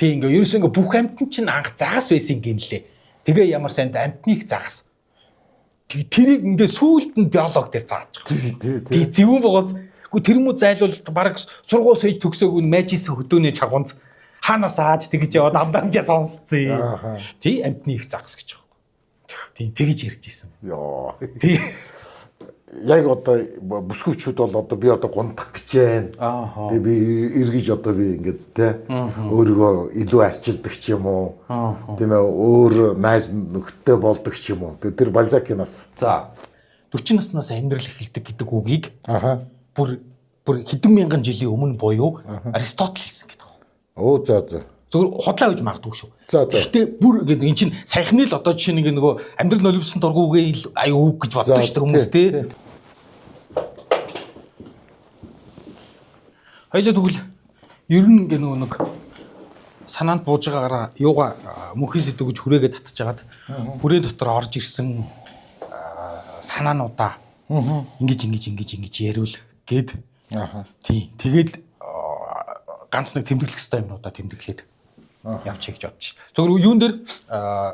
Тийм ингээ ерөөс ингээ бүх амьтан чинь анх загас байсан юм лээ. Тэгээ ямар санд амьтныг загас. Тэрийг ингээ сүүлд нь биолог дээр зааж байгаа. Тийм зөвүүн богоц. Гэхдээ тэр мүү зайлвал баг сургууль сэж төгсөөгүй мэжис хөдөөний чагунц хаанаас ааж тэгж яваад амдамжаа сонсцсон. Тийм амьтныг загас гэж байгаа. Тийм тэгж ярьж исэн. Йоо. Тийм Яг одоо бүсгүүчүүд бол одоо би одоо гундах гэж байна. Тэгээ би эргэж одоо би ингээд те өөрийгөө илүү арчилдаг ч юм уу. Тийм ээ өөр найз нөхдөд болдог ч юм уу. Тэр Бальзакинаас. За 40 наснаас амьдрал эхэлдэг гэдэг үгийг бүр хэдэн мянган жилийн өмнө буюу Аристотель хэлсэн гэдэг. Оо за. Зөвхөн худлаа гэж магадгүй шүү. За. Гэхдээ бүр ингэ эн чинь саяхны л одоо жишээ нэг нөгөө амьдрал нөлөвсөн дургуугээ аюу үг гэж боддог шүү дээ хүмүүс тий. Хоёлаа тэгвэл ер нь ингэ нөгөө нэг санаанд бууж байгаагаараа юугаа мөнхийн сэдв гэж хүрээгээ татчихагаад хүрээ дотор орж ирсэн санаануудаа ингэж яриул гээд тий. Тэгээд ганц нэг тэмдэглэх хэвээр юмнуудаа тэмдэглээд явчих гэж бодчих. Зөвхөн юун дээр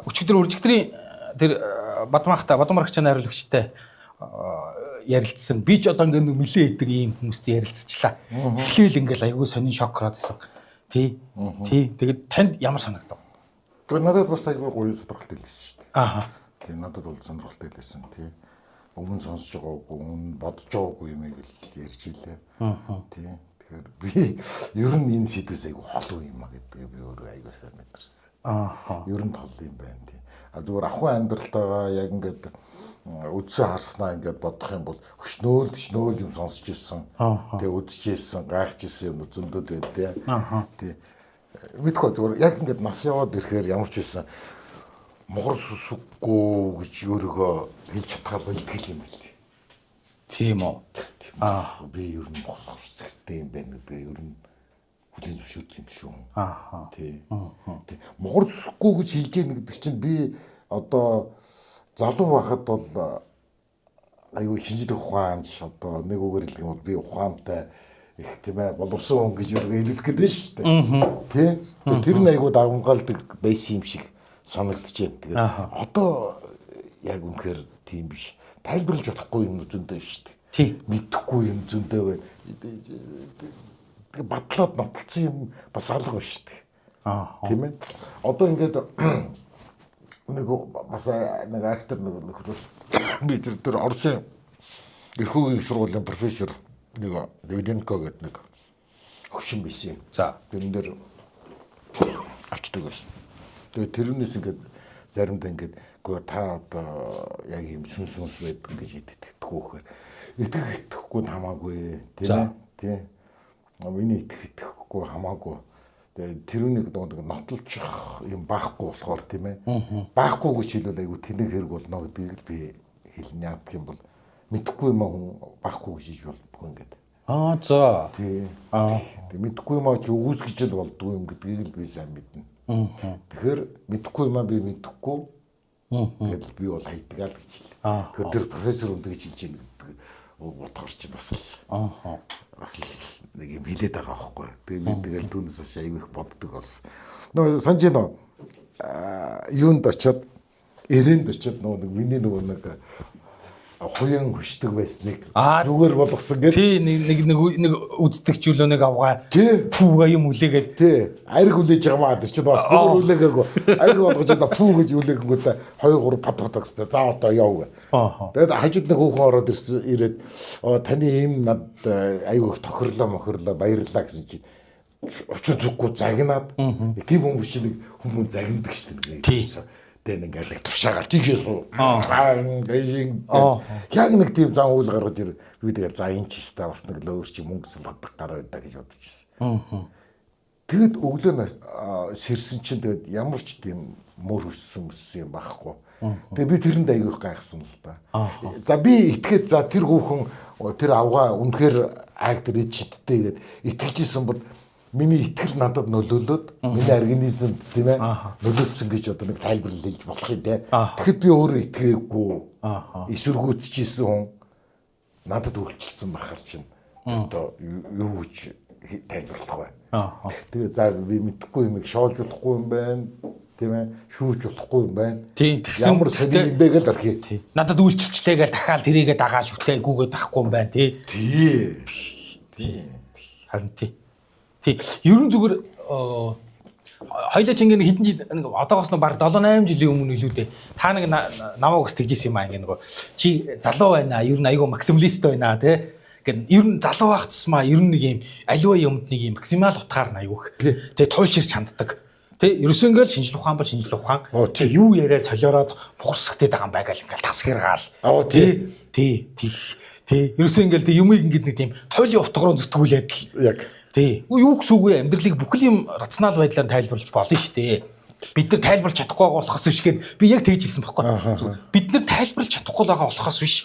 өчигдөр үржигтрийн тэр Бадмарагчаа найруулагчтай ярилцсан. Би ч одоо ингээд нэлээд идэг ийм хүмүүстэй ярилцчихлаа. Эхлээл ингээд айгүй сонин шок ороод исэн. Тий. Тэгээд танд ямар санагдав? Тэгээд надад бас айгүй гоё сонирхолтой хэлсэн шүү дээ. Тий надад бол сонирхолтой хэлсэн. Тий. Өмнө сонсож байгаагүй, өмнө бодож байгаагүй юм ийм л ярьж илээ. Тий. Тэгэхээр би ер нь энэ сэдвээс айгүй холов юм а гэдгийг би өөрөө айгүй сайн мэдэрсэн. Ер нь тол юм байна тий. Зүгээр ахуй амьдралтайгаа яг ингээд үдсэн харснаа ингээд бодох юм бол хөшнөөл юм сонсч ирсэн. Тэгээ үдчихсэн, гайхажсэн юм зөндөө дээ тий. Мэдгүй зүгээр яг ингээд нас яваад ирэхээр ямар ч байсан могор сүсггүй гэж өөрийгөө хэлж чадхаа болдгий юм билээ. Тийм үү. Би ер нь босгох сайтай юм байна гэдэг ер нь хүлээн зөвшөөрдөг юм шүү. Тий. Могор зүсэхгүй гэж хэлж яах гэдэг чинь би одоо залуу байхад бол аюу шинжлэх ухаанч одоо нэг үгээр хэлэх юм бол би ухаантай их тийм ээ боловсон хүн гэж хэлэх гэдэг шүү дээ. Тий. Тэр нь аюу дагамгаалдаг байсан юм шиг санагдчихэв. Тэгээд одоо яг үнэхээр тийм биш. Тайлбарлаж чадахгүй юм зөндөө шүү дээ. Тий. Мэдхгүй юм зөндөө бай. Батлаад нотлцсон юм бас алга байна шүү дээ. Тийм ээ. Одоо ингээд нэг бас нэг актер нэг хүмүүс би тэр Оросын эрхүүгийн сургуулийн профессор нэг Левденко гэдэг нэг хөшин байсан. За. Тэрэн дээр авчдаг байсан. Тэгээд тэрнээс ингээд заримдаа ингээд гоо та одоо яг юм сүнс байдаг гэж итгэдэггүй итгэхгүй хамаагүй тийм ээ. Тийм. Миний итгэхгүй хамаагүй. Тэгээд тэрүүнийг нэг нотлчих юм байхгүй болохоор тийм ээ. Байхгүй гэж хэлвэл айгүй тэнэг хэрэг болно гэдгийг би хэлнэ яах юм бол мэдхгүй юм хүн байхгүй гэж хэлж болдгоо ингээд. За. Тийм. Тэг мэдхгүй юм чи өгөөсгөж л болдгоо юм гэдгийг л би сайн мэднэ. Тэгэхээр мэдхгүй юм би мэдэхгүй. Тэгэл би бол хайдгаал гэж хэлээ. Тэгэхээр тэр профессор өндөг гэж хэлж байна гэдэг бодохор чи бас л нэг юм хэлээд байгаа байхгүй. Тэгээ би тэгэл түүнээс хаш аягүй их боддог болсон. Нөгөө санаж байна. Юунд очиод эрээнд очиод нөгөө миний нөгөө нэг хуян хөшдөг байсныг зүгээр болгосон гэдэг. Тий нэг үздэгч үлөөнийг авгаа. Пүүга юм үлээгээд. Тий. Ариг үлээж байгаа маа тэр чинь бас зүгээр үлээгээгүй. Ариг болгож одоо пүү гэж үлээгэнгүүтээ 2 3 пат гэстэй. За одоо яв. Тэгээд хажууд нэг хүүхэн ороод ирээд таны ийм над айгүйх тохирлоо баярлаа гэсэн чинь очиж зүггүй загнаад тийм хүмүүс чинь хүмүүс загнадаг шүү дээ. Тэн ингээд тушаагаар тийшээс яг нэг тийм зан үйл гаргаж ир би тэгээ за энэ ч ихтэй бас нэг лөөр чи мөнгө сулгадаг гар байдаг гэж бодож ирсэн. Тэгэд өглөө нь сэрсэн чинь тэгээд ямар ч тийм мөр өссөн юм байхгүй. Тэгээ би тэрэнд аягүйх гайхсан л да. За би итгээд за тэр хүүхэн тэр авгаа үнэхээр айлтэр ичдтэй гээд итгэжсэн бол миний итгэл надад нөлөөлөд миний организмд тийм ээ нөлөөлсөн гэж одоо нэг тайлбарлал хэлж болох юм те. Тэгэхэд би өөрөө итгээгүй эсвэргүүцчихсэн хүн надад үйлчлсэн бахар чинь одоо юу гэж тайлбарлах бай. Тэгээ за би мэдэхгүй юм шоолж болохгүй юм байна. Тийм ээ шүүж болохгүй юм байна. Тийм ямар сони юм бэ гэж архи. Надад үйлчлэлээ гэж дахиад тэрийгээ дагаа шүтээ гүүгээ тахгүй юм байна тий. Харин тий. Ерөн зүгээр хоёлаа ч ингэ хэдэн жил одоогоос нь баг 7-8 жилийн өмнө илүү дээ. Та нэг намайг ус тэгжсэн юм аа ингэ нөгөө чи залуу байна. Ер нь айгүй максималист байна тий. Гэт ер нь залуу байх тусмаа ер нь нэг юм аливаа юмд нэг юм максимал утгаар нь айгүйх. Тэгээ туйлширч ханддаг. Тэ ерөөсөө ингээл шинжлэх ухаан бол шинжлэх ухаан. Тэгээ юу яриад солиороод бухарсахтэй байгаа юм байгаад ингээл тасгэргаал. Тий. Ерөөсөө ингээл тэг юмыг ингээд нэг тийм туйлын утгаар зүтгүүлээд л яг тий. Юу гэсэн үг вэ? Амьдралыг бүхэл юм рационал байдлаар тайлбарлаж болно шүү дээ. Бид нар тайлбарлаж чадахгүй байгаа болохоос биш гээд би яг тэгж хэлсэн байхгүй. Бид нар тайлбарлаж чадахгүй байгаа болохоос биш.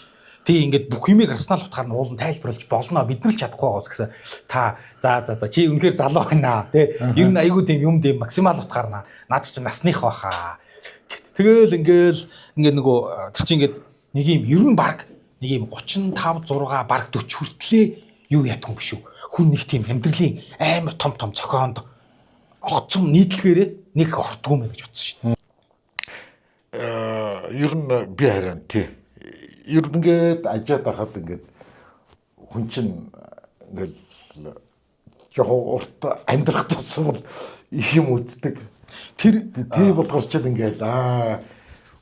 Тий ингээд бүх юмыг рационал утгаар нь уулан тайлбарлаж болно. Бид нар л чадахгүй байгаас гэсэн. Та за чи үнэхээр залуу байна тий. Ер нь айгүй тийм юм дэм максимал утгаар наад чи насных баха. Тэгэл ингээд нөгөө тэр чи ингээд нэг юм ер нь баг нэг юм 35 6 баг 40 хүртлээ юу ядах юм биш үү? Хүн нэг тийм амьдралын амар том цохоонд огцом нийтлэгээрээ нэг ортгүй мэй гэж бодсон шүү дээ. Ер нь би харин тий. Ер нь ингээд ажаад байхад ингээд хүн чинь ингээд жоохон урт амьдрах тусам бол их юм үздэг. Тэр болохоор ч ингээд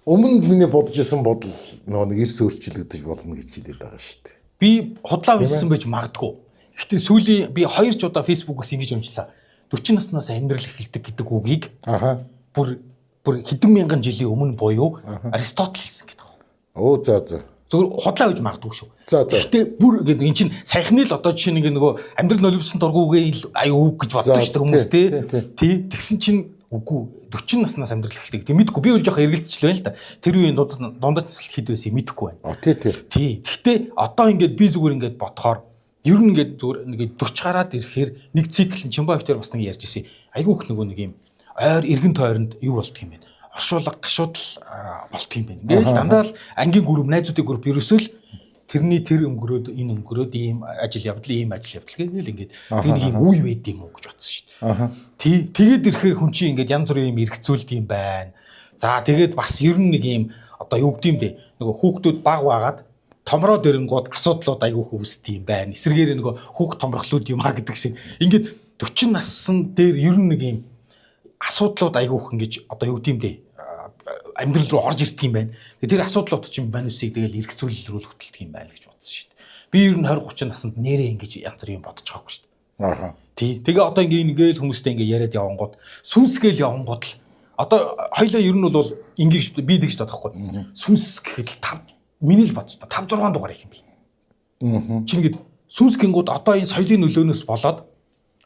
өмнө миний бодож исэн бодол нэг эрс өөрчлөгдөж болно гэж хэлээд байгаа шүү дээ. Би худлаа хэлсэн байж магадгүй. Гэхдээ сүүлийн би 2 ч удаа фэйсбүүкээс ингэж уншлаа. 40 наснаас амьдрал эхэлдэг гэдэг үгийг бүр хэдэн мянган жилийн өмнө буюу Аристотель хэлсэн гэдэг. За. Зөвхөн худлаа гэж магадгүй шүү. Гэхдээ бүр гэдэг эн чинь саяхны л одоо жишээ нэг нөгөө амьдрал нөлөөлсөн дургуугээ аюу гэж боддог шүү дээ хүмүүс тий. Тэгсэн чинь үгүй 40 наснаас амьдрал эхэлдэг. Тэг мэдгүй би үл жоох эргэлзэж байна л да. Тэр үеийн дундаж насл хэд байсан мэдэхгүй байна. Тий. Гэхдээ одоо ингээд би зүгээр ингээд бодохоор ер нь ингээд зүгээр нэг 40 гараад ирэхээр нэг цикл нь Чимбай хөвтөр бас нэг ярьж ирсэн. Айгүйх нөгөө нэг юм ойр эргэн тойронд юу болдго юм бэ? Оршуулга гашуудл болдго юм байна. Ингээд дандаа л ангийн групп, найзуудын групп ерөөсөө л тэрний тэр өнгөрөөд энэ өнгөрөөд ийм ажил явдал гээл ингээд тэр нэг юм үе байд юм уу гэж бодсон шүү дээ. Тэгээд ирэхээр хүн чинь ингээд янз бүрийн юм эргцүүлд юм байна. За тэгээд бас ер нь нэг юм одоо юу гэдэм бэ? Нөгөө хүүхдүүд баг байгаад томроо дэрэнгууд асуудлууд айгүйх үүсдэг юм байна. Эсвэргээр нөгөө хүүхд томрохлууд юм а гэдэг шиг. Ингээд 40 нассан дээр ер нь нэг юм асуудлууд айгүйх ингэж одоо юу гэдэм бэ? Амьдрал руу орж ирдэг юм байна. Тэр асуудлууд чинь манусыг тэгэл эргцүүлэл рүү хөтэлдэг юм байна гэж бодсон шүү дээ. Би ер нь 20 30 наснд нэрээ ингэж янз бүрийн бодож байгаагүй шүү дээ. Тий. Тэгээ одоо ингээл хүмүүстэй ингээ яриад явангууд сүнсгээл явангууд л одоо хоёлаа ер нь бол ингийг би тэгж бодохгүй. Сүнс гэхэд 5 миний л бодсон. 5 6 дугаар их юм бэл. Чи ингээд сүнс гингууд одоо энэ соёлын нөлөөнөөс болоод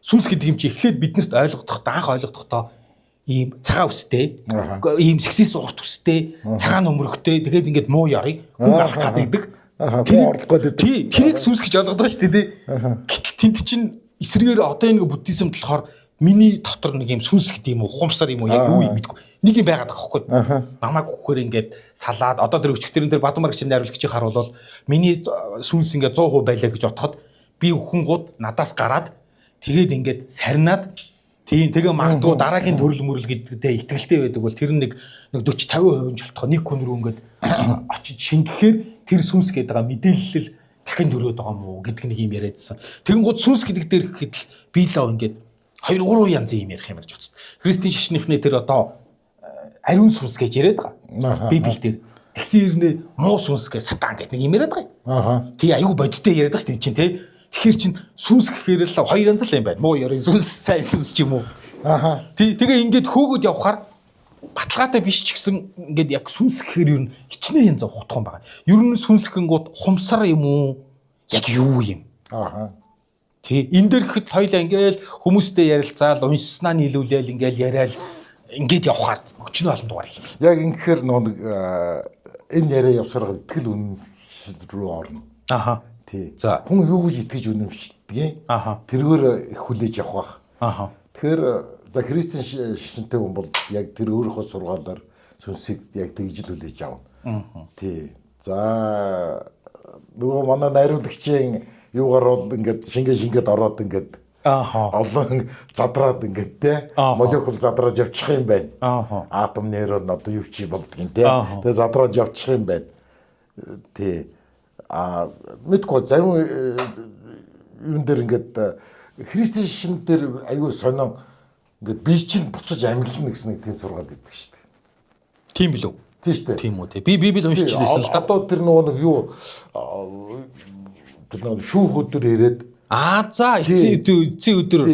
сүнс гэдэг юм чи эхлээд биднэрт анх ойлгохдоо ийм цагаан үстэй, ийм сексис урт үстэй, цагаан өмөрөгтэй, тэгээд ингээд муу ярыг хүн алах гэдэг. Тэрийг сүнс гэж ойлгодог шүү дээ. Гэтэл тэнд чинь эсрэгээр одоо энэ буддизм болохоор миний дотор нэг юм сүнс гэдэг юм уу, ухамсар юм уу, яг юу юм гэдэггүй. Нэг юм байгаад байгаа байхгүй. Намайг өгөхээр ингээд салаад одоо тэр өчигдөрөн тэр Бадамарагчийн найруулагчийг харуулвал миний сүнс ингээд 100% байлаа гэж бодоход би өхөнгууд надаас гараад тэгээд ингээд сарнаад тэгээ магадгүй дараагийн төрөл мөрөл гэдэгтэй итгэлтэй байдаг бол тэр нэг 40 50% шалтгаан нэг хүн рүү ингээд очиж шингэхээр тэр сүнс гэдэг байгаа мэдээлэл дахин төрөөд байгаа юм уу гэдэг нэг юм яриадсан. Тэгэнгუთ сүнс гэдэг дээр ихэд л би лав ингээд 2 3 янзын юм ярих юм гэж бодсон. Христийн шашныхны тэр одоо ариун сүнс гэж яриад байгаа. Библиэл дээр тэгсэн ирнэ муу сүнс гэж сатан гэдэг нэг юм яриад байгаа. Тий аюу бодиттой яриад байгаа чинь тий. Тэгэхээр чин сүнс гэхээр л 2 янз л юм байна. Муу ярын сүнс, сайн сүнс ч юм уу. Тэгээ ингээд хөөгд явхаар баталгаатай биш ч гэсэн ингээд яг сүнс гэхээр юу хичнээн янз ухтах юм байна. Ер нь сүнс гэнгүүт хумсар юм уу? Яг юу юм? Тий энэ дэр гэхэд хоёлаа ингээд хүмүүстэй ярилцаал, уншснаа нийлүүлээл ингээд яриад ингээд явхаар өчнө олон дугаар их. Яг ингэхээр нэг энэ яриа явсараа итгэл үнэн рүү орно. Тий. За хүн юу гэж итгэж үнэмшдэг. Тэргээр их хүлээж авах бах. Тэгэхээр за христийн шинжтэй хүн бол яг тэр өөрийнхөө сургаалаар сүнсийг яг тэгж л хүлээж авна. Тий. За нөгөө манай найруулагчийн юугаар бол ингээд шингээд ороод ингээд Олон задраад ингээд те молекул задраад явчих юм байна. Атом нейрон одоо юу чи болдгийн те. Тэгээ задраад явчих юм байна. Тий. Мэдгүй зарим юм дээр ингээд христийн шин дээр аюу сонио ингээд би чинь буцаж амьлна гэсэн нэг тийм сургаал өгдөг шүү дээ. Тийм билүү? Тийм шүү дээ. Тийм үү те. Би Библи уншиж байсан л да. Одоо тэр нэг юу тэр нэг шүүх өдөр ирээд за эцсийн өдөр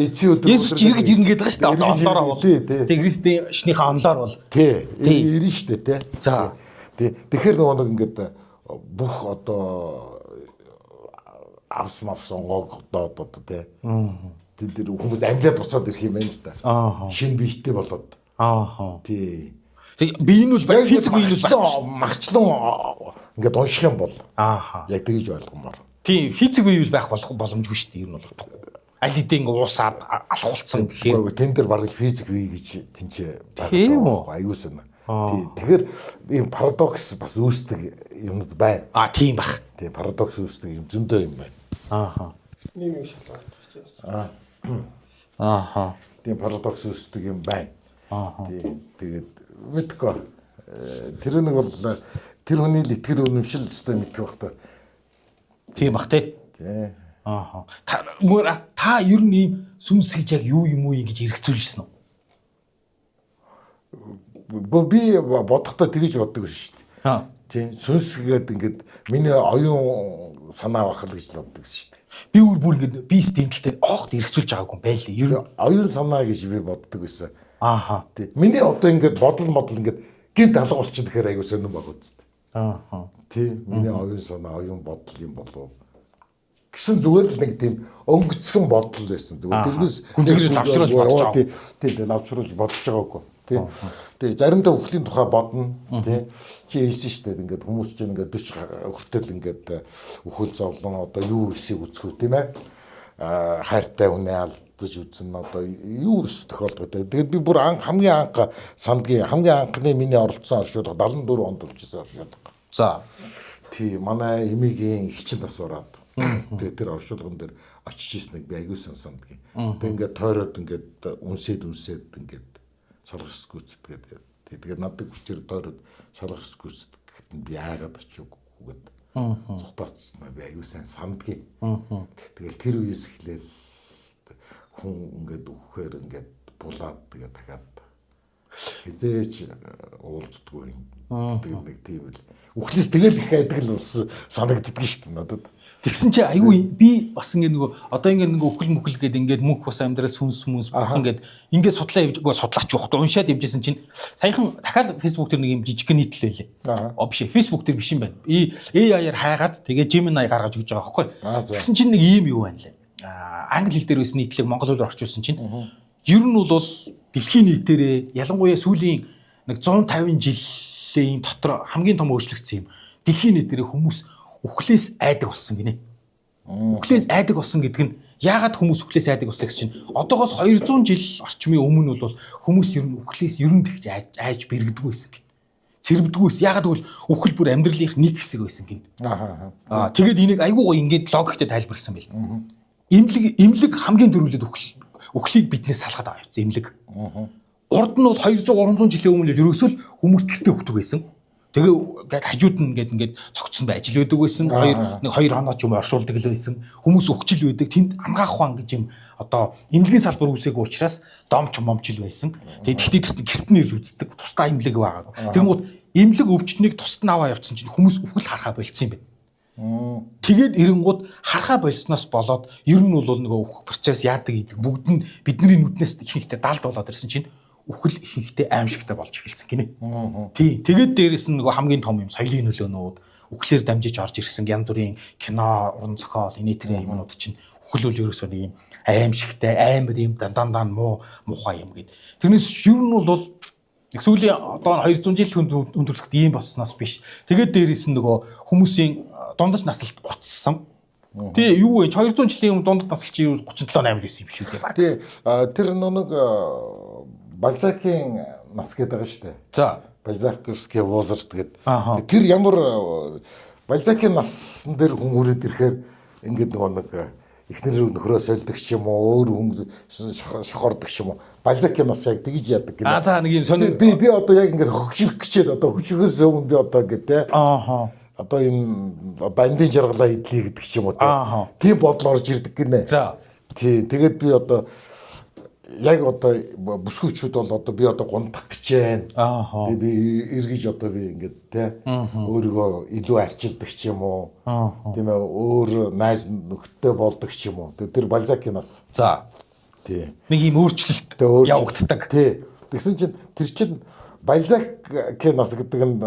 Есүс ч эргэж ирнэ гэдэг шүү дээ. Онлоороо бол. Тэг христийн шнийхээ онлоор бол. Тий. Ирнэ шүү дээ те. За. Тэгэхээр нэг ингээд бүх одоо авс онгоог одоо те. Тэр хүмүүс амьлаад босоод ирэх юм байна л да. Шинэ биетэй болоод. Тий. Тэг би энэ бол физик бие бол магчлан ингээд унших юм бол. Яг тэгж ойлгомоор. Тийм физик бие байх боломжгүй шүү дээ. Ер нь бол утгагүй. Аль хэдийн уусаад алхуулсан гэхээр тэн дээр бараг физик бие гэж тэнцээ байна. Аюулсан. Тэгэхээр ийм парадокс бас үүсдэг юмуд байна. Тийм бах. Тийм парадокс үүсдэг юм зөндөө юм байна. Нийгмийн шалгуулт. Тийм парадокс үүсдэг юм байна. Тийм тэгээд мэдгүй. Тэр нэг бол тэр хүний л итгэл үнэмшил өстой мэдэх байх та. Тийм бах тий. Тий. Та ер нь ийм сүнс гэж яг юу юм уу ингэж эргэцүүлжсэн үү? Би бодохдоо тэгэж боддог шүү дээ. Тийм сүнс гэдэг ингээд миний оюун санаа бахал гэж л боддог шүү дээ. Би бүр ингээд би стентлээ оогт эргэцүүлж байгаагүй юм байлээ. Ер нь оюун санаа гэж би боддог байсан. Тийм. Миний одоо ингээд бодол ингээд гинт алга болчих тэгэхээр айгуу сонирн баг үсттэй. Тийм миний оюун санаа оюун бодол юм болов гэсэн зүгээр л нэг тийм өнгөцгөн бодол байсан. Зүгээр тэрнээс хүндрэлж авшруулж бодож байгаа. Тийм авшруулж бодож байгаагүй. Тийм. Тэгээ заримдаа өхлийн тухай бодно. Тийм. Чи хэлсэн шүү дээ. Ингээд хүмүүс чинь ингээд 40 хүртэл ингээд өхөл зовлон одоо юу эсийг үзэх үү тийм ээ. Хайртай хүнээ алдаж үзэн одоо юу эс тохиолдох вэ? Тэгээд би бүр хамгийн анх сандгийн хамгийн анхны миний оролцсон оршуулга 74 онд болчихсон оршуулга. За. Тийм манай эмигийн их чин нас ороод тэгээд тэр оршуулган дээр очиж ирснийг би аягүй сандгийн. Тэгээд ингээд тойроод ингээд үнсээд ингээд салгас гүйцэтгээд тэгээд надад хүчээр тойроод салгас гүйцэтгэхэд би яагаад очивгүйгээд цухтаацсан би аягүй сандгийн. Тэгэл тэр үеэс эхлээл хүн ингээд өгөхээр ингээд булаад тэгээд дахиад хизээч уулздгүй юм. Тэгээд нэг тийм л үхлээс тэгэл их айдаг л санагддаг шүү дээ надад. Тэгсэн чи айгүй би бас ингээд нөгөө одоо ингээд нөгөө өхөл мөхөл гээд ингээд мөнх ус амьдрал сүнс ингээд судлаа явж судлаач явах уншаад явжсэн чинь саяхан дахиад фэйсбүүк дээр нэг юм жижиг нийтлэл байлээ. Биш фэйсбүүк дээр биш юм байна. AI-аар хайгаад тэгээ Gemini гаргаж өгч байгаа байхгүй. Тэгсэн чинь нэг ийм юу байна лээ. Англи хэл дээр байсан нийтлэг монгол руу орчуулсан чинь ер нь бол дэлхийн нийтээрээ ялангуяа сүүлийн нэг 150 жилийн дотор хамгийн том өөрчлөгдсөн юм. Дэлхийн нийтээрээ хүмүүс үхлээс айдаг болсон гинэ. Үхлээс айдаг болсон гэдэг нь яагаад хүмүүс үхлээс айдаг болсон гэж чинь одоогоос 200 жил орчмын өмнө бол хүмүүс ер нь үхлээс ер нь тэгж айж бэргэдэг байсан гэд. Цэрбдэг байсан. Яагаад гэвэл үхэл бүр амьдралынх нэг хэсэг байсан гин. Тэгээд энийг айгүй гоо ингээд логиктэй тайлбарласан байл. Имлэг хамгийн дөрвөлөд үхлийг биднээс салахад аваа явцсан имлэг. Урд нь бол 200 300 жилийн өмнө ерөөсөө л хүмүүс гэртээ өгдөг байсан. Тэгээ хажууд нь ингээд цогцсон бай ажил өгдөг байсан. Нэг 2 хоноо ч юм оршуулдаг л байсан. Хүмүүс өгчл байдаг. Тэнд ангаах ухаан гэж юм одоо имлэгийн салбар үүсээгүй учраас домч момчл байсан. Тэгээд гэрт нь ирж үздэг. Тусдаа имлэг байгаа. Тэгмүүд имлэг өвчтнийг тусад нь аваа явцсан чинь хүмүүс үхэл харахаа болцсон юм байна. Тэгээд эренгууд харахаа болсноос болоод ер нь бол нөгөө үхэх процесс яадаг гэдэг бүгд нь бидний нүднээс ихэнхдээ далд болоод ирсэн чинь үхэл ихэнхдээ аимшигтай болж эхэлсэн гинэ. Тий. Тэгээд дээрэс нь нөгөө хамгийн том юм соёлын нөлөөнүүд үхлээр дамжиж орж ирсэн янз бүрийн кино, уран зохиол, инээтрийн юмнууд чинь үхэл үл ерөөсөө нэг юм аимшигтай, амар юм дандаа муухай юм гээд. Тэрнээс ер нь бол сүүлийн одоо 200 жил өндөрлөхт ийм болсноос биш. Тэгээд дээрэс нь нөгөө хүмүүсийн дундаж наслалт утассан. Тэгээ юу вэ? 200 жилийн өмнө дундад наслч 37 8 байсан юм шүү дээ. Тий. Тэр нэг Бальзакийн нас гэдэг байгаа шүү дээ. За. Бальзаковский возраст гэдэг. Тэр ямар Бальзакийн насн дээр хүн үрээд ирэхээр ингээд нөгөө нэг эхнэр нөхрөө сольдог ч юм уу, өөр хүн шохордог ч юм уу. Бальзакийн нас яг тэгж яадаг гэнэ. За нэг юм сонир би одоо яг ингээд хөгжих гэчээд одоо хөгжихөөс өмнө би одоо гэдэг те. Одоо энэ бандын жаргалаа идэлий гэдэг ч юм уу те. Тийм бодол орж ирдэг гинэ. За. Тий, тэгээд би одоо яг одоо бүсгүйчүүд бол одоо би одоо гундах гэж байна. Би эргэж одоо би ингээд те өөрийгөө илүү арчилдаг ч юм уу. Тийм ээ өөр найз нөхдөд болдог ч юм уу. Тэр Бальзакийн нас. За. Тий. Нэг юм өөрчлөлт явагддаг. Тий. Тэгсэн чинь тэр чинь Бальзакийн нас гэдэг нь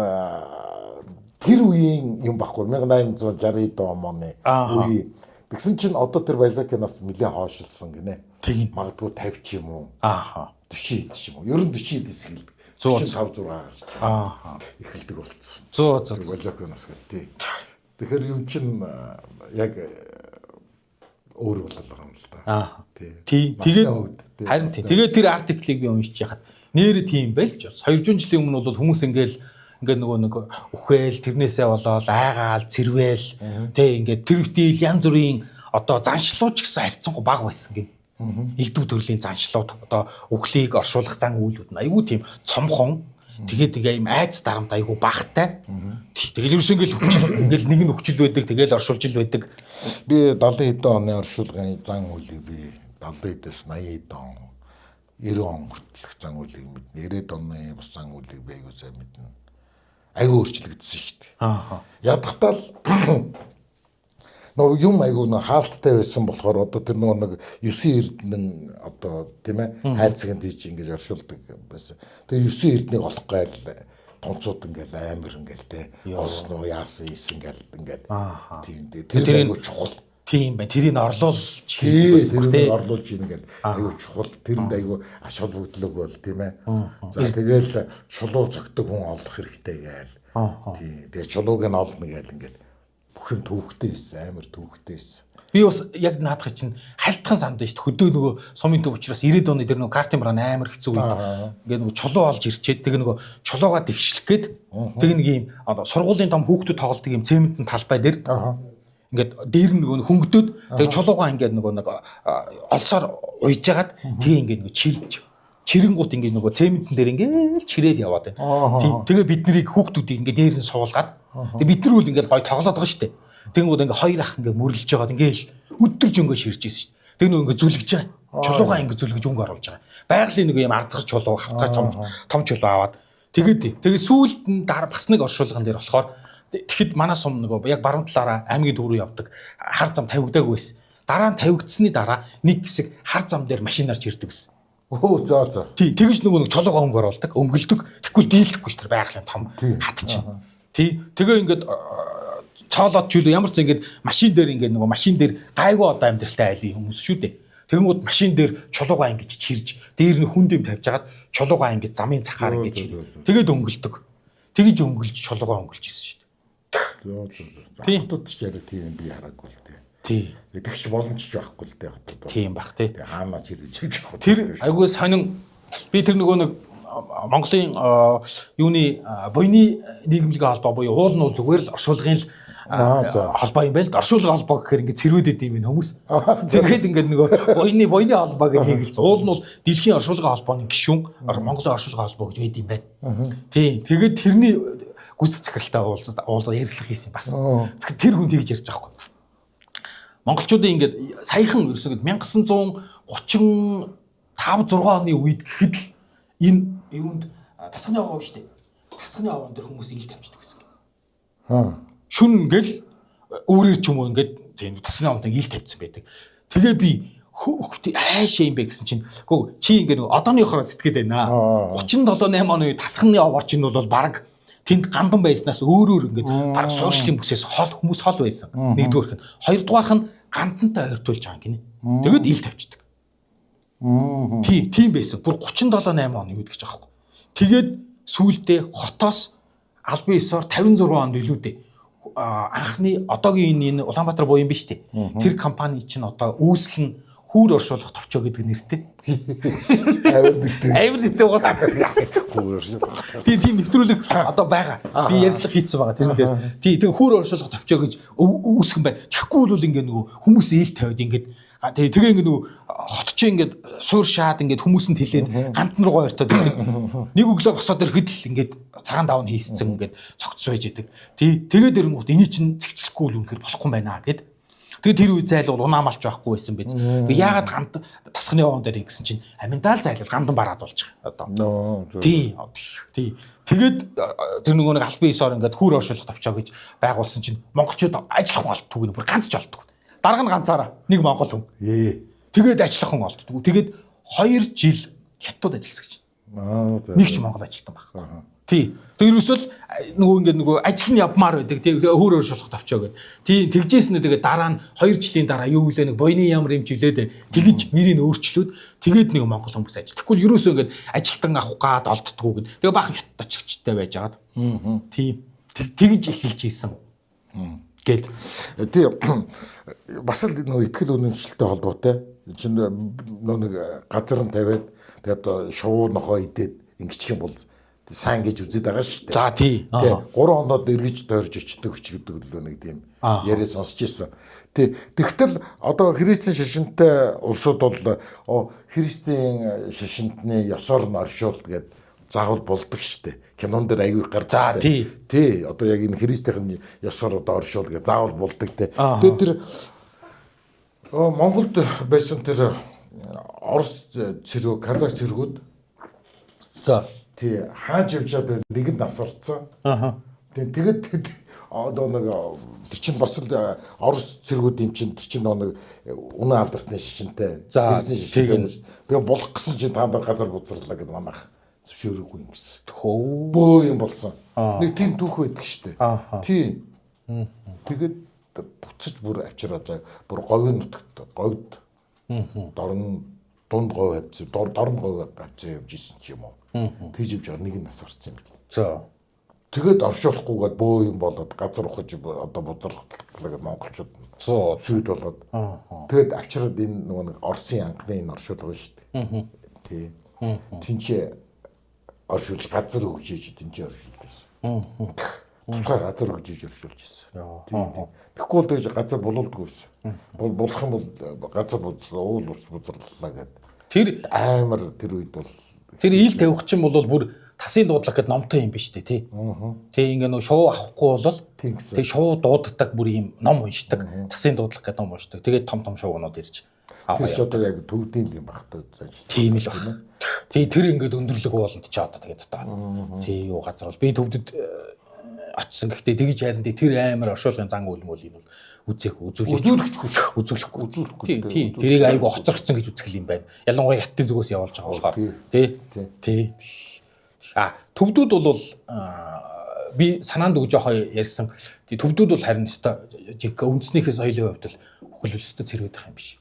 тэр үеийн юм баггүй 1860-д оны үе. Тэгсэн чинь одоо тэр Бальзакийн нас нэлээд хоошилсан гинэ. Магадгүй 50 ч юм уу. 40 ч юм уу. Ер нь 40 дэс эхэлдэг. 105 6-аас. Эхэлдэг болцсон. 100 Бальзакийн нас гэдэг. Тэгэхээр юм чинь яг өөр боллоо юм л да. Тий. Тэгээд харин тий. Тэгээд тэр артиклийг би уншиж яхад нэр тийм байлж бас 200 жилийн өмнө бол хүмүүс ингээд нөгөө нэг үхэл тэрнээсээ болоод айгаал цэрвэл тий ингээд тэрвтэл янз бүрийн одоо заншлууч гэсэн харьцангуй бага байсан гин. Элдв төрлийн заншлууд одоо үхлийг оршуулах зан үйлүүд нь айгүй тийм цомхон тэгээд ингээ юм айц дарамт айгүй багтай. Тэгэл ерөөс ингээл нэг нь хүчил байдаг тэгэл оршуулж ил байдаг. Би 70 хэдэн оны оршуулгын зан үйлийг би 70-аас 80 он 90 он хүртэлх зан үйлийг мэднэ. 90 оны бас зан үйлийг би айгүй сайн мэднэ. Айгүй өөрчлөгдсөн шүү дээ. Ядахтаа л нөө юм айгүй нөө хаалттай байсан болохоор одоо тэр нэг 9 эрдэнэ одоо тийм ээ хайрцагт тийч ингэж оршуулдаг байсан. Тэгээ 9 эрднийг олох гайл тонцууд ингээл амар ингээл те олсноо яасан ийсэн ингээл тийм тэр айгүй чухал. Тийм бай. Тэрийг орлуулж хийдэг байсан тийм орлуулж ийн ингээл айгүй чухал. Тэрэнд айгүй аш холбогдлог бол тийм ээ. За тэгэл чулуу зөгтөг хүн олох хэрэгтэй гээл. Тийм тэгээ чулууг нь олно гээл ингээл бүх юм төвхтэй байсан, амар төвхтэй байсан. Би бас яг наадах чинь хальтхан санд шүү дээ. Хөдөө нөгөө сумын төв учраас 90-ад оны дээр нөгөө картын бран амар хэцүү үед ингээд нөгөө чулуу олж ирчээд тэгээ нөгөө чулуугаа тэгшлэх гээд тэгээ нэг юм одоо сургуулийн том хүүхдүүд тоглодог юм цементэн талбай дээр ингээд дээр нөгөө хөнгөдөөд тэгээ чулуугаа ингээд нөгөө нэг олсоор уйжгаад тэгээ ингээд нөгөө чилж чирэнгуут ингээд нөгөө цементэн дээр ингээд чирээд яваад байна. Тэгээ бид нарыг хүүхдүүдийг ингээд дээр нь суулгаад тэгээ бид нар үл ингээд гой тоглоод байгаа шүү дээ. Тэнгүүд ингээ хоёр ах ингээ мөрлөж байгаа. Ингээл өдөрж өнгө ширж ирсэн шүү дээ. Тэг нөгөө ингээ зүлгэж байгаа. Чулуугаа ингээ зүлгэж өнгө оруулж байгаа. Байгалийн нэг юм арцгар чулуу хавтгай том чулуу аваад тэгээд сүүлд нь дараа бас нэг оршуулган дээр болохоор тэгэхэд манай сум нөгөө яг баруун талаараа аймгийн төв рүү явдаг хар зам тавигдаагүй байсан. Дараа нь тавигдсны дараа нэг хэсэг хар зам дээр машинаар чирдэг байсан. За. Тий, тэгэж нөгөө нэг чулуугаа өнгө оруулдаг, өнгөлдөг. Тэгвэл дийлдэхгүй шүү дээ байгалийн том хат чинь. Тий, тэгээ ингээд цоолоод ч юу ямар ч ингэж машин дээр ингээд нөгөө машин дээр гайгүй одоо амьдралтай айлын хүмүүс шүү дээ. Тэгэнгүүт машин дээр чулуугаа ингэж чирж, дээр нь хүн дэм тавьж агаад чулуугаа ингэж замын цахаар ингэж чирээ. Тэгээд өнгөлдөг. Тэгэж өнгөлж чулуугаа өнгөлж исэн шүү дээ. Тийм. Хотод ч яг тийм би хараагүй л дээ. Тийм. Тэгч боломж ч байхгүй л дээ хотод. Тийм бах тий. Хаана ч ирж явах. Тэр айгүй сонин би тэр нөгөө нэг Монголын юуны буйны нийгэмлэгийн холбоо буюу уул нь бол зүгээр л оршуулгын л холбоо юм байл. Оршуулгын холбоо гэхээр ингээд цэрвэдэд юм хүмүүс. Зэрэгэд ингээд нөгөө буйны холбоо гэж хийгэлц. Уул нь бол дэлхийн оршуулгын холбооны гишүүн Монголын оршуулгын холбоо гэж байд юм байна. Тийм. Тэгээд тэрний гүйцэтгэх захиралтай уулзаад ярилцлага хийсэн бас. Тэгэхээр тэр хүн тэгж ярьж байгаа байхгүй. Монголчуудын ингээд саяхан ерөөсөө 1935 6 оны үед гэхэд л энэ юунд тасганы овоо шүү дээ. Тасганы овоон дээр хүмүүс ил тавьчихдаг гэсэн. Шүн ингээл өөрөөр ч юм уу ингээд тийм тасганы овонд ил тавьсан байдаг. Тэгээ би аашаа юм бэ гэсэн чинь чи ингээд одооныхоор сэтгэхэд байна. 37 8 оны тасганы овоо чинь бол баг тэнд гандан байснаас өөрөөр ингээд баг суурьшлийн бүсээс хүмүүс хол байсан. Нэгдүгээрх нь. Хоёрдугаарх нь гандантай ойртуулж байгаа гинэ. Тэгээд ил тавьчихдаг. Тийм байсан. Бүр 37 8 оны үед гэж байгаа байхгүй. Тэгээд сүүлдээ хотоос албан ёсоор 56 онд илүү дээ. Анхны одоогийн энэ Улаанбаатар буян биш үү? Тэр компани чинь одоо үүсэл нь хүүр оршуулах товчоо гэдэг нэртэй. Авир нэртэй бол Хүүр оршуулах. тийм нэвтрүүлэг одоо байгаа. Би ярьцлага хийсэн байгаа. Тэр дээр тийм хүүр оршуулах товчоо гэж үүсгэн бай. Тэгэхгүй бол ингээ нөгөө хүмүүс ээл тавиад ингээд тэгээ ингээ нөгөө хотч ингээд суур шаад ингээд хүмүүс нь тэлээд гандан руугаа өртөөд байдаг. Нэг өглөө босоод ирэхэд л ингээд цагаан давн хийсцэн ингээд цогц сууж идэг. Тэгээд ирэнгүүт эний чинь зэгцлэхгүй л үнэхээр болохгүй байна гэд. Тэгээд тэр үе зайл бол унаамалч байхгүй байсан биз. Тэгээд яагаад гант тасхны овон дээр ингэсэн чинь аминдаал зайлал гандан бараад болж байгаа. Одоо. Тий. Тэгээд тэр нөгөө нэг албан ёсоор ингээд хүүр оршуулах товчоо гэж байгуулсан чинь монголчууд ажиллах болтгүй бүр ганц ч олддог. Дарга нь ганцаараа нэг монгол хүн. Тэгээд ажиллах хүн олддог. Тэгээд 2 жил хятад ажилласан гэж. Нэг ч монгол ажилтан байхгүй. Тий. Тэр өсвөл нөгөө ингээд нөгөө ажил нь явмаар байдаг. Тий хөөр өршүүлэх товчоо гэдэг. Тий тэгжээс нь тэгээд дараа нь 2 жилийн дараа юу гэлээ нэг буйны ямар юм жилээд тэгж нэрийг өөрчлөөд тэгээд нэг монгол хүмүүс ажил. Тэгэхгүй ерөөсөө ингээд ажилтан авах гад олддгоо гэдэг. Тэгээ баахан хятад ажилчтай байжгаад. Тий тэгж эхэлж ийсэн. Гэт. Тий бас л нөгөө ихтгэл үнэмшилтэй холбоотой. Чинь нэг газар нь тавиад тэгээд шувуу нохоо идээд ингэчих юм бол сайн гэж үзээд байгаа шүү дээ. За тий. 3 хоноод эргэж дойрж өчтөг ч гэдэг л нэг тийм яриа сонсч ирсэн. Тэгтэл одоо христийн шашинтай улсууд бол христийн шашинтны ёсоор нь оршуул гэдэг заавал болдог шүү дээ. Кинон дээр аягүй гарч тий. Одоо яг энэ христийн ёсоор одоо оршуул гэдэг заавал болдог те. Тэгээд тэр Монголд байсан тэр Орос цэрэг, Казак цэргүүд за тий хааж явжаад нэгэнд насарцсан. Тэгээд одоо нэг тэр чинь бас л Орос цэргүүдийн чинь тэр чинь нэг үнэн алдартны шишинтэй. Тэгээ болох гэсэн чинь та нар газар бузарлаа гэдэг манайх зөвшөөрөөгүй юм гэсэн. Бөө юм болсон. Нэг тийм түүх байдаг штэ. Тий. Тэгээд буцаж бүр авчираад бүр говийн нутагт говьд дорн дунд говь авчих дорн говь авчих явж исэн ч юм уу. Тэгж явж байгаа нэг нас орсон юм бэл. За. Тэгээд оршуулахгүйгээд бөө юм болоод газар ухаж одоо бузарлаа монголчууд зүйд болоод тэгээд авчираад энэ нөгөө нэг Оросын анхны энэ оршуулга байна шүү дээ. Тий. Тинчээ оршуулж газар өгч ийж тинчээ оршуулж байсан. Тусгай газар өгч ийж оршуулж байсан. Тэгэхгүй л тэгж газар булуулдаггүй байсан. Болох юм бол газар уул ус бузарлаа гэдэг. Тэр амар тэр үед бол тэр ил тавих чинь бол бүр тасын дуудлага гэдэг номтой юм биш үү тий. Тий ингээ нөө шуу авахгүй бол тэг шуу дууддаг бүр юм ном уншдаг. Тасын дуудлага гэдэг ном уншдаг. Тэгээд том шуугнууд ирж аваа. Тэр одоо яг төвдийн юм багтаа. Тийм л баг. Тий тэр ингээд өндөрлөг ууланд ч одоо тэгээд одоо тий юу газар бол би төвдөд очсон. Гэхдээ тэгж харин тэр амар оршуулгын зан үйлмөл юм бол үзүүлэхгүй. Тийм. Тэрийг айгу хоцрогцсон гэж үзэх юм байна. Ялангуяа хятадын зүгээс явуулж байгаа болохоор. Тий. Төвдүүд бол би санаанд өгж явах ярьсан. Төвдүүд бол харин өстой үндснийхээ соёлын хувьд л хөлөлстэй цэрвэдэх юм биш.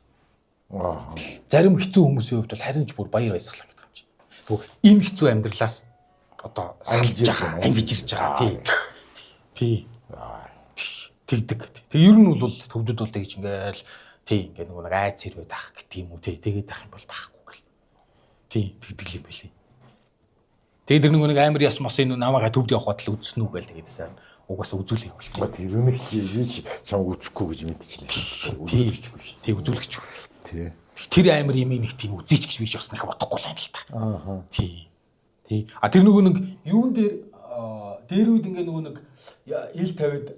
Зарим хэцүү хүмүүсийн хувьд бол харин ч бүр баяр баясгалан гэдэг юм чинь. Тэгвэл им хэцүү амьдралаас одоо салж байгаа, ангиж ирж байгаа. Тий. Тэгдэг. Тэгээ ер нь бол төвдөд бол тэгж ингээл тий ингээд нэг айц хэрвээ таах гэдэг юм уу тий тэгээд таах юм бол байхгүй гэл. Тий тэгдэг юм байли. Тэгээд тэр нэг амар яс мос энэ намайга төвд явах батал үзсэн үү гээл тэгээдсэн. Угаасаа үзүүлэх юм бол. Тэр юу нэг хийж чам үзэхгүй гэж мэдчихлээ. Үзүүлэгчгүй шүү. Тий үзүүлэгч. Тий. Тэр амар юм нэг тийм үзээч гэж би ч бас нэг бодохгүй л юм л та. Тий. Тэр нөгөө нэг юун дээр үед ингээ нөгөө нэг ил тавиад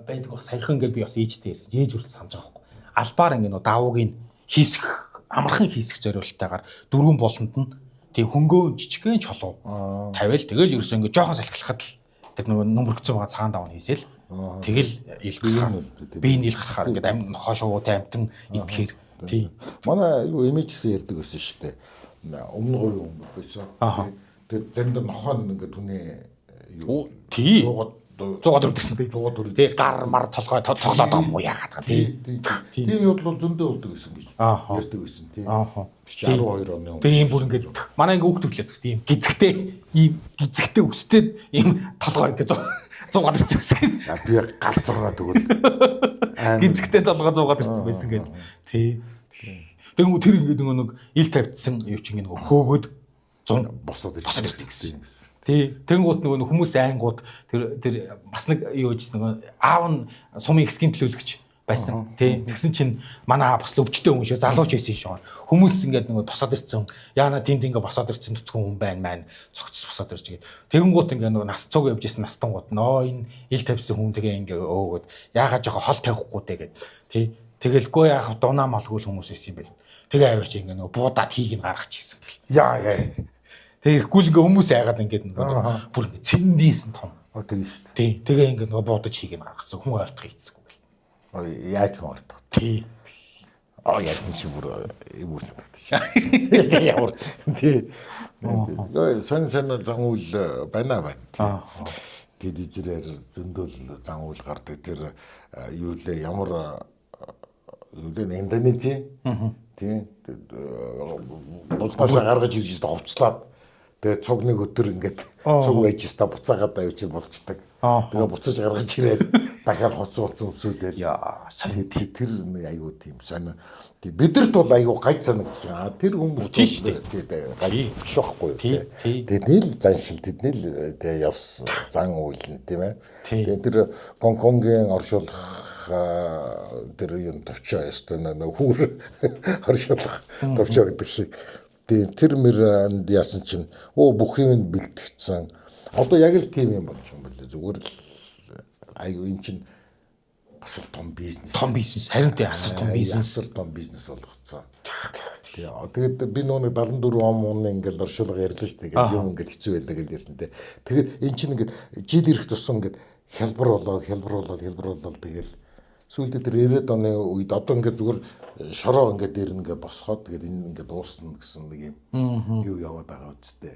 байдаг баг саяхан ингээд би бас ээжтэй ярьсан. Ээж үргэлж санаж байгаа байхгүй. Албаар ингээ нөгөө давуугийн хийсэх амархан хийсэх зориултайгаар дөрвөн болонд нь тийм хөнгөө жижигхэн чулуу тавиал тэгэл ерөөсөө ингээ жоохон салхилахад л тэр нөгөө нүмерхцэн байгаа цагаан давн хийсэл тэгэл ил би нийл гарахаар ингээ амин хошуутай амтан идэхээр тийм. Манай юу имиж гэсэн ярьдаг байсан шүү дээ. Өмнө говь юм байсан. Тэгээд заримдаа нохоо ингээ түнээ юу тий 100 гэсэн тий гар мар толгой тоглоод байгаа юм уу яагаад тий тийм явдал бол зөндөө болдог гэсэн гэж ярьдаг байсан тий 12 оны тийм бүр ингээд манай ингээ хөөхтөглээд тийм гизэгтэй өстэй ийм толгой ингээ 100 гадар зүсгэн би галзарнаа тэгвэл гизэгтэй толгой 100 гадар зү байсан гэдэг тий Тэгвэл тэр ингээд нэг ил тавьдсан юу ч ингээд нөгөө хөөгөөд босоод ирдэг гэсэн. Тий. Тэнгууд нөгөө хүмүүс айнгууд тэр бас нэг юу гэж нөгөө аав нь сумын хэсгийн төлөөлөгч байсан. Тий. Тэгсэн чинь манай бас л өвчтэй хүн шүү. Залууч байсан юм шиг. Хүмүүс ингээд нөгөө босоод ирсэн. Яана тэнд ингээд босоод ирсэн төцгөн хүн байна маань цогцос босоод ирж гээд. Тэгэнгუут ингээд нөгөө нас цуг явж исэн настангууд нөө энэ ил тавьсан хүн тэгээ ингээд өөгөөд яагаад жоо хол тавихгүй дээ гээд. Тий. Тэгэлгүй яах дунаа малгүй хүмүүс байсан юм байл. Тэгээ аваач ингээд нөгөө буудаад хийг нь гаргачихсан гэл. Яа. Тэгэхгүй л ингээ хүмүүс айгаад ингээд нөгөө бүр ингээ цэндийсэн том. Тийм шүү дээ. Тий. Тэгээ ингээ нөгөө буудаж хийг нь гаргасан хүн ойртох хийцгүй гэл. Яаж хүн ордог. Тий. Яасан чи бүр юм санагдчих. Ямар тий. Сон зан үйл байна. Гэд ижрээр зөндөл зан үйл гардаг тэр юу лээ ямар юу лээ Индонези тий. Буцаашаа гаргаж ирж товцлаад тэгээ цуг нэг өдөр ингээд цуг байжста буцаагаад авчиж болцдог. Тэгээ буцаж гаргаж ирээд дахиад хоцсон өмсүүлээл. Яа, сайн тэр нэг аюу тийм сайн. Бидэрт бол аюу гайд санагдаж байгаа. Тэр хүмүүс тий гайд шохгүй. Тэгээд нийл заншил тэдний л тэгээ яс зан үйлэн тийм ээ. Тэгээд тэр Гонконгийн оршуулах тэр юм төвчөө ёстой нэг хүүр оршуулах төвчөө гэдэг шиг. Тэр мөрөнд яасан чинь бүх юм бэлтгэсэн. Одоо яг л тийм юм болж байгаа юм байна. Зүгээр л аюу эн чинь асар том бизнес. Том бизнес. Харин тий асар том бизнес. Асар том бизнес болгоцсон. Тэгээд би нөгөө 74 он ингээл оршуулга ярьлаа шүү дээ. Юм ингээл хэцүү байлаа гэж ярьсан те. Тэгээд эн чинь ингээд жил ирэх тусам ингээд хялбар болоод тэгэл сүүлдээ тэр 90-ад оны үед одоо ингээд зүгээр шороо ингээд дээр ингээд босгоод тэгээд энэ ингээд дуусна гэсэн нэг юм юу яваад байгаа үсттэй.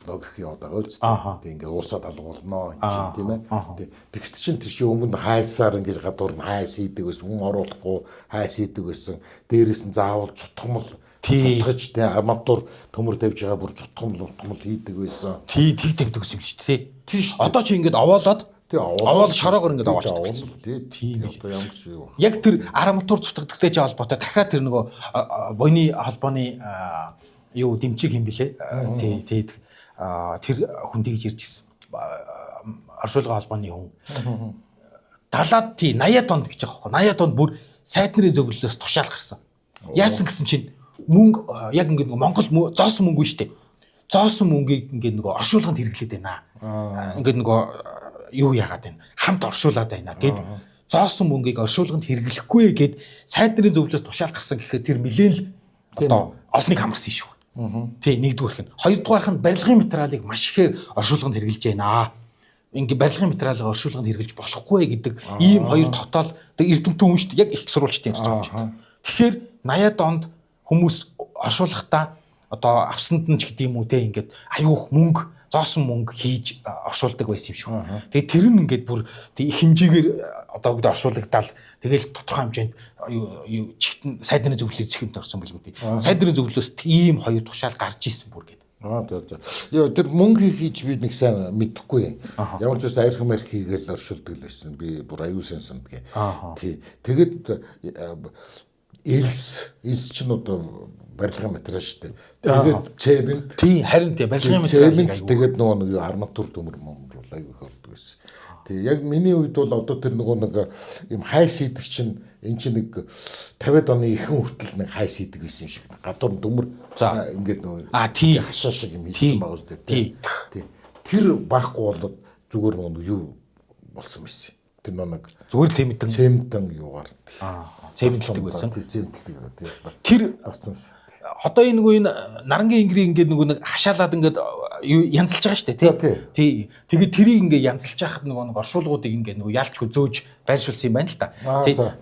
Логик яваад байгаа үсттэй. Тэгээд ингээд уусаад алгуулнаа тийм ээ. Тэгт чинь тэр чинь өмнө хайсаар ингээд гадуур нь хайс хийдэг байсан, хүн оруулахгүй хайс хийдэг байсан. Дээрээс нь заавал цутгамал цутгаж тий амтур төмөр тавьж байгаа бүр цутгамал хийдэг байсан. Тий тэг тавьдаг юм шүү дээ. Тий. Одоо чи ингээд овоолоод аваад шороогоор ингээд аваачдаг. Тийм ямар ч юу. Яг тэр арматур цутгадагтай ч холбоотой дахиад тэр нөгөө буйны холбооны юу дэмчиг юм блэ? Тий тэр хүн тэгж ирж гисэн. Оршуулгын холбооны хүн. 70-аад тий 80-аад онд гэж байгаа байхгүй. 80-аад онд бүр сайд нарын зөвлөлөөс тушаал гарсан. Яасан гэсэн чинь мөнгө яг ингээд Монгол зоосон мөнгө шүү дээ. Зоосон мөнгийг ингээд нөгөө оршуулганд хэрэглээд байна. Ингээд нөгөө юу яагаад байна? Хамт оршуулад байна гэд зоосон мөнгийг оршуулганд хэрэглэхгүй гэд сайд нарын зөвлөлөөс тушаал гарсан гэхэд тэр нэлээл одоо олныг хамарсан шүү. Тий нэгдүгээрх нь. Хоёрдугаарх нь барилгын материалыг маш ихээр оршуулганд хэрэглэж байна. Ингээ барилгын материалыг оршуулганд хэрэглэж болохгүй гэдэг ийм хоёр тогтоол эрдэмтэн хүн шүү дээ. Яг их сурвалжтай ярьж байгаа юм. Тэгэхээр 80-аад онд хүмүүс оршуулгахдаа одоо авсанд нь ч гэдэг юм уу те ингээд аюух мөнгө зоосон мөнгө хийж оршуулдаг байсан юм шүү. Тэгээд тэр нь ингээд бүр их хэмжээгээр одоо бүгд оршуулгадаад тэгэл тодорхой хэмжээнд юу чигтэн сайд нарын зөвлөлийг зэхэмт орсон байлгүй би. Сайд нарын зөвлөлөөс ийм хоёр тушаал гарч исэн бүр гэдэг. За. Яа тэр мөнгө хийж би нэг сайн мэдэхгүй. Ямар ч зүйл аярхан марк хийгээл оршуулдаг л байсан. Би бүр аюу сайн санддаг. Тэгээд элс чинь одоо барилгын материал шүү дээ. Тэгээд цемент. Тийм харин тийм барилгын материал. Тэгээд нөгөө арматур төмөр бол аюу их ордог байсан. Тэгээ яг миний үед бол одоо тэр нөгөө нэг юм хайс хийдэг чинь эн чинь нэг 50-аад оны ихэнх хүртэл нэг хайс хийдэг байсан юм шиг. Гадуур төмөр ингээд нөгөө хашаа шиг юм хийсэн байгаа үстэй. Тий. Тэр байхгүй болоод зүгээр нөгөө юу болсон байсан. Тэр нэг зүгээр цементэн юугаар. Цементэлдэг байсан. Цементэлдэг. Тэр авсан байсан. Одоо энэ нарангийн ингрийн ингээд нөгөө нэг хашаалаад ингээд янзалж байгаа шүү дээ тий. Тэгээд тэрийг ингээд янзалж яхад нөгөө оршуулгуудыг ингээд нөгөө ялч хözөөж байршуулсан юм байна л та.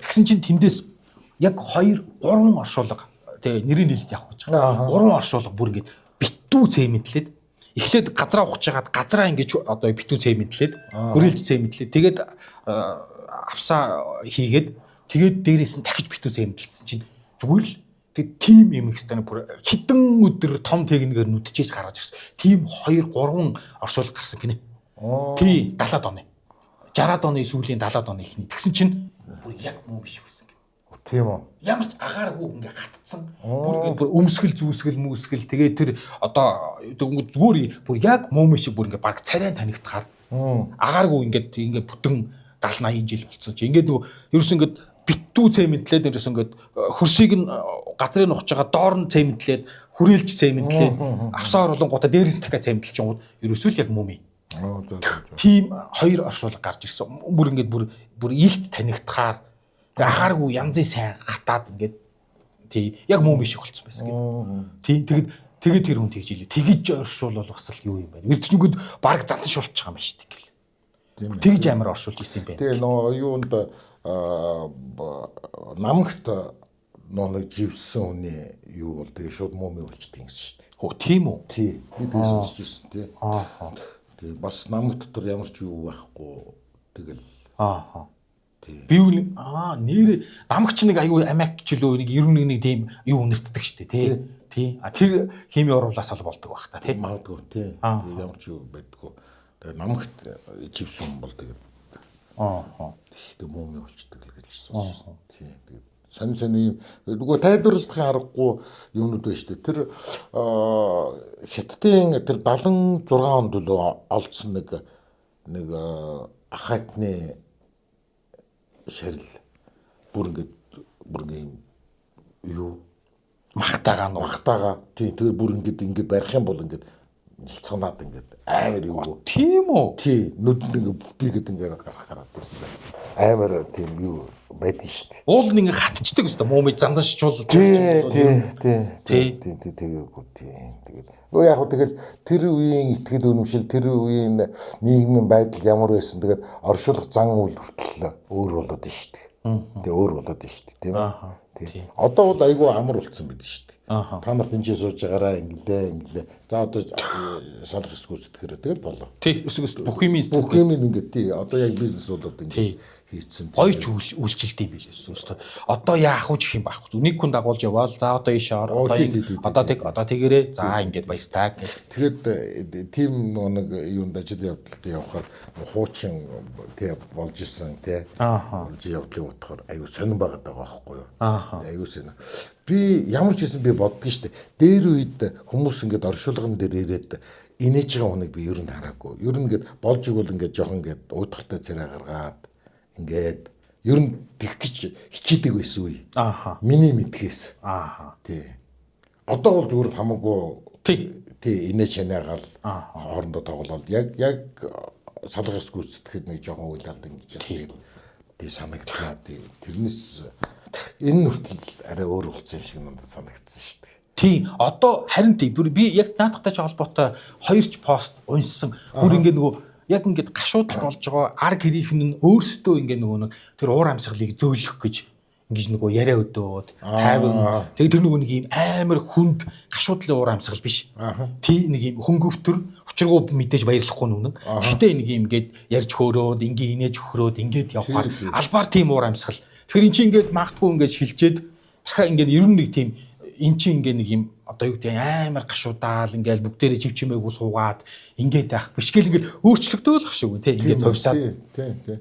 Тэгсэн чинь тэндээс яг 2 3 оршуулга тий нэрийн нэлт явах гэж байгаа. 3 оршуулга бүр ингээд битүү цементлээд эхлээд газраа ухаж хагаад газраа ингээд одоо битүү цементлээд хөрөлж цементлээд тэгээд авсаа хийгээд тэгээд дээрээс нь дахиж битүү цементэлсэн чинь зүгээр л тим юм ихтэй бүр хитэн өдөр том техникээр нүдчээж гаргаж ирсэн. Тим 2 3 оршуулга гарсан гинэ. Тий 70-аад оны. 60-аад оны сүүлийн 70-аад оны ихний. Тэгсэн чинь бүр яг муу биш байсан гэнэ. Тийм үү. Ямар ч агааргүй ингээ хатцсан. Бүр ингээ өмсгөл зүүсгэл тэгээ тэр одоо зүгээр бүр яг мууми шиг бүр ингээ баг царайн танигдахаар агааргүй ингээ бүтэн 70 80 жил болцсон чи ингээ нөгөө ерөөс ингээ битүү цементлээд ерөөс ингээ хөрсийг нь газрыг нь ухаж байгаа доор нь цементлээд хүрээлж цементлээд авсаар болонгуудаа дээрээс нь дахиад цементэлж байгаа ерөөсөө л яг мууми. Тийм хоёр оршуулга гарч ирсэн. Бүр ингээ бүр илт танигдахаар агааргүй янзын сайн хатаад ингээд тий яг муу биш болцсон байсан гэдэг. Тий тэгээд тэр хүн тэгж илээ. Тэгж оршуулвал бас л юу юм байна. Эрдэнэчүүд баг зансан шулж байгаа юм байна шүү дээ гэл. Тэгж амар оршуулж исэн юм байна. Тэгээ нөө юунд намагт нөө живсэн хүний юу бол тэгээ шууд мууми болчтой гэсэн шүү дээ. Оо тийм үү? Тий. Би тэгж сонсч ирсэн тий. Тэгээ бас намагт дотор ямар ч юу байхгүй. Тэгэл би нэр намагч нэг аюу амиак ч лөө нэг 91 тийм юу үнэртдэг штэ тий. Тэр хими уруулаас ол болдог бах та тий. Магадгүй тий. Ямар ч юу байдгүй. Тэгээ намагт иживсэн бол тэгээд тэг мууми болчдөг л гэж сонссон. Тий. Тэгээд сонь нөгөө тайлбарлахын аргагүй юмнууд байна штэ. Тэр Хятадын тэр 76 онд л олдсон нэг ахайтны шарил бүр ингээд юу махтаага тийм тэгээ бүр ингээд барих юм бол ингээд нэлцганаад ингээд амар юу тийм үү тий нүдэнд ингээд бүтээгээд ингээд гарахаараа тийм амар тийм юу байдаг шүү дээ. Уул нь ингээд хатчдаг өстой мууми зандашчул тий тэгээгүй тэгээд өө яг хөө тэгэл тэр үеийн итгэл үнэмшил тэр үеийн нийгмийн байдал ямар байсан тэгээд оршуулах зан үйл хүртэл өөр болоод байна шүү дээ. Тэгээ өөр болоод байна шүү дээ тийм ээ. Одоо бол айгүй амар болцсон байд шүү дээ. Та нарт энэ сууж байгаараа инглээ. За одоо салах эсгүүцтгэхээр тэгэл болоо. Тий өсгөөс бүх юм ингээд тий одоо яг бизнес болоод ингээд хийцэн. Гоё ч үйлчлэлтэй билээс өөртөө. Одоо яах вэ гэх юм байхгүй. Нэг хүн дагуулж яваал. За одоо ийш ор. Одоо тэгэрээ. За ингээд баяртай гэх. Тэгээд тийм нэг юунд ажил явдалд явхаар хуучин тий болж исэн тий. Болж явдлыг бодохоор аюу сонирн байгаад байгаа байхгүй юу. Аюу сонирн. Би ямар ч гэсэн би боддгийн штэ. Дээр үед хүмүүс ингээд оршуулган дээр ирээд инээж байгаа хүнийг би ер нь хараагүй. Ер нь ингээд болж игэл ингээд жоохон ингээд уудахтай царай гаргаад ингээд ер нь тэгэх гэж хичээдэг байсан үе. Миний мэдгээс. Тий. Одоо бол зүгээр хамаагүй тий инээж чанаагаал хоорондоо тоглоод яг салгаас гүйцэтгэхэд нэг жоохон уйлалд ингэж яадаг. Тий санагдлаа тий. Тэрнээс энэ нүртэл арай өөр болсон юм шиг надад санагдсан шүү дээ. Тий, одоо харин тий би яг наадахтай ч холбоотой хоёр ч пост уншсан. Бүр ингээ нөгөө яг ингээд гашуудл болж байгаа ар гэрийнх нь өөрсдөө ингээ нөгөө нэг тэр уур амьсгалыг зөөлөх гэж ингэж нөгөө яриа өдөөд тайван тэгээ тэр нөгөө нэг юм амар хүнд гашуудлын уур амьсгал биш. Тий нэг юм хөнгөвтөр учиргүй мэдээж баярлахгүй нүнэ. Гэхдээ нэг юм ингээд ярьж хөөрөөд ингээ инээж өхрөөд ингээд явхаар албаар тийм уур амьсгал. Тэгэхээр эн чинь ингээд магтгүй ингээд шилжээд дахиад ингээд ер нь нэг тийм эн чинь ингээ нэг юм одоо юу гэдэг амар гашуудаал ингээл бүгдээрээ чивчмээгүй суугаад ингээд байх биш гэл ингээл өөрчлөгдөөлөх шиг үү те ингээд товсаад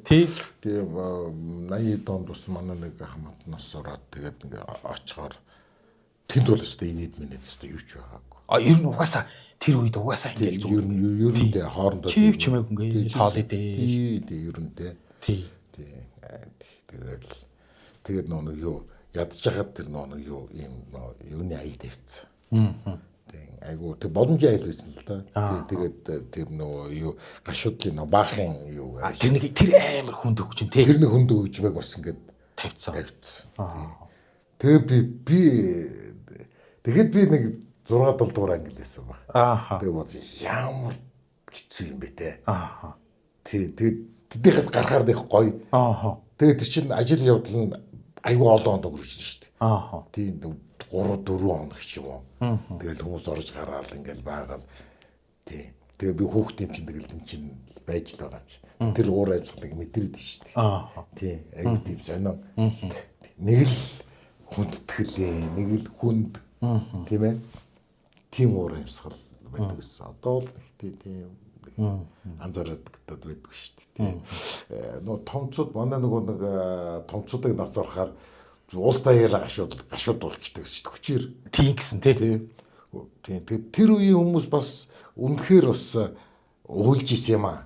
тий 80 донд ус манай нэг хамаатнаас ороод тэгээд ингээ очихоор тэнд бол өстой инээд минэд өстой юу ч байгаагүй ер нь угаасаа тэр үед угаасаа ингээл зүгээр ер нь дээ хоорондоо чивчмээгүй ингээл хоолой дээ тий ер нь тий тэгээд нэг юу ядж хахад тэр нэг юу юм юуны аяг тавьчихсан. Тэг айгу тэг боломжийн аяг байсан л да. Тэгээд тэр нөгөө юу гашуудлын баахын юу тэр амар хүнд өгч юм тий. Тэр нэг хүнд өгч байг бас ингээд тавьчихсан. Тэгээ би тэгэхэд би нэг 6 7 дугаар англи байсан ба. Тэгээ боц ямар хэцүү юм бэ те. Тэгээд тэднийхээс гарахаар нэг гоё. Тэгээд тэр чинь ажил явдал нь айгүй олон хонд өнгөрч шүү дээ. Тийм 3 4 хоног ч юм уу. Тэгэл хүмүүс орж гараал ингээл байгаал. Тийм. Тэгээ би хүүхдийн чинь тэгэл тийм чинь байж л байгаа юм чинь. Тэр уур амьсгалыг мэдрээд шүү дээ. Тийм. Айгүй тийм сонио. Нэг л хүндэтгэлээ, нэг л хүнд. Тийм ээ. Тийм уур амьсгал байдаг гэсэн. Одоо л тийм анзаараад байдаг шүү дээ. Тийм. Нөө томцууд манай нөгөө нэг томцуудыг нас орохоор Улс даяараа гашуудуулчихдаг шүү дээ. Хүчээр. Тийм гэсэн тий. Тийм. Тэр үеийн хүмүүс бас үнэхээр бас уйлж исэн юм аа.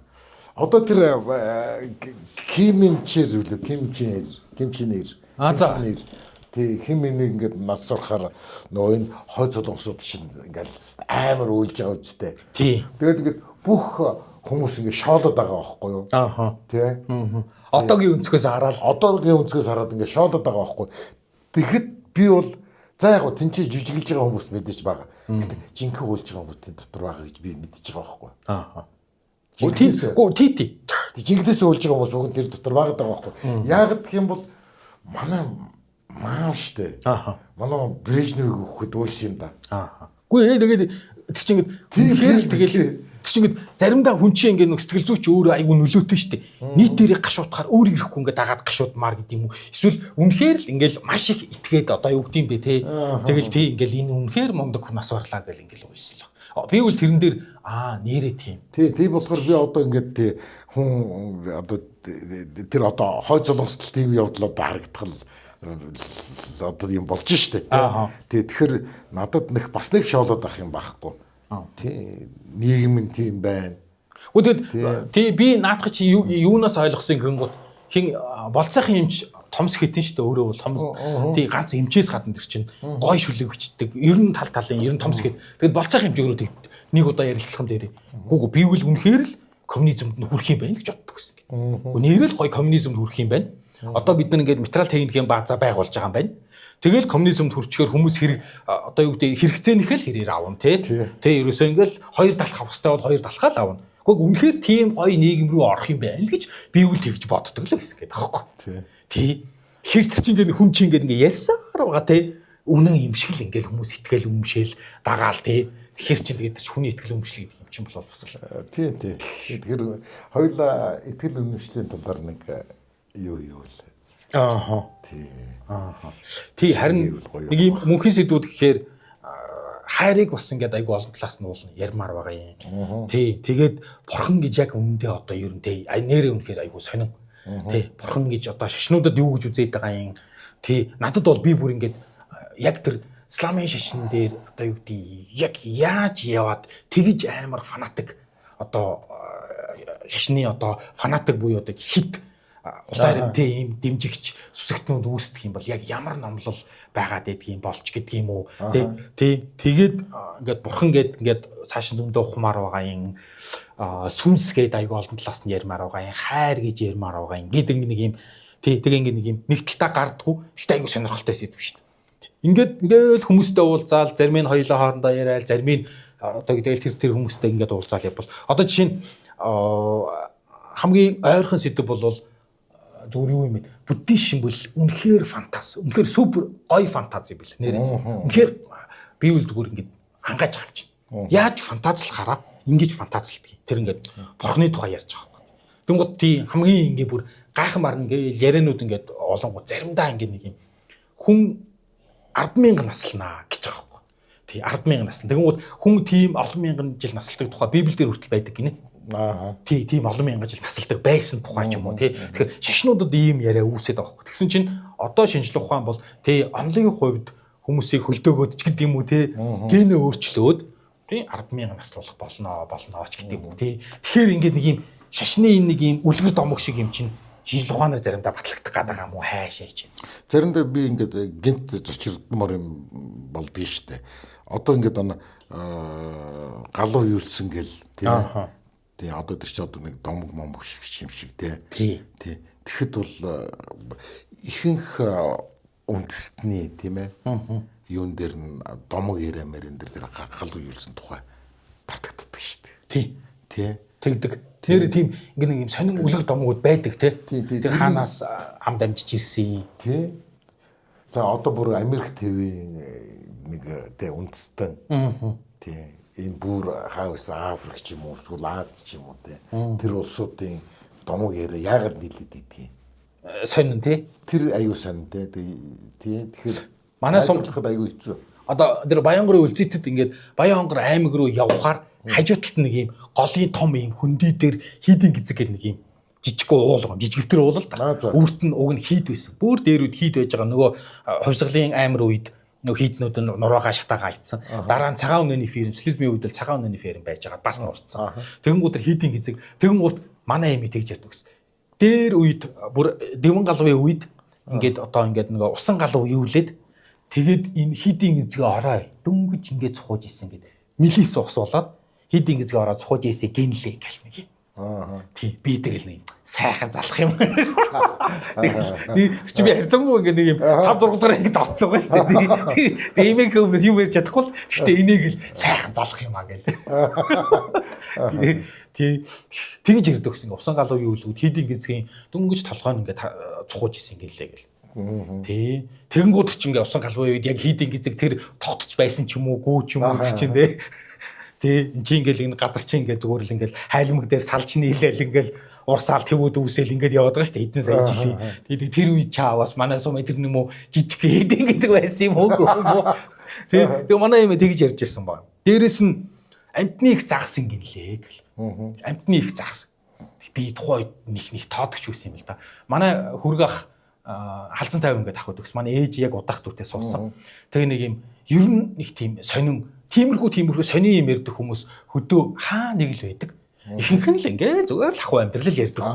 Одоо тэр Кимчээр тий химэнийг ингээд нас сурахаар нөгөө энэ хой солонгосууд чинь ингээд амар уйлж байгаа үстэй. Тий. Тэгээд ингээд бүх хүмүүс ингээд шоолоод байгаа байхгүй юу? Ааха. Тий. Одоогийн өнцгөөс хараад ингээд шоолоод байгаа байхгүй. Тэгэхэд би бол за яг гоо тэнцээ жижиглэж байгаа хүмүүс мэдээж байгаа. Гэхдээ жинхэнэ уйлж байгаа хүмүүс тэн дотор байгаа гэж би мэдчихэж байгаа байхгүй. Ааха. Тий. Жинхэнээс уйлж байгаа хүмүүс уг нь тэр дотор байгаа байхгүй. Яг гэх юм бол манай маа штэ. Ааха. Манай Брежневыг өгөхөд уйлсан юм да. Ааха. Үгүй тэгээд тэр чинь ингээд тэгэл заримдаа хүн чинь ингээд сэтгэл зүйч өөрөө айгүй нөлөөтэй штэ. Нийтээрээ гашуудахаар өөр ирэхгүй ингээд дагаад гашуудмаар гэдэг юм уу. Эсвэл үнэхээр л ингээд маш их итгээд одоо юу гэдэм бэ те. Тэгэл тий ингээд энэ үнэхээр момдог хүн нас барлаа гэл ингээд уйлсан л. Би үл тэрэн дээр нэрээ тийм. Тий болохоор би одоо ингээд хүн одоо тэр одоо хой золонгостол тийм явдал одоо харагдтал одоо юм болж штэ. Тэгэхээр надад бас нэг шоолоод авах юм байхгүй. Тий нийгэм нь тийм байна. Тий би наадах чи юунаас ойлгосон гингууд хин болцоохон юмч томс хитэн шүү дээ өөрөө бол томс тий ганц эмчээс гадна тэр чинь гой шүлэг бичдэг 90 талын 90 томс хит тэгээд болцоох хэмжээгрүүд нэг удаа ярилцлаган дээр гүг би үл үнэхээр л коммунизмд нь хүрэх юм байна гэж боддог гэсэн. Нэрэл гой коммунизмд хүрэх юм байна. Одоо бид нар ингээд материал техникийн баазаа байгуулж байгаа юм байна. Тэгэл коммунизмд хүрчгээр хүмүүс хэрэг одоо юу гэдэг хэрэгцээнийх л хэрээр аавна тий. Ерөөсөө ингээл хоёр талах авахстай бол хоёр талхаа л аавна. Гэхдээ үнэхээр тийм гоё нийгэм рүү орох юм байна л гэж би үл тэгж боддог л байсан гэдэг аахгүй. Тий. Тэгэхээр чи ингээд хүн чинь ингээд ярьсаар байгаа тий. Үнэн юм шиг л ингээд хүмүүс итгэл өмшөөл дагаал тий. Тэгэхээр чи тэгээд хүний итгэл өмшлийг юм чинь болоод тусал. Тий. Тэгэхээр хоёулаа итгэл өмшлийн талаар нэг юу л. Ааха. Тий. Тий харин нэг юм мөнхийн сэдвүүд гэхээр хайрыг бас ингээд айгүй олон талаас нь уулна ярмаар байгаа юм. Тий. Тэгээд бурхан гэж яг үнэндээ одоо ер нь тий нэрээ үнэхээр айгүй сонин. Тий. Бурхан гэж одоо шашнуудад юу гэж үзээд байгаа юм. Тий. Надад бол би бүр ингээд яг тэр исламын шашин дээр одоо юу гэдэг яг яаж яваад тэгж амар фанатик одоо шашны одоо фанатик буюу одоо хит улаарын тийм дэмжигч сүсэгтнүүд үүсдэг юм бол яг ямар номлол байгаад байдаг юм болж гэдэг юм уу тий тэгээд ингээд бурхан ингээд цааш зөндөө ухмаар байгаа юм сүнс гээд айгүй олон талаас нь ярмаар байгаа юм хайр гэж ярмаар байгаа юм гэдэг нэг юм тий тэгээ ингээд нэг юм нэг талтаа гардггүй ихтэй айгүй сонирхолтой сэдв шүү дээ ингээд хүмүүстэй уулзаал зарим нь хоёулаа хоорондоо яриад зарим нь одоо гэдэг тэр хүмүүстэй ингээд уулзаал явбал одоо жишээ нь хамгийн ойрхон сэдв бол зүгээр юу юм бэ? Буддизм бол үнэхээр фантаз. Үнэхээр супер гоё фантази бил. Нэр. Үнэхээр би үл зүгээр ингээд хангааж байгаа юм чинь. Яаж фантазлахаараа ингэж фантазлдаг. Тэр ингээд бурхны тухай ярьж байгаа байхгүй. Тэнгууд тий хамгийн ингээд бүр гайхан марна ингээд ярианууд ингээд олонгууд заримдаа ингээд нэг юм хүн 100000 наслнаа гэж байгаа байхгүй. Тий 100000 наслна. Тэнгууд хүн тийм олон мянган жил насалдаг тухай Библиэлд хүртэл байдаг гинэ. Тий тийм олон мянган жил насалдаг байсан тухай ч юм уу тий. Тэгэхээр шашнуудад ийм яриа үүсээд байгаа хөөх. Тэгсэн чинь одоо шинжлэх ухаан бол тий онлын хувьд хүмүүсийг хөлдөөгөөд ч гэдэг юм уу тий генэ өөрчлөөд тий 100000 наслуулах болно ч гэдэг юм уу тий. Тэгэхээр ингээд нэг ийм шашны энэ нэг ийм үлгэр домог шиг юм чинь шинжлэх ухаанаар заримдаа батлагдах гэдэг юм уу хайшаа чи. Заримдаа би ингээд гинт зочирдмор юм болдгоо штэ. Одоо ингээд галуу юулсан гэл тий. Тий одоо тэр чи одоо нэг домог момог шиг юм шиг тий. Тэгэхэд бол ихэнх үндэстний тийм ээ юун дээр нь домог ирэмэрэн дээр галуу юулсан тухай батгагддаг шүү дээ. Тий. Тэгдэг. Тэр тийм ингээ нэг юм сонин үлгэр домогуд байдаг тий. Тэр хаанаас амд амжиж ирсэн. Тий. За одоо бүр Америк ТV-ийн нэг тий үндэстэн. Тий. Энэ бүр хаус Африк ч юм уу эсвэл Аз ч юм уу тий. Тэр улсуудын домог яриа яагаад нийлээд идэх юм. Сонин тий. Тэр аюу сонин тий. Тэгэхээр манай сумлахад аюу хэцүү. Одоо тэр Баянгарын үлзийтэд ингээд Баянгар аймаг руу явхаар хажуу талд нэг юм голын том юм хөндөй дээр хийдин гизэг гэх нэг юм жижиг уулга жижигтэр уул л да. Үүрт нь уг нь хийд байсан. Бүр дээрүүд хийд байж байгаа нөгөө хувьсгалын аймар үед нөгөө хийднүүд нь нуруугаа шатаага айцсан. Дараа нь цагаан өнөөний ферм, социализмын үед л цагаан өнөөний ферм байж байгаа бас нурцсан. Тэгэнгүүт хийдийн хэзэг тэгэнгүүт манай эми тэгж ярьдаг гэсэн. Дээр үед бүр дэвэн галвын үед ингээд одоо ингээд нөгөө усан галуу юулээд тэгээд энэ хийдийн хэзгээ орой дөнгөж ингээд цухууж исэн гэдэг. Милис ус болоод хийдийн хэзгээ ороод цухууж ийсэ гинлээ гэх нэг юм. Тий би тэгэл нэг сайхан залах юм. Чи би харьцангуй ингээ нэг юм 5 6 дараа ингэ давцсан байгаа шүү дээ. Тэгээ имийг хүмүүс юу ярьж чадахгүй. Гэхдээ энийг л сайхан залах юм аа гэл. Тий тэгж ярьдаг гэсэн. Усан галуу юу л хийдийн гизгийн дөнгөж толгой нь ингээ цухууж исэн гэлээ гэл. Тий тэгэнгүүт ч ингээ усан галуу үед яг хийдийн гизэг тэр тогтож байсан ч юм уу гүү ч юм уу гэж чинь тий. Тэ чи ингээл энэ газар чи ингээл зүгээр л ингээл хайлмаг дээр салж нийлээл ингээл урсаал твүүд үүсэл ингээд яваад байгаа шүү дээ хэдэн сая жилийн. Тэгээд тэр үед чаавас манай сум тэр нэм үү жижиг хэдэн гэдэг байсан юм уу. Тэгээд манай юм тэгж ярьж ирсэн баг. Дээрэс нь амтны их загсан гинлээ гэл. Амтны их загсан. Би тухайд нэг тоодогч байсан юм л да. Манай хөргөх халзан тайван ингээд ахвад өгс. Манай ээж яг удах дүүтээ суусан. Тэгээ нэг юм ер нь их тийм сонин тиймэрхүү сони юм ярьдаг хүмүүс хөдөө хаа нэг л байдаг. Ихэнх нь л ингээ зүгээр л ахгүй амьдрал ярьдаг.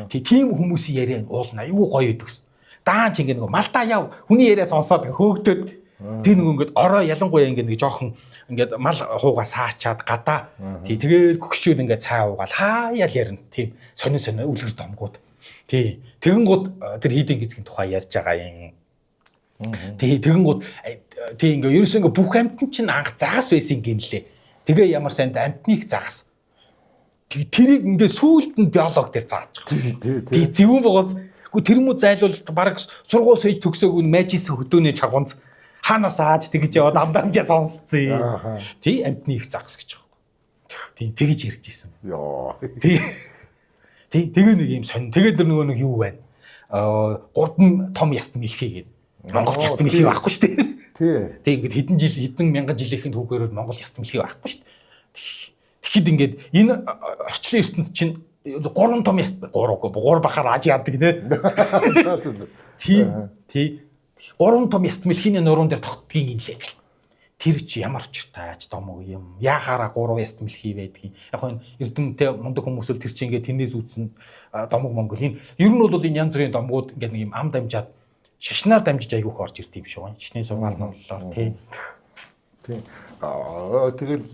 Тийм хүмүүсийн яриа уул нь аюу гоё байдаг гэсэн. Даан ч ингээ нэг малдаа яв хүний яриа сонсоод хөөгдөд тэр нэг ингээд ороо ялангуяа ингээ нэг жоохон ингээд мал хуугаа саачаад гадаа тэгээд гөгшчүүд ингээ цай уугаал хаяал ярина. Тийм сонин үлгэр домгууд. Тий тэгэнгүүт тэр хийдийн гизгийн тухай ярьж байгаа юм. Тэгэнгүүт тий ингээ ерөөсөө ингээ бүх амтэн чинь анх загас байсан гинлээ. Тэгээ ямар санд амтныг загас. Тэрийг ингээ сүүлд нь биолог дээр зааж байгаа. Тий зөвүүн богоц. Гэхдээ тэр мүү зайлвал баг сургууль сойж төгсөөгүй мэжис хөдөөний чагунц хаанаас ааж тэгж яваад амдамжаа сонсцсон. Тий амтныг загас гэж байгаа. Тий тэгж ярьж исэн. Йоо. Тий тэгээ нэг юм сонь. Тэгээд нөгөө нэг юу байна? 3 том ястан мэлхий гэдэг. Монгол ястан мэлхий байхгүй шүү дээ. Тий ингээд хэдэн мянган жилийнхэн түүхээрээ Монгол ястан мэлхий байхгүй шүү дээ. Тэгэхэд ингээд энэ орчлон ертөнд чинь 3 том ястан 3 бахаар аж яадаг тий. Тий 3 том ястан мэлхийний нуруунд дээр тогтдгийн инлээ гэл. Тэр чи ямар очиртайч домог юм. Яхаараа 3 ястан мэлхий байдгийг. Яг энэ эрдэмтэй мундаг хүмүүс л тэр чи ингээд тэрнээс үүсэн домог монгол энэ ер нь бол энэ янз бүрийн домгууд ингээд нэг юм ам дамжаад шашнаар дамжиж айгүйх орж ирд юм шиг байна. Шашны сургаал нууллаар тий. Тий. Тэгэл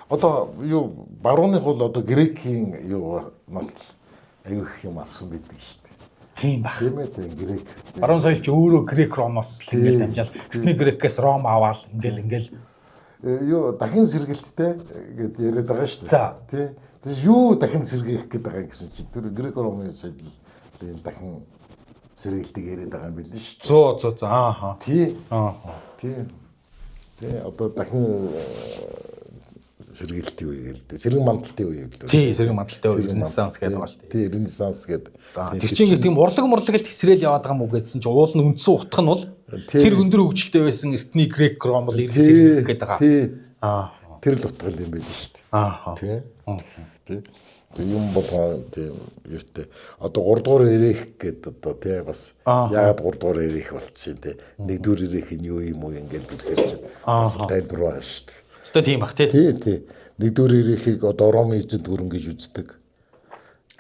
одоо юу барууных бол одоо грекийн юу нас айгүйх юм авсан байдаг шүү дээ. Тийм баг. Тийм ээ тий грек. Баруун соёлч өөрөө грек ромоос л ингээл дамжаал. Эхний грекээс ром аваал ингээл юу дахин сэргэлттэй гэд яриад байгаа шүү дээ. За. Тий. Тэгээс юу дахин сэргээх гээд байгаа гэсэн чинь тэр грек ромын соёл дахин сэргэлтийг яриад байгаа юм билээ шүү дээ. 100 ааха. Тий. Ааха. Тий. Тий одоо дахин сэргэлтийн үе гэлээ. Сэрэг мандалтын үе гэлээ. Тий, сэрэг мандалтын үе ренессанс гэдэг байгаа шүү дээ. Тий, ренессанс гэдэг. Тэр чинь тийм урлаг л тесрэл яваад байгаа мүү гэдсэн чинь уул нь үндсэн утга нь бол тэр өндөр хөгжилтэй байсан эртний грек ром бол ирэх гэдэг байгаа. Тий. Тэр л утга юм байл шүү дээ. Ааха. Тий. Тэг юм болгоо тийм юутэй. Одоо 3 дугаар эрэх гэдэг одоо тий бас яагаад 3 дугаар эрэх болцсон тий. 1 дугаар эрэх нь юу юм уу ингээд бэрхэр чинь бас тайлбар байна шүү дээ. Өстой тийм бах тий. Тий. 1 дугаар эрехийг одоо Ромын эзэнт гүрэн гэж үздэг.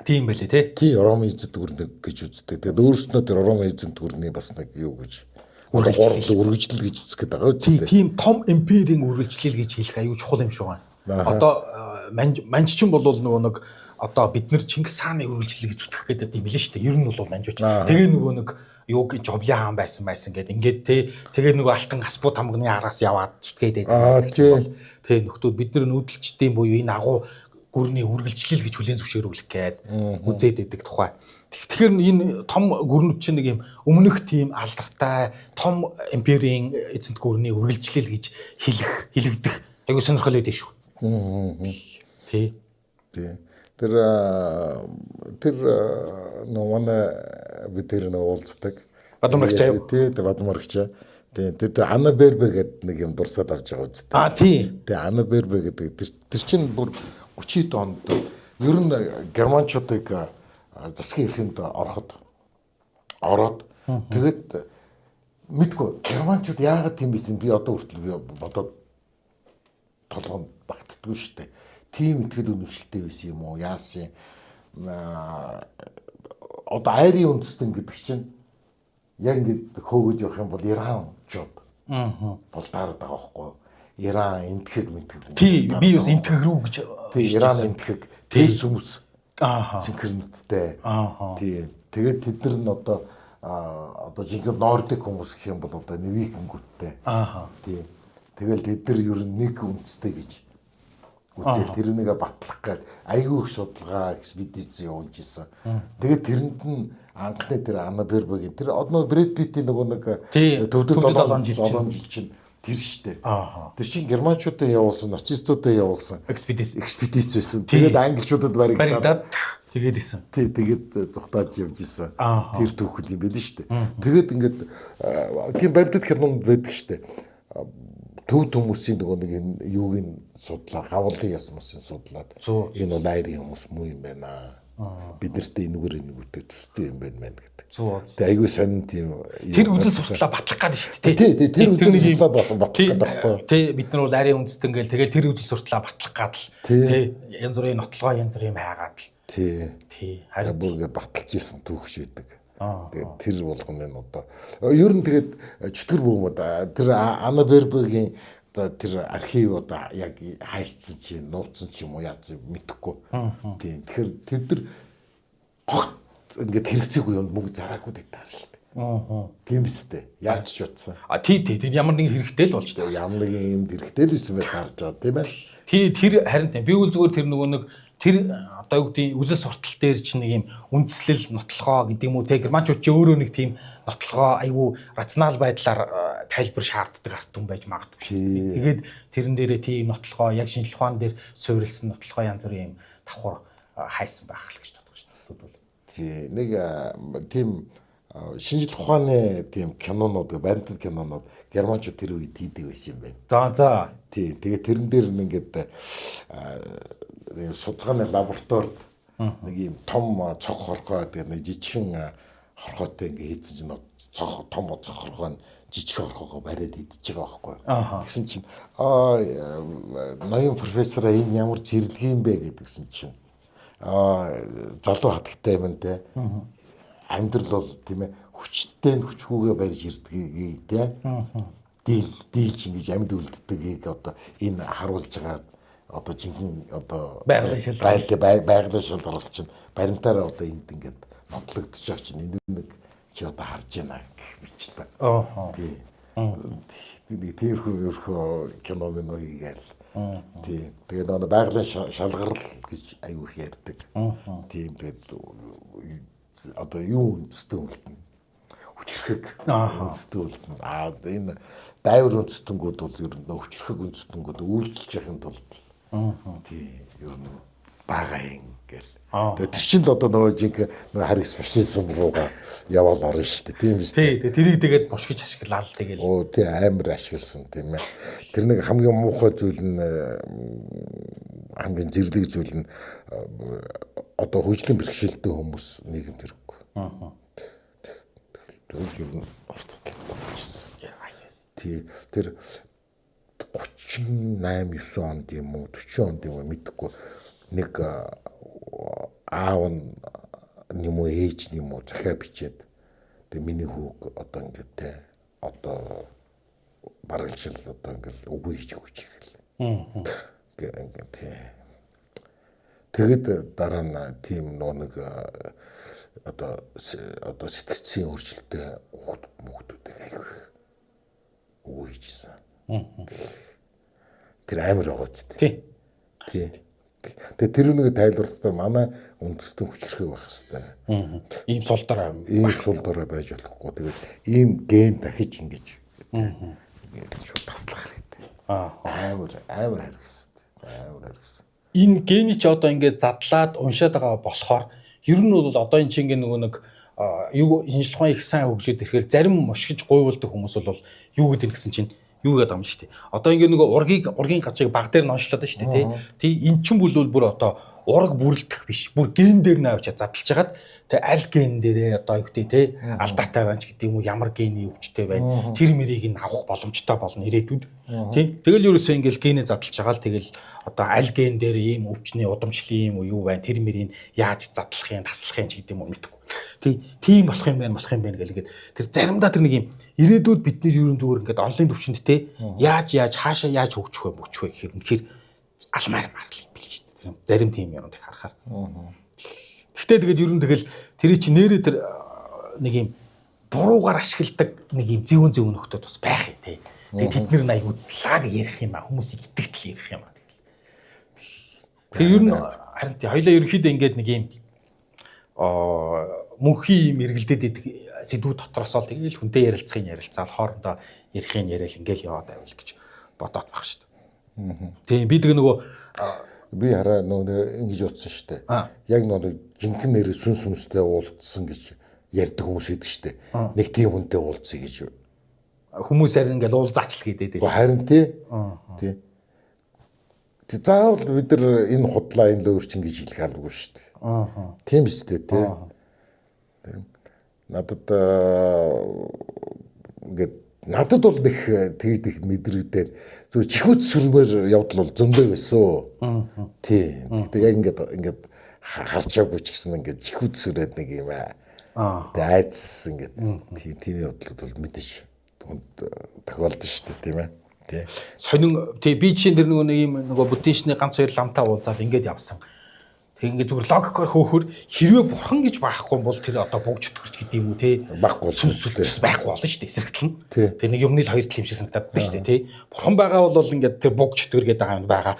Тийм байлээ тий. Тий, Ромын эзэнт гүрэн гэж үздэг. Тэгээд өөрснөө тэр Ромын эзэнт гүрний бас нэг юу гэж үргэлжлэл гэж үздэг байгаа үстэй. Тийм том империйн үргэлжлэл гэж хэлэх аюу чухал юм шиг байна. Одоо манччин бол нөгөө нэг одоо бид нар Чингис хааны үргэлжлэл гэж зүтгэх гэдэг юм билээ шүү дээ. Ер нь бол манжууч. Тэгээ нөгөө нэг юуг Жовлиа хаан байсан гэдэг ингээд тэгээ нөгөө алтан Гаспууд хамганы араас яваад зүтгээд байдаг. Тэгээ нөхдүүд бид нар нүүдэлчдийн буюу энэ агуу гүрний үргэлжлэл гэж хүлээн зөвшөөрүүлэх гээд үзээд байдаг тухай. Тэгэхээр энэ том гүрнүүд чинь нэг юм өмнөх тийм алдартай том империйн эзэнт гүрний үргэлжлэл гэж хэлэгдэх айгуу сонирхол өгдөг шүү. Тий. Тэр нуумана бид тэр уулздаг. Бадамрагч аа. Тий, Бадамрагч. Тэр Анна Бербе гэдэг нэг юм дурсаад авч байгаа үстэй. Тий. Тэгээ Анна Бербе гэдэг тэр чинь бүр 30-д онд ер нь германчуудыг засгийн эрхэнд ороод тэгээд мэдгүй германчууд яагаад тийм байсан би одоо хүртэл би бодоод толгойд багтдаггүй шүү дээ. Тийм итгэл үнэмшилтэй байсан юм уу? Яасан одоо айрын үндэстэн гэдэг чинь яг ингэ хөөгд явах юм бол Иран жоб. Бол дараад байгаа байхгүй. Иран энтхэг мэдхэг. Тий би бас энтхэг рүү гэж. Тий Иран энтхэг тэрс хүмүүс. Цэнхэрнэттэй. Тий тэгээд тэд нар нь одоо жинхэнэ нордик хүмүүс гэх юм бол одоо викингүүдтэй. Тий. Тэгэл тэд нар ер нь нэг үндэстэй гэж үзэл тэрнийг батлах гээд айгүй их судалгаа экспедиц явуулж исэн. Тэгээд тэрэнд нь анхны тэр Анна Бербогийн тэр одно Брэд Питтийн нөгөө нэг төвдөд 7 жил чинь тэр штэ. Тэр чинь германчуудад явуулсан, нацистуудад явуулсан экспедиц байсан. Тэгээд англичуудад баригдаад тэгээд исэн. Тий тэгээд зүхтааж явж исэн. Тэр түүхэл юм байл штэ. Тэгээд ингээд тийм баримтат кинонд байдаг штэ. Төв хүмүүсийн нөгөө нэг юуг судлаа, гавлын ясмасын судлаад энэ бол айрын хүмүүс муу юм байна. Бид нарт энүүгээр төстэй юм байна гэдэг. Тэгээ айгүй сонин тийм тэр үзэл сурталаа батлах гэдэг шүү дээ. Тий, тэр үзэл сурталаа батлах гэдэг байхгүй. Тий, бид нар бол арийн үндэстэн гээл тэгэл тэр үзэл сурталаа батлах гад л. Тий, янз бүрийн нотлогоо янз бүрийн хайгаад л. Тий. Харин бүр ингэ баталж исэн түүх шийдэг. Тэгээд тэр болгоно нь одоо ер нь тэгээд чөтгөр бөөмөд тэр Анна Бербогийн тэр архив одоо яг хайцсан чи нууцсан ч юм уу яац мэдэхгүй. Тийм. Тэгэхээр тэд нар огт ингээд хэрэгцээгүй юм мөнгө зараагүй гэдэг шүү дээ. Тийм үстэй. Яаж ч утсан. Тий. Ямар нэгэн хэрэгтэй л болж байгаа. Ямар нэгэн юм хэрэгтэй л байсан байх харж байгаа тийм ээ. Тэр харин тийм. Би үл зүгээр тэр нөгөө нэг тэр одоо юу гэдэг үзэл суртал дээр ч нэг юм үндслэл нотлохоо гэдэг юм уу те германчууд ч өөрөө нэг тийм нотлохоо айгүй рационал байдлаар тайлбар шаарддаг арт хүн байж магадгүй шүү. Тэгээд тэрэн дээрээ тийм нотлохоо яг шинжлэх ухаан дээр суурилсан нотлохоо янз бүрийн юм давхар хайсан байх л гэж боддог шүү дээ. Тий нэг тийм шинжлэх ухааны тийм кинонууд баримтат кинонууд германчууд тэр үед хийдэг байсан юм байна. За. Тий тэгээд тэрэн дээр ингээд судалгааны лабораторид нэг юм том цог хорхоо гэдэг нэг жижигхэн хорхоотой ингээ хийсэн чинь том цог хорхоо нь жижиг хорхоогоо бариад идчихэж байгаа байхгүй. Тэгсэн чинь ноён профессор энэ ямар зэрлэг юм бэ гэдгсэн чинь залуу хатагтай юм те. Амьдрал бол тийм ээ хүчтэй хүчгүйгээ барьж ирдэг те. Дийлж ингэж амьд үлддэг одоо энэ харуулж байгаа одоо жинхэнэ одоо байгалийн шалгаруулалт чинь баримтаараа одоо энд ингээд нотлогдож байгаа чинь энэ нэг чи одоо харж байна гэх мэтлээ. Тий. Тиймэрхүү кино мөн хийгээл. Тий. Тэгээд нөгөө байгалийн шалгарал гэж аюух ярьдаг. Тийм тэгээд одоо юу үндэстэн үлдэн хүчрхэг үндэстэн үлдэн. Энэ дайвар үндэстэнгүүд бол ер нь хүчрхэг үндэстэнгүүд үйлчилж яхахын тулд тий ер нь бага юм гэл. Тэгээд тэр чинь л одоо нөгөө жинхэнэ нөгөө харис фашизм руугаа яваал орно шүү дээ. Тийм биз дээ. Тий, тэрийг тэгээд бушгиж ашиглаа л тэгэл. Тий амар ашигласан тийм ээ. Тэр нэг хамгийн муухай зүйл нь хамгийн зэрлэг зүйл нь одоо хөгжлийн бэрхшээлтэй хүмүүс нийгэмд хэрэггүй. Тэр ер нь устдал болчихсон. Тий тэр 38 9 онд юм уу 40 онд юм уу мэдэхгүй нэг аав нь юм уу ээж нь юм уу захиа бичээд тэгээ миний хүүг одоо ингээд те одоо баргалжил одоо ингээд үгүй хийж өгч ихэл. Ингээд тэгээд дараа нь тийм нэг одоо сэтгцийн хурцлтэй хүүхдүүдийг аяг үгүй хийжсэн. Тэр амар байгаа ч тий. Тэгээ тэр нэг тайлбарлахаар манай үндэстэн хүчрхэг байх хэвээр. Ийм сул дорой байж болохгүй. Тэгээд ийм ген дахиж ингэж шууд таслах хэрэгтэй. Амар харгасан. Амар харгасан. Энэ гений ч одоо ингээд задлаад уншаад байгаа болохоор ер нь бол одоо энэ чинь нөгөө нэг юу шинжлэх ухааны их сайн хөгжөөд ирэхээр зарим мушгиж гуйвуулдаг хүмүүс бол юу гэдэг гэсэн чинь юу гэдэг юм шүү дээ. Одоо ингээд нөгөө ургийн гачиг баг дээр ноншлоод шүү дээ тий. Эн чинь бүр одоо ураг бүрлдэх биш. Бүр ген дээр нь авчиж задлж хагаад тэг аль ген дээрээ одоо юу гэдэг те алдаатай байна ч гэдэг юм уу ямар гений өвчтэй байна. Тэр мэрийг нь авах боломжтой болно ирээдүйд. Тий. Тэгэл ерөөсөө ингээл генээ задлж байгаа л тэгэл одоо аль ген дээр ийм өвчний удамшлын юм уу юу байна. Тэр мэрийг яаж задлах юм, таслах юм ч гэдэг юм уу мэдэхгүй. Тий. Тийм болох юм байна гэл ингээд тэр заримдаа тэр нэг юм ирээдүйд бид нэр ерөн зүгээр ингээд онлайн төвшөнд те яаж хаашаа яаж хөгжих вэ гэхээр үнэхээр алмаар марл юм бил шүү дээ. Зарим тийм юмнууд их харахаар. Гэхдээ тэгээд ерөн тэгэл тэрий чи нэрээ тэр нэг юм буруугаар ашигладаг нэг юм зүүн нөхдөд бас байх юм тий. Тэгээд тэд нар айгуу лаг ярих юм а хүмүүсийг итгэл ярих юм а тэгэл. Тэгэхээр ер нь харин тий хоёлаа ерөнхийдөө ингээд нэг юм мөнхийн юм эргэлдээд идэг сэдвүүд дотроос л тэгээл хүнтэй ярилцаал хоорондоо ярихын яриал ингээл яваад байвал гэж бодоод байх шүү дээ. Тийм би тэг нөгөө би хараа нөгөө ингэж утсан шүү дээ. Яг нөгөө жинхэнэ нэрээ сүнстэй уулзсан гэж ярьдаг хүмүүс идэг шүү дээ. Нэг тийм хүнтэй уулзъя гэж. Хүмүүс харин ингээл уулзаач л гэдэг. Харин тий. Тэг заавал бид нар энэ худлаа энэ лөөрч ингэж хэлэх албагүй шүү дээ. Тийм биз дээ тий. Надад бол нэг тэгж их мэдрэгдээд зөв чихүүц сүрмээр явдал бол зөндөө байсан. Тийм. Гэтэ яг ингээд харчаагүй ч гэсэн ингээд чихүүц сүрээд нэг юм аа. Тэ айдс ингээд тийм явдлууд бол мэдээж тохиолдсон шүү дээ тийм ээ. Тий. Сонин тий би чинь тэр нэг юм нөгөө буддистны ганц хоёр ламтаа уулзаад ингээд явсан. Тэг ингээд зүгээр логикоор хөөхөр хэрвээ бурхан гэж байхгүй бол тэр одоо бүгж өтгөрч гэдэг юм уу те байхгүй сүнслэлс байхгүй болно шүү дээ эсрэгтэл нь. Тэг нэг юмны л хоёр тал юм шиг санагдаад байна шүү дээ те. Бурхан байгаа бол ингээд тэр бүгж өтгөр гэдэг юм байгаа.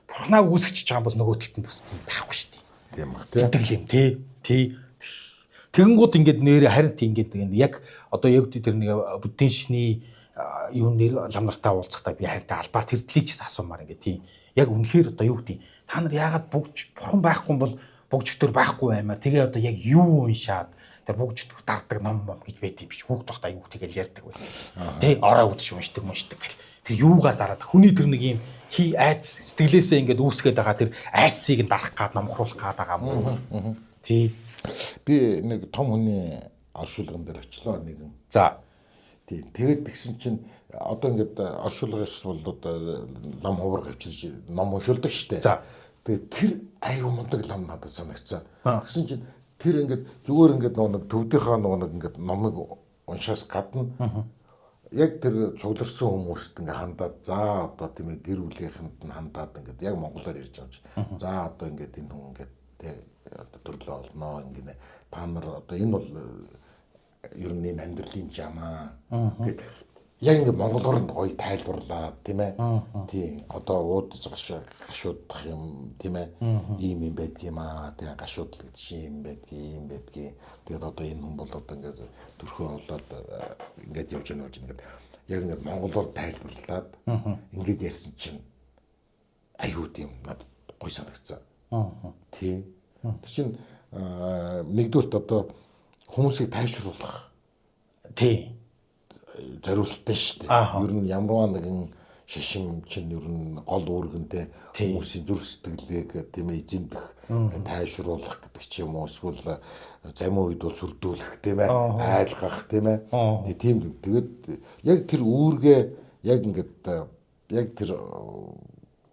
Бурханаа үүсгэж байгаа бол нөгөө талд нь бас тийм байхгүй шүү дээ. Тийм баг те. Тэгэл юм те. Тэгэнгუთ ингээд нэрээ харин тийм ингээд яг одоо яг тэр нэг буддийн шний юун нэр лам нартаа уулзахдаа би харин албаар тэр тлийг ч асуумаар ингээд тийм яг үнэхээр одоо юу гэдэг та нар яагаад бүгж бурхан байхгүй бол бүгж өтөр байхгүй баймаар тэгээ одоо яг юу уншаад тэр бүгж өтөр дарддаг ном гэж байт юм биш хүүхд тогт аюу тэгэл ярьдаг байсан. Тэ ороо үдшиж уншдаг гэл тэр юугаа дараад хүний тэр нэг юм айц сэтгэлээсээ ингээд үүсгээд байгаа тэр айцыг нь дарах гад номхруулах гад байгаа юм. Тий. Би нэг том хүний оршуулган дээр очлоо нэгэн. За. Тий. Тэгээд тэгсэн чинь одоо ингээд оршуулгаас бол одоо лам хувраг авчирч ном уншуулдаг штэ. За. Тэгээд тэр аюу мундаг лам надад санагцсан. Тэгсэн чинь тэр ингээд зүгээр ингээд нэг төвдийнхаа нэг ингээд номыг уншаас гадна яг тэр цугларсан хүмүүст ингээд хандаад за одоо тийм ээ гэр бүлийнхэнд нь хандаад ингээд яг монголоор ярьж байгаа. За одоо ингээд энэ хүн ингээд төрлөө олноо ингээд та нар одоо энэ бол ер нь амьдралын жамаа гэд яг ингээд монголоор нь гоё тайлбарлаа тийм ээ. Тийм одоо уудаж гашуудах юм тийм ээ. Ийм юм байдаг юм аа. Тийм гашуудлаг гэдэг чинь юм байдгийг. Тэгээд одоо энэ хүн бол одоо ингээд төрхөө олоод ингээд явж ингээд яг ингээд монголоор тайлбарлаад ингээд ярьсан чинь аюу тийм надад гоё санагдсан. Тийм. Тэр чинь нэгдүгürt одоо хүмүүсийг тайлбарлах. Тийм. Зориулттай шүү дээ. Ер нь ямарваа нэгэн шишин чинь ер нь гол үүргэнтэй хүмүүсийн зүрх сэтгэлийг тийм ээ эзэмдэх, тайвшруулах гэдэг ч юм уу эсвэл замын үед бол сүрдүүлэх тийм ээ, айлгах тийм ээ. Тийм. Тэгээд яг тэр үүргээ яг ингээд яг тэр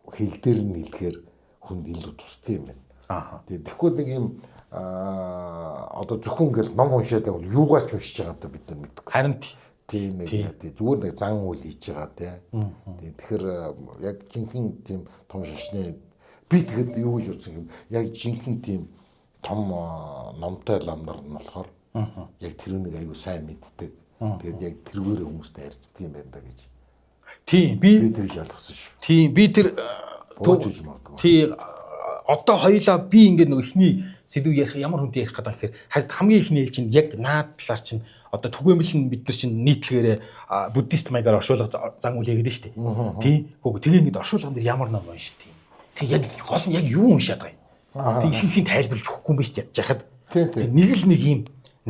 хэл дээр нь хэлэхээр хүнд илүү тустай юм байна. Тэгээд тэгэхгүй нэг юм одоо зөвхөн ингээд ном уншаад байвал юугаач уншиж байгаа одоо бид нар мэдэхгүй. Харин тийм зүгээр нэг зан үйл хийж байгаа тийм. Тэгэхээр яг жинхэнэ тийм том шашны би тэгэд юу гэж утсан юм яг жинхэнэ тийм том номтой лам нар нь болохоор яг тэр нэг аюу сайн мэддэг. Тэгээд яг тэрүүгээр хүмүүстэй харьцдаг юм байна да гэж. Тийм би тэгж ялгсан шүү. Тийм би тэр тий одоо хоёлаа би ингээд нэг ихний сэдв ярих ямар хүнтэй ярих гэдэг гэхээр харин хамгийн ихний хэл чинь яг наад талаар чинь одоо түгээмэл нь бид нар чинь нийтлэгээр буддист маягаар оршуулга зан үйл хийгээд штэ. Тий. Хөөе тэгээ ингээд оршуулган дээр ямар ном уншиж тийм. Тэг яг гол нь яг юу уншаад байгаа юм. Тэг их тайлбарлаж өгөхгүй юм биш ядж яхад. Тэг нэг л нэг юм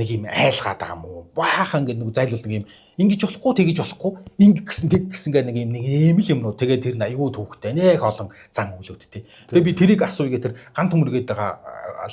нэг юм айлгаад байгаа юм уу? Баахан ингээд нэг зайлуул нэг юм ингэж болохгүй тэгэж болохгүй ингэ гэсэн тэг гэсэн нэг юм нэг ийм л юмнууд тэгээд тэр нь айгүй түүхтэй нэг олон зан үйлүүдтэй. Тэгээд би тэрийг асууя тэр гант төмөргээд байгаа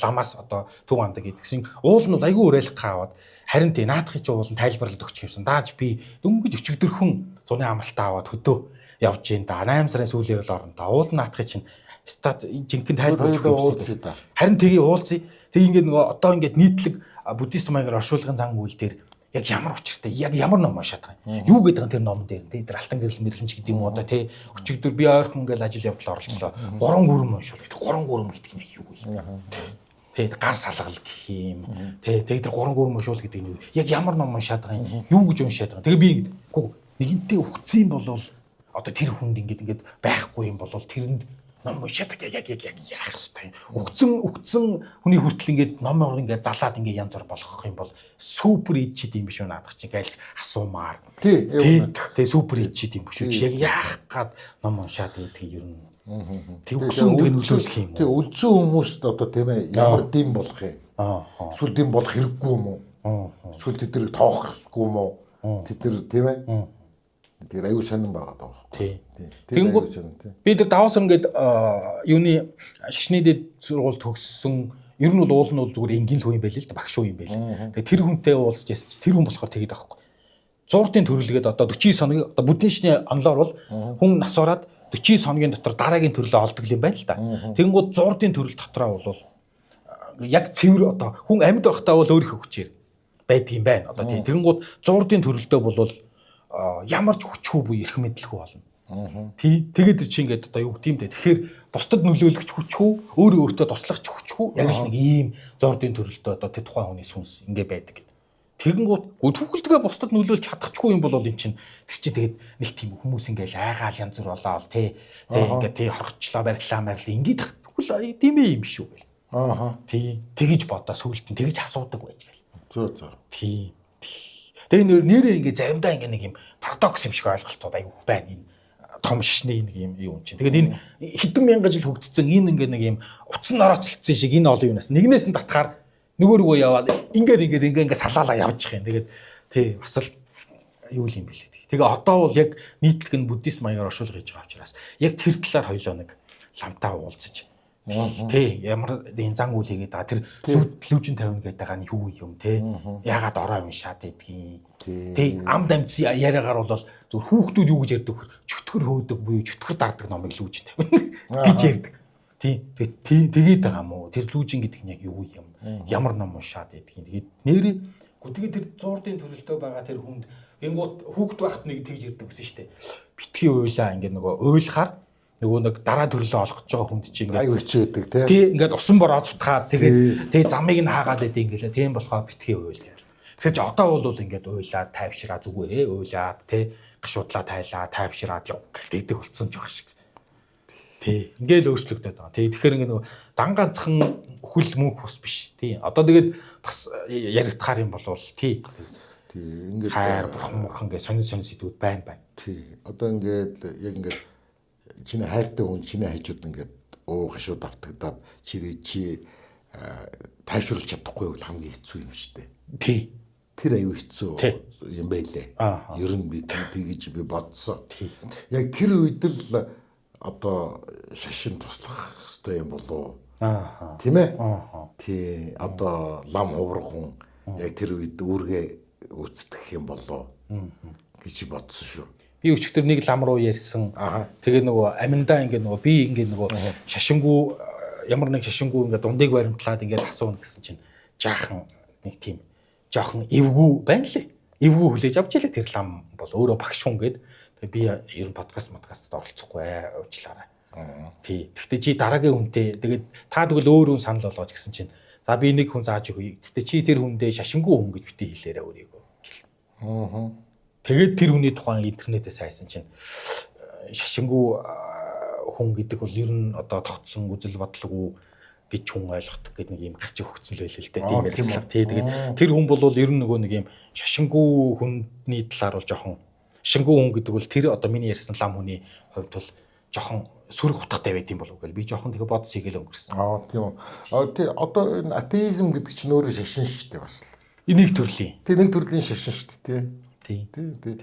ламаас одоо төв амдаг гэдгсэн уул нь бол айгүй уриалгах аваад харин тий наадахыг чи уулын тайлбарлалт өгч юмсан. Дааж би дөнгөж өчигдөрхөн зуны амралтаа аваад хөдөө явж гин да 8 сарын сүүлээр л орно да. Уул наадахыг чинь стат жинхэнэ тайлбарлаж өгсөн. Харин тгий уулзъя. Тэг ингээд нөгөө одоо ингээд нийтлэг буддист маягаар оршуулгын зан үйл дээр яг ямар учиртай яг ямар ном уншаад байгаа юм. Юу гэдэг нь тэр номон дээр тий тэр алтан гэрэл мэрлэнч гэдэг юм уу одоо тий өчигдөр би ойрхон ингээд ажил явдал оролцлоо. 3 гүрэм уншуул гэдэг. 3 гүрэм гэдэг нь юу вэ? Тий гар салгал гэх юм. Тий тэр 3 гүрэм уншуул гэдэг нь яг ямар ном уншаад байгаа юм. Юу гэж уншаад байгаа. Тэгээ би нэгэнтээ өгцөн болвол одоо тэр хүнд ингээд байхгүй юм болвол тэрэнд ном уншаад яг яах хэвтэй. Өгцөн хүний хүртэл ингээд номоор ингээд залаад ингээд янз бүр болгох юм бол супер ичид юм биш үү наадах чинь гээл асуумаар. Тий супер ичид юм биш үү. Яг яах гад ном уншаад идэх юм. Тэг өгсөн үг нөлөөлөх юм. Тий үлдсэн хүмүүст одоо тийм ээ ямар дэм болох юм. Эсвэл дэм болох хэрэггүй юм уу? Эсвэл тэднийг тоох хэрэггүй юм уу? Тэд нар тийм ээ. Тэр аюу сонирн байгаа даа. Тий. Тэгэнгүүт би тэр даваас ингээд юуны шашны дэд сургууль төгссөн ер нь бол уул нь бол зүгээр энгийн л хүн юм байл л да багш хүн юм байл. Тэгээ тэр хүнтэй уулзж ясч тэр хүн болохоор тэгээд байхгүй. Зууртын төрөлгээд одоо 49 хоногийн одоо буддийн шний онлоор бол хүн нас ороод 49 хоногийн дотор дараагийн төрлөө олдог юм байна л да. Тэгэнгүүт зууртын төрөл дотроо бол яг цэвэр одоо хүн амьд байхдаа бол өөрийнхөө хүчээр байдаг юм байна. Одоо тийм. Тэгэнгүүт зууртын төрөлдөө бол ямар ч хүчгүй буюу эрх мэдлэхүү болно. Тэгээд чи ингээд одоо юу гэдэм бэ? Тэгэхээр бусдад нөлөөлөгч хүчгүй, өөрөө өөртөө туслагч хүчгүй, яг л нэг ийм зурдын төрөлтөө одоо тэр тухайн хүний сүнс ингээ байдаг гэдэг. Тэгэнгүүт түүхэлдгээ бусдад нөлөөлж чадахгүй юм бол эн чинь тэр чи тэгээд нэг тийм хүмүүс ингээл айгаал янз бүр болоо л тий ингээд тий хорхочлоо барилаа ингээд тэгвэл тийм юм шүү гэл. Тий тэгэж бодоо сүулт нь тэгэж асуудаг байж гэл. Тий. Тэгээ нэрээ ингээ заримдаа ингээ нэг юм парадокс юм шиг ойлголтууд аяг байна энэ том шишний нэг юм юм чинь. Тэгээд энэ хэдэн мянган жил хөгжсөн энэ ингээ нэг юм утсан орооцолцсон шиг энэ олон юмнаас нэгнээс нь татахаар нөгөө рүү яваад ингээ салаалаа явж их юм. Тэгээд тий бас л юу юм бэлээ. Тэгээ одоо бол яг нийтлэг нь буддист маягаар оршуулга хийж байгаа учраас яг тэр талаар хоёлоо нэг ламтаа уулзаж тий ямар энэ зан үйл хийгээд байгаа тэр лүжин 50 гэдэг байгаа нь юу юм те ягаад ороо уншаад идгийг тий амд амц яриагаар бол зөв хүүхдүүд юу гэж ярьдаг чөтгөр хөөдөг буюу чөтгөр дарддаг номыг лүжин 50 гэж ярьдаг тий тэгээд байгаа мó тэр лүжин гэдэг нь яг юу юм ямар ном уншаад идгийг тэгээд нэрээ тэгээд тэр зуурдын төрөлтөө байгаа тэр хүнд гингууд хүүхд байхад нэг тэгж ярьдаг гэсэн штэ битгий уйлаа ингээд нөгөө уйлахаар нөгөө нэг дараа төрлөө олгож байгаа хүнд чи ингээд аюу хэцүү байдаг тий ингээд усан бороо цутгаад тэгээд замыг нь хаагаад байдیں۔ Ингээл тийм болохоор битгий уйл гэл. Тэгэхээр ч одоо бол ингээд уйлаад тайвшраа зүгээрээ уйлаад тий гашуудлаа тайлаа тайвшраад яв гэдэг болцсон ч баг шиг. Тий ингээл өөрчлөгдөд байгаа. Тий тэгэхээр ингээд нөгөө дан ганцхан хүл мөнх ус биш. Тий одоо тэгээд бас яригдахаар юм болвол тий ингээд хайр бурхан ингээд сонин сэдвүүд байна. Тий одоо ингээд яг ингээд чиний хайртай хүн чиний хажууд ингээд гашууд автагдаад чи тайвшруулж чадахгүй бол хамгийн хэцүү юм шүү дээ. Тий. Тэр аюу хэцүү юм байлээ. Ер нь би тэгж би бодсон. Яг тэр үед л одоо шашин туслах хэрэгтэй юм болов. Тийм ээ? Тий. Одоо лам хуврах хүн яг тэр үед үүргээ үүсдэх юм болов гэж бодсон шүү. Би өчигдөр нэг лам руу ярьсан. Тэгээ нөгөө аминдаа ингээ нөгөө би ингээ нөгөө шашингуу ямар нэг шашингуу ингээ дундыг баримтлаад ингээ асууна гэсэн чинь жаахан нэг тийм жоохон эвгүй байна лээ. Эвгүй хүлээж авч илээ тэр лам бол өөрөө багш хүн гээд тэгээ би ер нь подкаст оролцохгүй уучлаарай. Тий. Гэхдээ чи дараагийн хүнтэй тэгээд та тэгвэл өөрөө санал болгооч гэсэн чинь за би нэг хүн зааж өгье. Гэхдээ чи тэр хүндээ шашингуу хүн гэж битгий хэлээрэ өөрийгөө. Тэгээд тэр хүний тухайн интернетээс хайсан чинь шашингуу хүн гэдэг бол ер нь одоо тогтсон үзэл бодлого гэж хүн ойлгодог гэдэг нэг юм гарч өгсөн л байлээ л дээ. Тийм ярьцлаа. Тэгээд тэр хүн бол ер нь нөгөө нэг юм шашингуу хүнний талаар бол жоохон шашингуу хүн гэдэг бол тэр одоо миний ярьсан лам хүний хувьд бол жоохон сөрөг утгатай байт юм болов уу гэл би жоохон тэгээ бодсыг л өнгөрсөн. Тийм үү. Тий одоо энэ атеизм гэдэг чинь өөрөө шашин шүү дээ бас. Энийг төрлийн. Тэг нэг төрлийн шашин шүү дээ Тий. тий.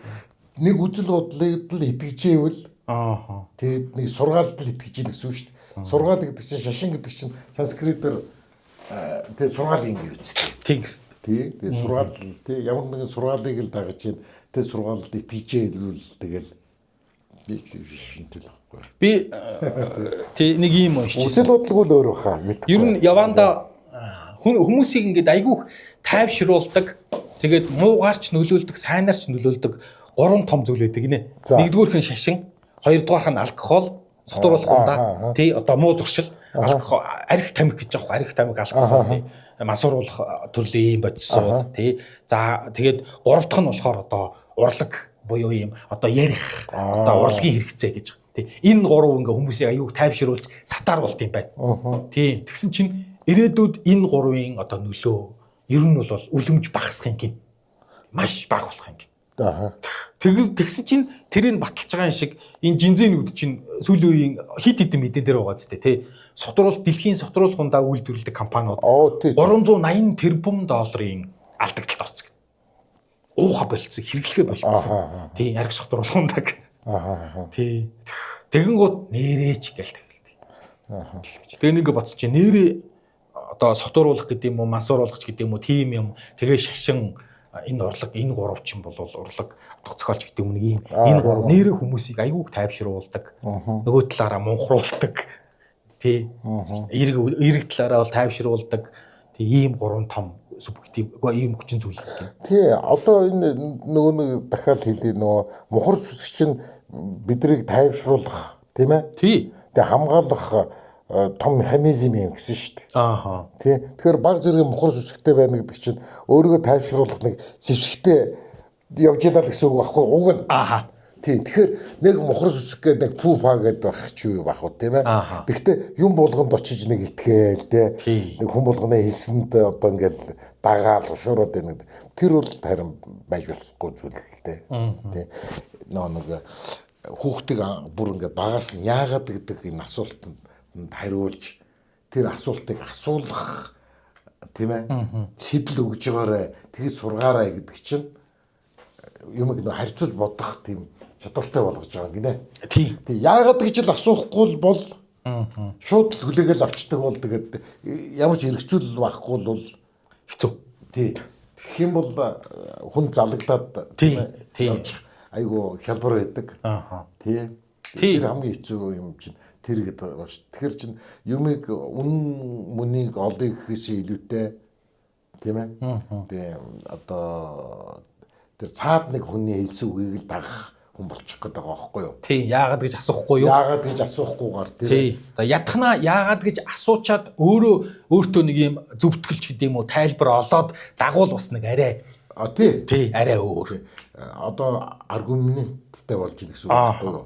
Нэг үзэл бодлыг л итгэжээвэл Аа. тэгээд нэг сургаалд л итгэж ийн гэсэн үг шүү дээ. Сургаал гэдэг чинь шашин гэдэг чинь санскритээр тэгээд сургаалын юм үстэй. Тэгс. Тий. Тэгээд сургаал тий ямар нэгэн сургаалыг л дагаж ийн тэгээд сургаалд итгэжээл тэгэл би шинтэл байхгүй. Би тий нэг юм уншиж. Үзэл бодлого л өөр баха. Ер нь яванда хүмүүсийг ингээд айгүйх тайвшруулдаг. Тэгээд муугаарч нөлөөлдөг, сайнаарч нөлөөлдөг гурван том зүйл байдаг гинэ. Нэгдүгüүрх нь шашин, хоёрдугаарх нь алкогол, содруулах ундаа, тий одоо муу зуршил, арх тамхи гэж аахгүй, арх тамхи алкогол, тий мансууруулах төрлийн юм бодисоо, тий. За тэгээд гурав дахь нь болохоор одоо урлаг буюу юм одоо ярих, одоо урлагийн хэрэгцээ гэж. Тий. Энэ гурав ингээ хүмүүсийг аюуг тайвшруулж сатааруулт юм байна. Тий. Тэгсэн чинь ирээдүйд энэ гурвын одоо нөлөө ер нь бол үлэмж багасах юм гин. Маш бага болох юм гин. Тэгсэн чинь тэрийг баталж байгаа юм шиг энэ жинзэнүүд чинь сүүлийн үеийн хит хитэн мэдэн дээр байгаа зү тий. Сотруулалт дэлхийн сотруулахундаа үйлдвэрлэдэг компаниуд 380 тэрбум долларын алдагдлалд орсон. Ууха болцсон, хэрэглэхэ болцсон. Тий, арх сотруулахундаг. Тий. Тэгэн гут нэрээч гээл тэгэл. Тэгээ нэг бодсон чинь нэрээ одоо сотруулах гэдэг юм уу, мансууруулах гэдэг юм уу, тийм юм. Тэгээ шашин энэ урлаг, энэ гуравчин бол урлаг зохиолч гэдэг юм нэг юм. Энэ гурав нэрээ хүмүүсийг айгүйх тайвшруулдаг. Нөгөө талаараа мунхруулдаг. Тий. Эрэг талаараа бол тайвшруулдаг. Тий, ийм гурван том субъектив ийм хүчин зүйл гэх юм. Тий, одоо энэ нөгөө нэг дахиад хэлээ нөгөө мухар сүсгч нь биднийг тайвшруулах, тийм ээ? Тий. Тэгээ хамгаалах том механизм юм гэсэн шүү дээ. Ааха. Тий. Тэгэхээр баг зэрэг мухар сүсгтэй байна гэдэг чинь өөрийгөө тайвшруулах нэг зэвсэгтэй явж байгаа гэсэн үг байхгүй уг нь. Ааха. Тий. Тэгэхээр нэг мухар сүсг гэдэг нэг пуфа гэдэг байх ч юу байх уу тийм ээ. Гэхдээ юм болгонд очиж нэг итгээл тий. Нэг хүн болгоны хэлсэнд одоо ингээл дагаал ушуураад байна. Тэр бол харин байж болохгүй зүйл л дээ. Тий. Нэг хүүхдийг бүр ингээд багаас нь яагаад гэдэг энэ асуултанд хариулж тэр асуултыг асуулах тийм ээ сэтэл өгж байгаарэ тэгж сургаарай гэдэг чинь юмыг нөө харьцуул бодох тийм чадвартай болгож байгаа гинэ. Тий. Тэг яагаад гэж л асуухгүй бол шууд л хүлээгээл авчдаг бол тэгээд ямар ч эргцүүл байхгүй бол хэцүү. Тий. Тэгэх юм бол хүн залагдаад тийм айгу хялбар байдаг. Тий. Тэр хамгийн хэцүү юм чинь тэр гэдэг байна ш. Тэгэхээр чин юмыг үнэн мөнийг олъё гэхээс илүүтэй тийм ээ. Тэгээ одоо тэр цаад нэг хүний хэлсэн үгийг л дагах хүн болчих гээд байгаа байхгүй юу? Тий, яагаад гэж асуухгүй юу? Яагаад гэж асуухгүйгээр тий. За ядахна яагаад гэж асуучаад өөртөө нэг юм зөвтгөлч гэдэг юм уу тайлбар олоод дагуул бас нэг арай тий арай өөр. Одоо аргументтай болж ийн гэсэн үг байхгүй юу?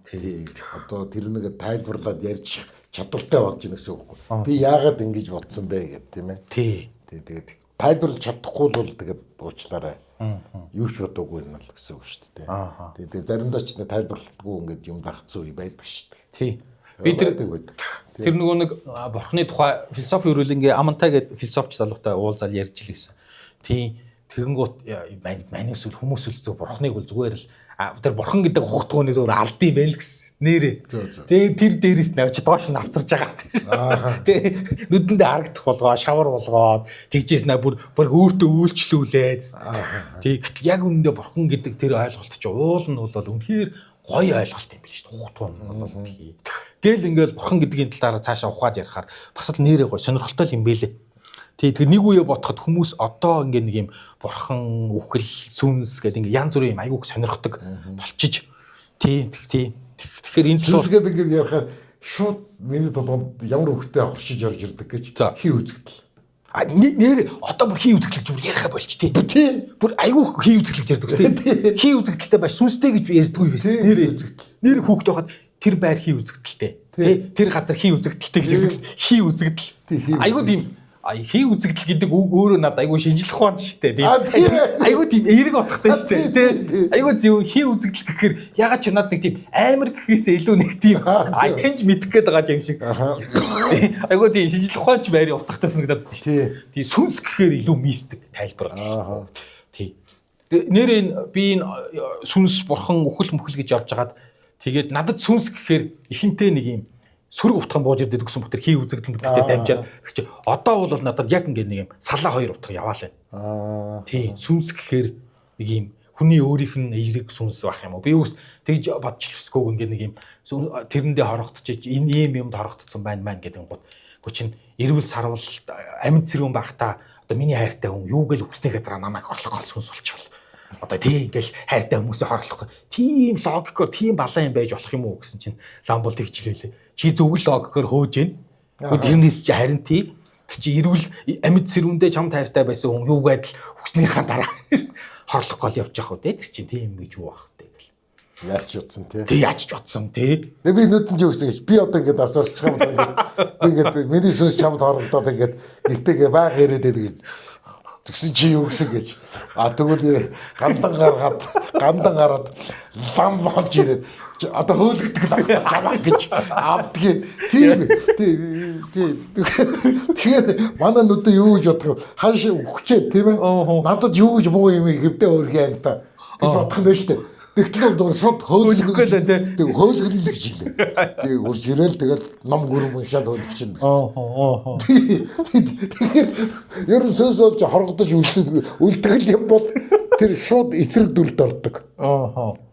Тий. Одоо тэр нэг тайлбарлаад ярьж чадвартай болж ийн гэсэн үг байхгүй. Би яагаад ингэж бодсон бэ гэдэг тийм ээ. Тий. Тэгээд тайлбарлаж чадахгүй бол тэгээд уучлаарай. Юу ч бодоогүй юм л гэсэн үг шүү дээ. Тэгээд заримдаа ч тайлбарлалтгүй ингээд юм дагцсан үе байдаг шүү дээ. Тий. Би тэр нөгөө нэг бурхны тухай философи хөрөлнгийн Амантай гэдэг философч залуутай уулзаад ярьж л байсан. Тий. Тэгэнгუთ манайс хүмүүс л зөв бурхныг бол зүгээр л тэр бурхан гэдэг хугтгууны зөв алдсан байл гэсэн нэрээ. Тэгээ тэр дээрээс навч доош нь авцарж байгаа. Тэгээ нүдэндээ харагдах болгоо шавар болгоод тэгжээс наа бүр өөртөө үйлчлүүлээд. Тэг яг үүндээ бурхан гэдэг тэр ойлголт чи уул нь бол үнэхээр гоё ойлголт юм биш шүү дээ. Хугтгуу нь бол гэл ингээл бурхан гэдгийн талаараа цаашаа ухаад ярихаар бас л нэрээ гоё сонирхолтой юм бэлээ. Тэгээ нэг үе бодоход хүмүүс одоо ингээ нэг юм бурхан үхэл сүнс гэдэг ингээ янз бүрийн юм айгуух сонирхдаг болчиж тэгэхээр энэ сүнс гэдэг ингээ ярихаар шууд миний толгойд ямар хөвгтэй аварчиж орж ирдэг гэж хий үзэгдэл. Нэр одоо бүр хий үзэгдлэж бүр ярихаа болч тий. Бүр айгуух хий үзэгдлэж ярьдаг тий. Хий үзэгдэлтэй байж сүнстэй гэж ярьдгүй байсан. Нэр үзэгдэл. Нэр хүүхд байхад тэр байр хий үзэгдэлтэй. Тэр газар хий үзэгдэлтэй гэж ярьдаг. Хий үзэгдэл. Айгуу тийм хий үзэгдэл гэдэг үг өөрөө надад айгүй шинжлэх ухаан шүү дээ. Айгүй тийм эерэг утгатай шүү дээ. Айгүй зөв хий үзэгдэл гэхээр ягаад ч надад нэг тийм амар гэхээсээ илүү нэг тийм таньж мэдэх гээд байгаа юм шиг. Айгүй тийм шинжлэх ухаанч байрын утгатай санагдаад шүү дээ. Тийм сүнс гэхээр илүү мистик тайлбар гаргаж. Тийм. Нэр би энэ сүнс бурхан үхэл мөхөл гэж явж хагаад тэгээд надад сүнс гэхээр ихэнтэй нэг юм сөрөг утган бууж ирдэг гэсэн бот хий үзэгдэл бүтэлтэй дамжаад чи одоо бол надад яг ингэ нэг юм салаа хоёр утга яваал байна. Тийм сүнс гэхээр нэг юм хүний өөрийнх нь эерэг сүнс байх юм уу? Би үс тэгж бодчихлоосгүй ингэ нэг юм тэрэндээ хорогдчих энэ юмд хорогдсон байна гэдэг гот чинь эрүүл сарвал амьд зэрүүн байхдаа одоо миний хайртай хүн юу гэл өгснийхээ дараа намайг орлох гол сүнс болчихвол одоо тийм ингээл хайртай хүмүүсээ хорлох тийм логикоор тийм балан юм байж болох юм уу гэсэн чинь ламбол тэгжлээ. Чи зөв логикоор хөөж гин. Тэрнээс чи харин тий чи эрүүл амьд сэрүүндээ чамд хайртай байсан хүн юу гэдэл өгснийхаа дараа хорлох гол явж явах уу те тэр чинь тийм гэж юу байх вэ гэл. Яаж ч утсан тий. Тэг яаж ч утсан тий. Би нүдэн ч өгсөн гэж би одоо ингээд асуурч байгаа юм байна. Би ингээд миний сүнс чамд хорогдоод ингээд гэртээ баг яриад байдаг. Тэгсэн чи юу гэсэн гэж. Тэгвэл гандан гараад лам болж ирээд одоо хөөлгдөг л авах гэж авдгийг. Тэгээд манай нүдэ юу гэж бодох вэ? Хааш өгчээ тийм ээ. Надад юу гэж муу юм хэвдээ өөргөө юм та. гэж бодох нь шүү дээ. Тэгтэл бол шууд хөөлгөх л дээ. Тэг хөөлгөл л гэж хэлээ. Тэг ус ирээл тэгэл ном гүрэн уншаал хөөлгөх чинь гэсэн. Тэгэхээр ер нь сөс болж хоргодож үлдэх юм бол тэр шууд эсрэг дүлд ордог.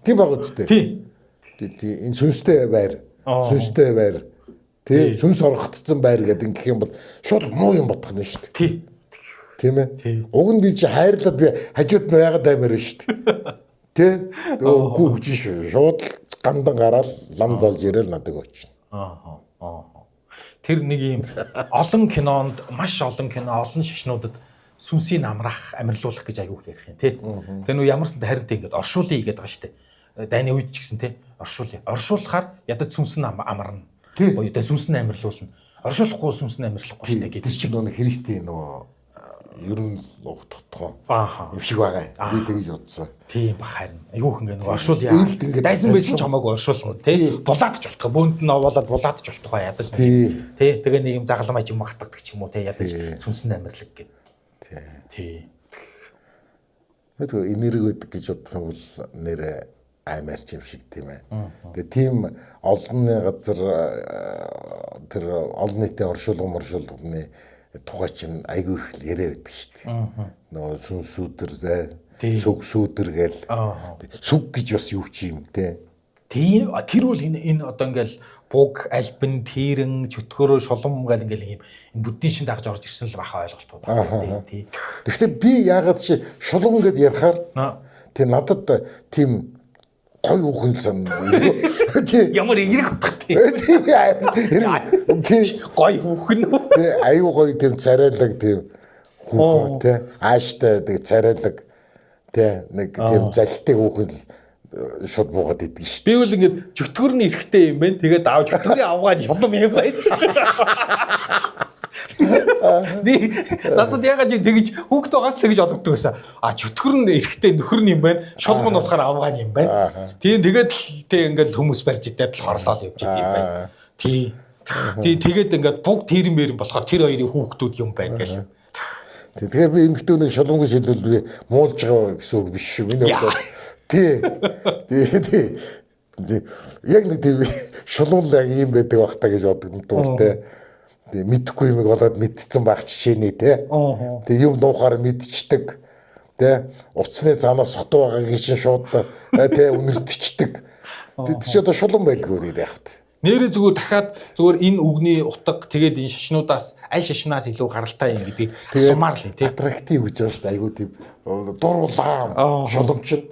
Тийм баг үстэй. Тийм. Энэ сүнстэй байр. Сүнстэй байр. Тий, сүнс оргогдсон байр гэдэг гэх юм бол шууд муу юм бодох нь шүү дээ. Тийм ээ. Уг нь би чи хайрлаад би хажууд нь байгаад аймаар шүү дээ. Тэ үгүй гэж шууд гандан гараад лам золж ирээл надад очно. Тэр нэг юм олон кинонд маш олон кино олон шашнуудад сүнсийг амрах амьрлуулах гэж аягүй ярих юм тий. Тэр нөө ямар санд харин тийм ингээд оршуулъя гэдэг байгаа шүү дээ. Дайны үед ч гэсэн тий оршуулъя. Оршуулахаар ядаж сүнс нь амарна. Боёо тэ сүнс нь амьрлуулна. Оршуулахгүй сүнс нь амьрлахгүй шүү дээ гэдэг чинь нөө христийн нөө ер нь утгатай юм шиг байгаа. Би тэгж бодсон. Тийм бах харин. Айгүйх ингэ оршуулъя. Дайсан байсан ч хамаагүй оршуулна тий. Булаадч болох. Бөөнд нь овоолаад булаадч болох бай ядаж тий. Тэгээ нэг юм загалмай юм магтдаг ч юм уу тий ядаж сүнсэн амьрлаг гэд. Тий. Тэгээ энерги гэдэг гэж бодох юм бол нэрэ аймаарч юм шиг тийм ээ. Тэгээ тийм олонны газар тэр олон нийтийн оршуулганы тухай чинь айгүй их яриа байдаг шүү дээ. Нөгөө сүнсүүдэр сүгсүүдэр гээл сүг гэж бас юу ч юм те. Тэр бол энэ одоо ингээл буг альбин тэрэн чөтгөрөө шулам гэл ингээл юм буддийн шин дагж орж ирсэн л баха ойлголт байна. Гэхдээ би яагаад чи шулам гэд ярихаар тэг надад тийм гой үхэн сан. Ямар эерэг утгатай. Тийм гой үхэн. Аюу гой тийм царайлаг тийм хүүхэн тий ааштай тийм царайлаг тий нэг тийм залтай хүүхэн шууд буугаад идэг шүү. Би бол ингээд чөтгөр нь эрэхтэй юм байна. Тэгээд аав чөтгөрийн авгаад шулам юм байна. Би надад ягаад тэгж хүүхд байгаас тэгж одогддог байсан. Чөтгөр нь эрэхтэй нөхөр нь юм байна. Шулам нь болохоор авгаан юм байна. Тийм тэгээд тэг ингээд хүмүүс барьж идээд л хорлол явж идэв юм байна. Тийм. Тэгээд ингээд буг тэрмээр болохоор тэр хоёрын хүүхдүүд юм байна гэл. Тэгэхээр би эмэгтэйний шулам гэж хэлвэл би муулж байгаа гэсэн үг биш шүү. Миний бодлоор тий. Яг нэг тийм шулам л яг юм байдаг бах та гэж боддог юм дуртай. Мэдхгүй юм болоод мэдсэн байх жишээний те. Тэг юм дуухаар мэдчихдэг. Тэ уцсны занаас сот байгаагийн чинь шууд тэ үнэртчихдэг. Тэг чи одоо шулам байлгүй гэдэг яахт. Нэрээ зүгээр дахиад зүгээр энэ үгний утга тэгээд энэ шашнуудаас аль шашнаас илүү гаралтай юм гэдгийг асуумаар л тий. Аттрактив гэж байна шүү дээ. Айгуу тийм дуруулаа шуламчин.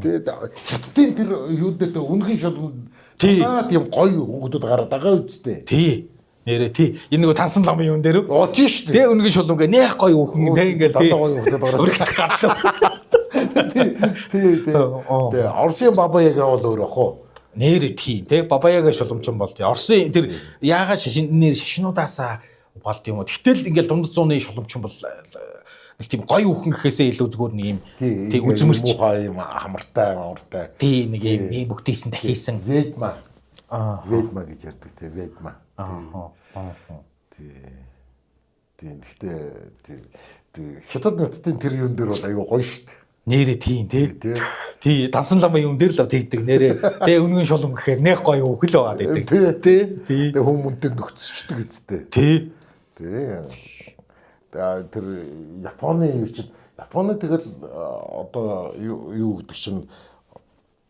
Тэгээд хиттийн тэр юудэд үнгийн шулам тийм гоё хүүхдүүд гараад байгаа үсттэй. Тий. Нэрээ тий. Энэ нэг тансан ламын юм дээр. Тий шүү дээ. Тэ үнгийн шулам гээ нэх гоё хүүхэн тэ ингээл тий. Дандаа гоё хүүхдүүд гараад. Өргөх гадлаа. Тий. Тэ Орсын баба яг бол өөр ах уу. Нэрээ тий. Тэ бабаяга шулумчин бол тий. Орсын тэр яагаад нэр шашнуудаасаа Балт юм уу. Тэгтэл ингээл дундад зууны шуламчин бол нэг тийм гоё үхэн гэхээсээ илүү зүгээр нэг юм тий үзмэрч юм хамартай. Тий нэг юм бүгдээсэн дахисан. Ведьма. Ведьма гэж ярьдаг тий ведьма. Тий. Гэхдээ хятад нутгийн тэр юм дээр бол айгүй гоё шүү дээ. Нэрээ тий дансан ламбай юм дээр л тэгдэг нэрээ тий үнэн шулам гэхээр нэх гоё үхэл байгаа гэдэг тий хүмүүнтэй нөхцөлчдөг үстэй тий тэр Японы юу чинь Японы тэгэл одоо юу гэдэг чинь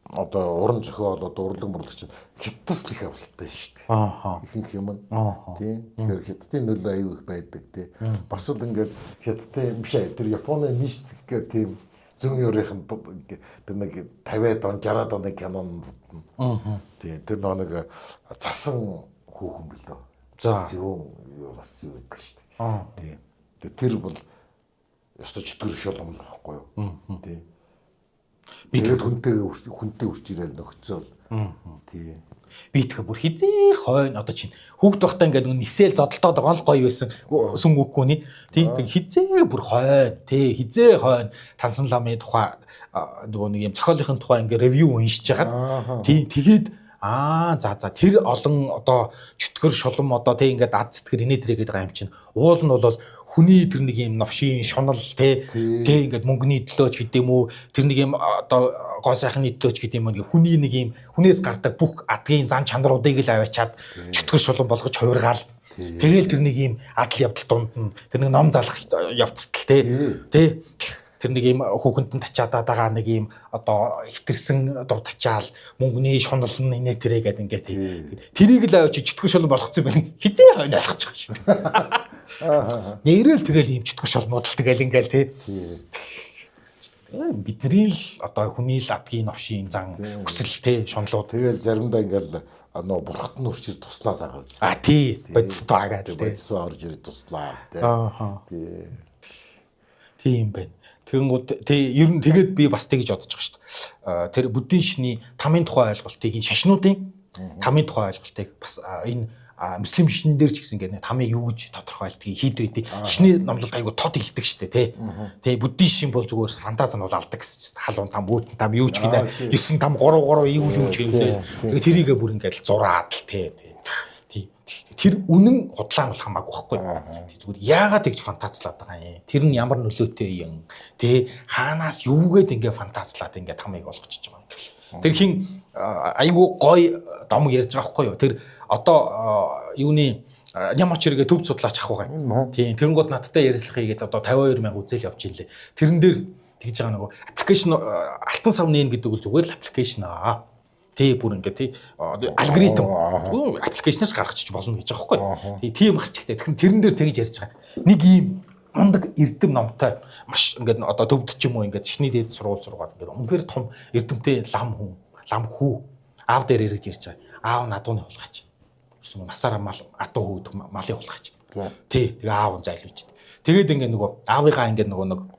одоо уран зохиол одоо урлаг мурлаг чинь хятадас л их авалтай шүү дээ. Ихэнх юм нь тий тэгэхээр хятадын нөлөө аюу их байдаг тий бас л ингээд хятадын биш тэр Японы мистик гэх тийм зүүн Европын тэр нэг 50-аад он 60-аад оны кинонд тий тэр нэг цасан хүүхэн билээ. За зүүн юу бас юу гэдэг шүү дээ. Тий тэр бол ёстой чөтгөр шулам л байхгүй юу. Тий би тэр хүнтэй үрч ирэл нөхцөл тий би тэгэхээр бүр хизээ хойно одоо чинь хүүхд байхдаа ингээд нисэл зодолтоод байгаа л гоё байсан сүн үггүүний тийм хизээ бүр хойно тий хизээ хойно тансан ламын тухай нөгөө нэг юм зохиолынхын тухай ингээд ревю уншиж хагаад тий тэгээд за тэр олон одоо чөтгөр шулам одоо тий ингээд ад сэтгэр инээ тэрэг гэдэг байгаа юм чинь уул нь бол хүний тэр нэг юм новшийн шунал тий ингээд мөнгөний төлөөч гэдэг юм уу тэр нэг юм одоо гоо сайхны төлөөч гэдэг юм уу хүний нэг юм хүнээс гардаг бүх адгийн зан чанаруудыг л аваачаад чөтгөр шулам болгож хувиргаал тэгэл тэр нэг юм адал явдал дунд нь тэр нэг ном залах явцдал тий тэр нэг юм хүүхэнтэн тачаад байгаа нэг юм одоо хитэрсэн дурдчаал мөнгөний шунал нь инээ тэрэ гэдэг ингээд тэрийг л авчиж чөтгөр шулам болгоцсон байна хизээ хойно алхаж байгаа шүү дээ. Нэрэл тэгэл юм чөтгөр шулмууд л тэгэл ингээл тий бидний л одоо хүний л адгийн новшийн зан хүсэл тий шунлууд тэгэл заримдаа ингээл нөө бурхад нь үрчээр туслаад байгаа үз. Тий бодистой агаад бодистой орж ирээд туслаа тий. Тийм байна. Тэгэнгүүт ер нь тэгээд би бас тэгж бодож байгаа шүү дээ. Тэр буддийн шний тамийн тухай ойлголтыг энэ шашнуудын тамийн тухай ойлголтыг бас энэ муслим шин дээр ч гэсэн ингээд тамыг юу гэж тодорхойлдгийг хийд байдгийг шний номлолт айгу тод хэлдэг шүү дээ тий. Буддийн шин бол зүгээр фантази нь бол алдаг гэсэн чинь халуун там өөтөн там юу ч гэдэг 9 там 3 юу ч гэдэг. Тэгээд тэрийгээ бүр ингээд зураад л тий. Тэр үнэн худлаа бол хамаагүй байхгүй. Зүгээр яагаад тэгж фантазлаад байгаа юм. Тэр нь ямар нөлөөтэй юм. Тэ хаанаас юугээд ингээ фантазлаад ингээ тамыг болгочихж байгаа юм. Тэр хин айгуу гой домог ярьж байгаа байхгүй юу. Тэр одоо юуны Нямач хэрэгэ төв судлаач ах байгаа юм. Тийм тэгэнгүүт надтай ярилцлага хийгээд одоо 52,000 үзэл явж илээ. Тэрэн дээр тэгж байгаа нөгөө аппликейшн алтан савны гэдэг үл зүгээр л аппликейшн тий бүр ингээ тий алгоритм аппликейшнээс гаргачих болно гэж байгаа байхгүй. Тийм гарчихтай. Тэгэхээр тэрэн дээр тэгж ярьж байгаа. Нэг ийм ундаг эрдэм номтой маш ингээд одоо төвд ч юм уу ингээд шний дээд сургаад ингээд үнэхээр том эрдэмтэй лам хүү аав дээр ирэж ярьж байгаа. Аав надууны хулгаач. Юусэн насаараа мал адуу хүүд малын хулгаач. Тий тэгээ аав зайлуулж. Тэгээд ингээ нөгөө аавыгаа ингээ нөгөө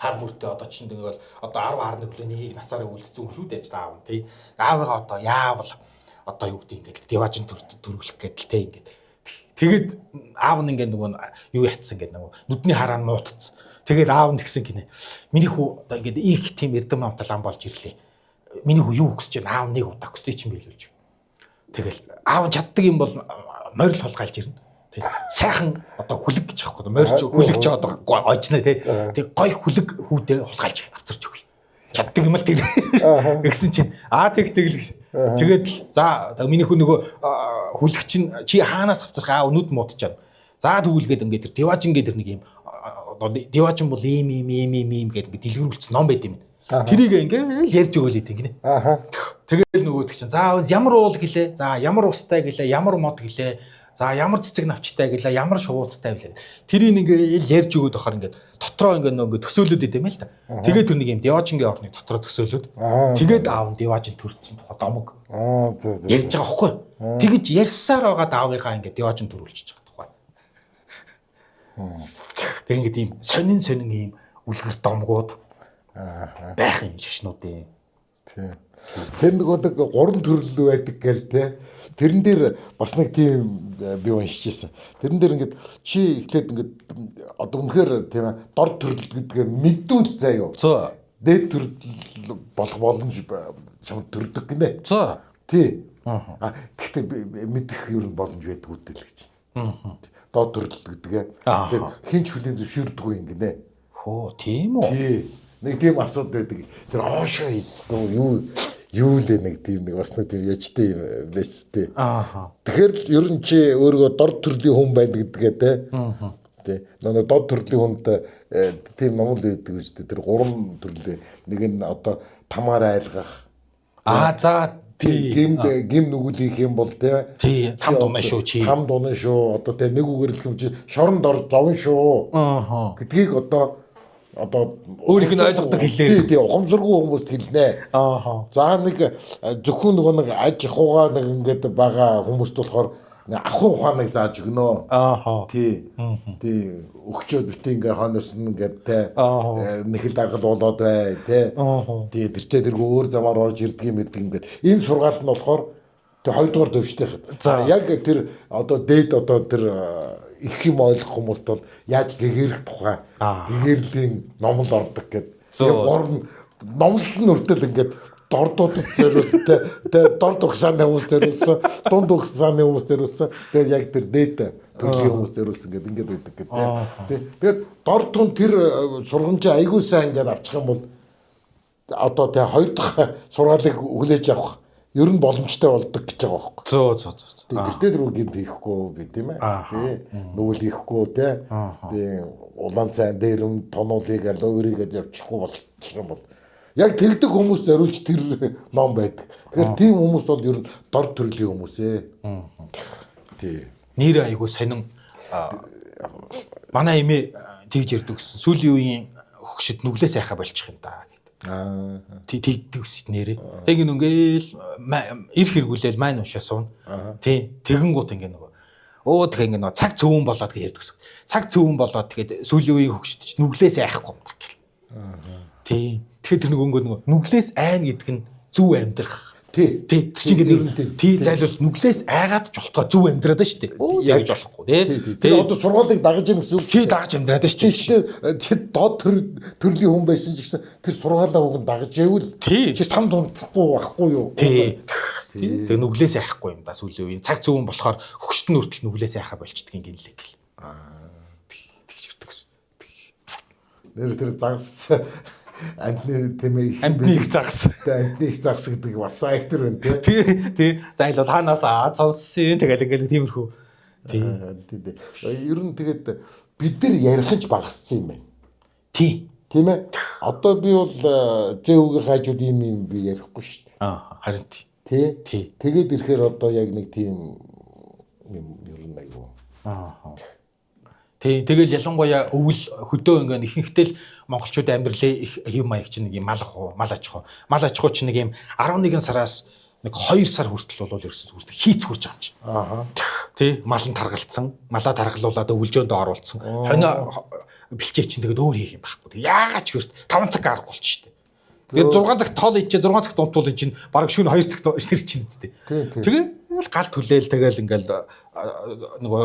хар мөртөө одоо чинь тэгэл одоо 10 харны хүлээнийг насаараа үлдсэн хүн шүү дээ аав тий. Аавыгаа одоо яавал одоо юу гэдэг ингээд деважин төрүүлэх гэдэл тий ингээд. Тэгээд аав нь ингээд нөгөө юу ятсан гэдэг нөгөө нүдний хараа нь муутцсан. Тэгээд аав нь тэгсэн гинэ. Миний хүү одоо ингээд их тийм эрдэм намтай лам болж ирлээ. Миний хүү юу өгсөж байна? Аав нэг удаа өстэй чинь биелүүлж. Тэгэл аав чаддаг юм бол морил хулгайлж ирнэ. Сайхан одоо хүлэг гэж аахгүй морьч хүлэгч одоо ойчнаа тий гой хүлэг хүүдээ хулгайлж авчирч өгье чаддаг юм л тэр гэсэн чинь тэгэл тэгээд л за миний хүү нөгөө хүлэгч нь чи хаанаас авчрах нүд муудчихад за тэгүүлгээд ингээд тэр деважин гэдэг нэг юм одоо деважин бол ийм гэдэг ингээд дэлгэрүүлсэн ном байд юм тэрийг ингээд ярьж өгөөлээд ингэнэ тэгэл нөгөөдөг чинь за ямар уул гэлээ за ямар устай гэлээ ямар мод гэлээ за ямар цэцэг навчтай гэлээ ямар шуудтай билээ. Тэрийг ингээд ярьж өгöd бахаар ингээд дотроо ингээд төсөөлөд идэм байл та. Тэгээд тэр нэг юм деважингийн орны дотроо төсөөлөд. Тэгээд аав нь деважин төрсэн тухай домог. Ярьж байгаа байхгүй. Тэгэж ярьсаар байгаа аавыгаа ингээд деважин төрүүлчихэж байгаа тухай. Тэг ингээд ийм сонин ийм үлгэр домгууд байх юм шашнуудын. Тийм. Тэр нэг гурван төрөл байдаг гэл те. Тэрэн дээр бас нэг тийм би уншиж байсан. Тэрэн дээр ингээд чи эхлээд ингээд одоо үнэхээр тийм ээ дор төрөл гэдгээ мэдвэл заяа. За. Дээд төрөл болох боломж чамд төрдөг гинэ. За. Тий. Гэхдээ мэдэх ер нь боломж байдаг үтэл гэж байна. Доод төрөл гэдгээ. Тэгээд хинч хүлийн зөвшөөрдөггүй юм гинэ. Хөө тийм үү? Тий. Нэг тийм асуудал байдаг. Тэр оошоо хийсэн юу л нэг тийм нэг бас нэг тийм яжтай юм байсан тий. Тэгэхээр ер нь чи өөрийгөө дор төрлийн хүн байна гэдгээ те. Тий. Нэг дод төрлийн хүнд тийм номл байдаг үстэй. Тэр гурван төрлийн нэг нь одоо тамаар айлгах. За гим нүгэл хийх юм бол тий. Там дунаа шүү чи. Там дунаа шүү. Одоо тий нэг үгээр хэлэх юм чи шоронд ор зовн шүү. Гэдгийг одоо өөрийнх нь ойлгодог хэлээр. Тий, ухамсаргүй хүмүүст хэлнэ. За нэг зөвхөн нөгөө нэг аж ахуйгаа нэг ингээд байгаа хүмүүст болохоор ахуй ухааныг зааж өгнө. Тий. Тий, өгчөөд битээ ингээ хойноос нь ингээд те нэхэл дагал болоод бай, те. Тий, тэрчээ тэргүй өөр замаар орж ирдэг юм гэдэг ингээд. Энэ сургаалт нь болохоор тэг хоёрдугаар төвштэй хад. Яг тэр одоо дээд одоо тэр их юм ойлгох хүмүүст бол яаж гэгэрх тухай гэгэрлийн номл ордог гэдэг. Яг гурван номлол нь өртөл ингээд дордуудад зориулсан дорд өгсааны хүмүүс зориулсан дунд өгсааны хүмүүс зориулсан тэгээд яг тэр дээд төрлийн хүмүүс зориулсан гэдэг ингээд байдаг гэдэг. Тэгээд дорд тун тэр сургамжаа айгуу сайн ингээд авчих юм бол одоо тэг хоёр дахь сургаалыг хүлээж авах ер нь боломжтой болдог гэж байгаа байхгүй. Зөө. Гэртээ рүү гинт хийхгүй гэх тийм ээ. Тий. Нүгэл хийхгүй тий. Тий. Улаан цайн дээр нь тонуулыг аль өөрийгөө явчихгүй болчих юм бол яг тэгдэг хүмүүс зориулж тэр ном байдаг. Тэгэхээр тийм хүмүүс бол ер нь дор төрлийн хүмүүс ээ. Тий. Нэр айгуу сонин манай эмээ тэгж ярьдаг гэсэн. Сүүлийн үеийн хөгшөд нүглээ сайхаа болчих юм да. Тэгдэг ус нэрээ. Тэг ингээл ирэх хэрэгүүлэл маань уушаа суун. Тий. Тэгэн гут ингээ нөгөө тэг ингээ нөгөө цаг цөвөн болоод гэж ярьдаг ус. Цаг цөвөн болоод тэгээд сүүлийн үеийн хөгшөд ч нүглээс айхгүй юм гэл. Тий. Тэгэхээр тэр нөгөө нүглээс айна гэдэг нь зүв амьдрах. Тий. Тэр чинь ингээ тий зайлвал нүглээс айгаад ч болохгүй зүв амьдраад байна шүү дээ. Яг болохгүй тий. Тэгээ одоо сургуулийг дагаж ийн гэсэн үг. Тий дагаж амьдраад байна шүү дээ. Тэр доод төрлийн хүн байсан ч гэсэн тэр сургаалаа үгэн дагаж ивэл чи там дунахгүй байхгүй юу? Тий. Тэгээ нүглээс айхгүй юм да сүүлийн үеийн цаг цөвөн болохоор хөгшд нь хүртэл нүглээс айхаа болчдөг юм гинлээ гэл. Тэгж өгдөг гэсэн. Нэр тэр загс амтны тэмээ амтны их загс. Амтны их загс гэдэг бас актер байна тий. Зайлвал хаанаас сонссон тэгэл ингээл тиймэрхүү. Тий. Ер нь тэгээд бид нар ярихж багассан юм байна. Тий. Тийм ээ. Одоо би бол зэвгийн хажууд юм би ярихгүй шүү дээ. Харин тий. Тэгээд ирэхээр одоо яг нэг тийм юм ер нь айгүй. Тэгэл ялангуяа өвөл хөдөө ингээ ихэнхдээ л монголчууд амьдралын их хэв маяг чинь нэг юм мал аж ахуй чинь нэг юм 11 сараас нэг 2 сар хүртэл бол ерөөсөж үүсдэг хийц хурж байгаа юм чинь. Тий, мал нь таргалцсан, малаа таргалуулаад өвөлжөөнд оруулсан. Хонио бэлчээ чинь тэгээд өөр хийх юм байхгүй. Яагаад ч хүрт 5 цаг аргагүй болчих шүү дээ. Тэгээд 6 цагт тоол ичээ 6 цагт унтуул чинь бараг шөнө 2 цагт сэрч чинь үстэй. Тэгээд гал түлээл тэгэл ингээл нөгөө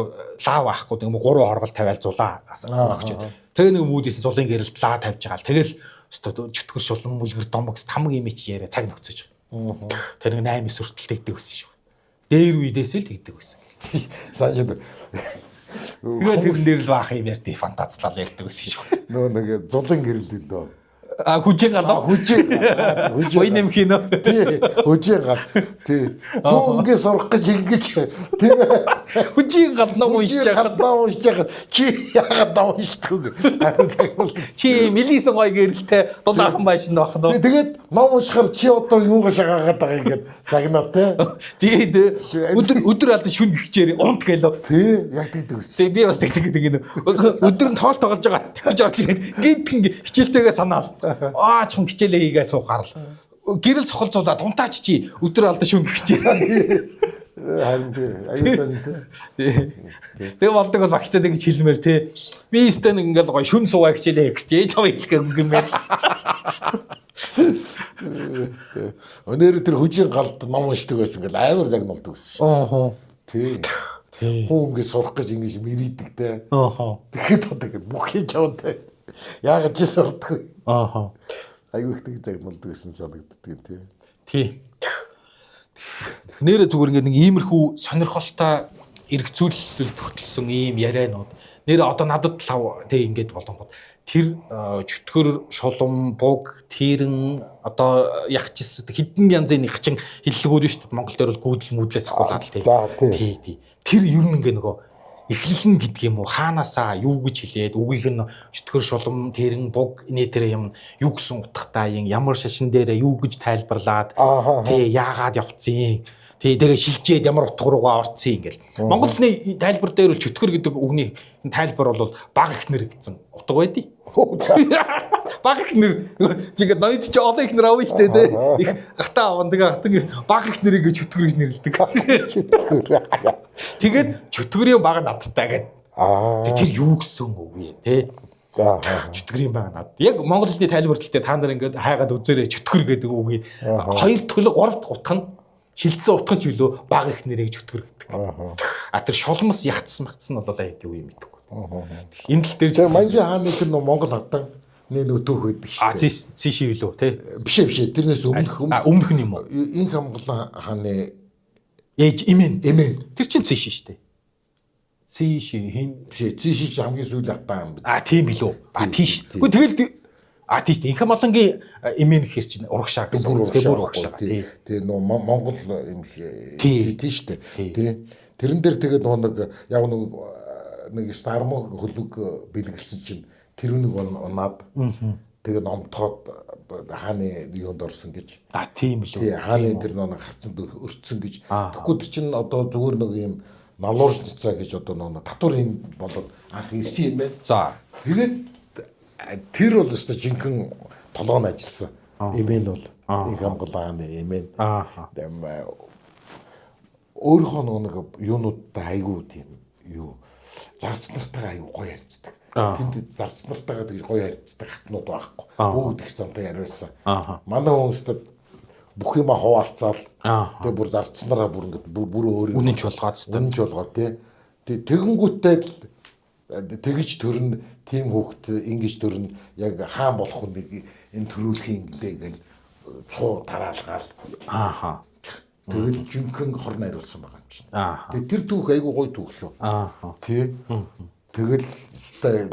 лав аахгүй нэг 3 хоргол тавиал зулаа. Тэгээ нэг мүүдээс зулын гэрэлт лаа тавьж байгаа л тэгэл өстө чөтгөр шулан мүлгэр домогс тамг юм чи яриа цаг нөхцөж байгаа. Тэр нэг 8 хүртэл тэгдэг байсан шүү. Дээр үедээс л тэгдэг байсан. Сайн. Тэгээд тэрнэр л баах юм ярьдээ фантазлал ярьдаг байсан шүү. Нөгөө нэг зулын гэрэл лөө. Хүжээ галаа. Ой нэмхий нөө. Тий. Хүжээ гал. Тий. Хөө ингэ сурах гэж ингэж тий. Хүжээ галнаа уншиж байгаа. Чи яагаад уншдаг? Чи милисэн гой гэрэлтэй дулаахан байшин байх нь. Тэгээд ном уншихаар чи одоо юугаа шагаагаад байгаа ингэж загнаа тий. Өдөр алдан шүн гихчээр унт гэлөө. Тий. Яг тэгдэг. Тэг би бас тэгдэг өдөр нь тоол тоглож байгаа. Тэгж орж ирээд гинт хичээлтэйгээ санаал. Чхон хичээлээ хийгээ суух гарал. Гэрэл сохолцуулаад тунтаач чи өдөр алдан шүн гихчээр. Харин тий. Аюулсан тий. Тэгээ болдог бол багштай гэж хэлмээр тий. Би өстө нэг ингээл гоё шүн суугаа хичээлээ хийх гэж чам хэлэх юм байна. Өнөөдөр тэр хөжийн галд ном уншдаг байсан гэл амар загнуулдаг байсан шүү. Аа. Тий. Хүн ингэ сурах гэж ингэж мэрийдэг те. Аа. Тэгэхэд одоо бүх юм чавтай. Яагаад ч сурдаг. Аа. Айгуу их тэг загнуулдаг байсан санагддаг юм тий. Тий. Нэрэ зүгээр ингээд нэг иймэрхүү сонирхолтой эргцүүлэлт тогтолсон ийм ярианууд нэр одоо надад лав тэг ингээд болонгод тэр чөтгөр шулам буг тэрэн одоо ягчс хэдэн янзын нэгчин хиллэгүүд нь шүү дээ Монгол дээр бол гүйдэл мүдлээс ахуулаад тий. Тий. Тэр ер нь ингээ нөгөө эхлэлэн гэдэг юм уу хаанаасаа юу гэж хэлээд үгийг нь чөтгөр шулам тэрэн буг нэтэр юм юу гэсэн утгатай юм ямар шашин дээрээ юу гэж тайлбарлаад тий яагаад явцیں۔ Тий тэгээ шилжээд ямар утга руугаа орцсон ингээл. Монголны тайлбар дээр бол чөтгөр гэдэг үгний тайлбар бол баг ихнэр гэсэн утга байдий. Баг ихнэр чигээ ноёд ч олон ихнэр авна штэ тий. Их гата авна тэгээ баг ихнэрийг чөтгөр гэж нэрлэдэг. Тэгээд чөтгөрийн баг надтай гэдэг. Тэр юу гэсэн үг вэ тий. Чөтгөрийн баг над. Яг монгол хэлний тайлбар дээр та нар ингээд хайгаад үзээрэй чөтгөр гэдэг үгийг хоёр төлөв гурав дахь утга нь шилцсэн утган ч билүү баг их нэрийг чөтгөр гэдэг. Тэр шулмас ягцсан магцсан бол яг юу юм мэддэг. Энэ тал дээр тэр Манжи хааны тэр Монгол хатан нөтөөх байдаг шүү. Циши билүү те. Биш тэрнээс өмнөх нь юм уу? Инх Монгол хааны ээж имэн. Тэр чинь циши шүү дээ. Циши хин циши хамгийн сүүл хатан юм. Тийм билүү. Тийш. Гэхдээ тэгэл тийм инх Монголын имэн гэхэр чинь урагшаа гэсэн. Тэгээ нөө Монгол юм тийм шүү дээ. Тий. Тэрэн дээр тэгээд нэг яг нэг стармог хөлөг бэлгэлсэн чинь тэр нэг унаад тэгээд номтоод хааны юунд орсон гэж. Тийм билүү. Тий хааны тэр нэг харцанд өртсөн гэж. Тэгэхгүй тэр чинь одоо зүгээр нэг юм налуурчцаа гэж одоо нэг татварын болоод анх ирсэн юм байна. За. Тэгээд тэр бол өстой жинхэнэ толгойн ажилласан. Имэн бол их хамгаалааны имэн. Өөрийнхөө нэг юунуудтай айгүй тийм юу зарц нартайгаа айгүй гоё харьцдаг. Тэнд зарц нартайгаа тэгж гоё харьцдаг хатнууд байхгүй. Бүгд их замтай яриасан. Манай хүмүүстэй бүх юма хуваалцаал. Тэгээ бүр зарц нараа бүр ингэ бүр өөр үнэнч болгоод тий. Тэгэнгүүтээ тэгж төрн тим хүүхд ингэж төрн яг хаан болох хүнийг энэ төрүүлэх инглээ гэл цуу тараалгаал. Тэгэл жинхэнэ хор найруулсан байгаа юм чинь. Тэгээ тэр түүх айгүй гоё түүх шүү. Тий. Тэгэл тэр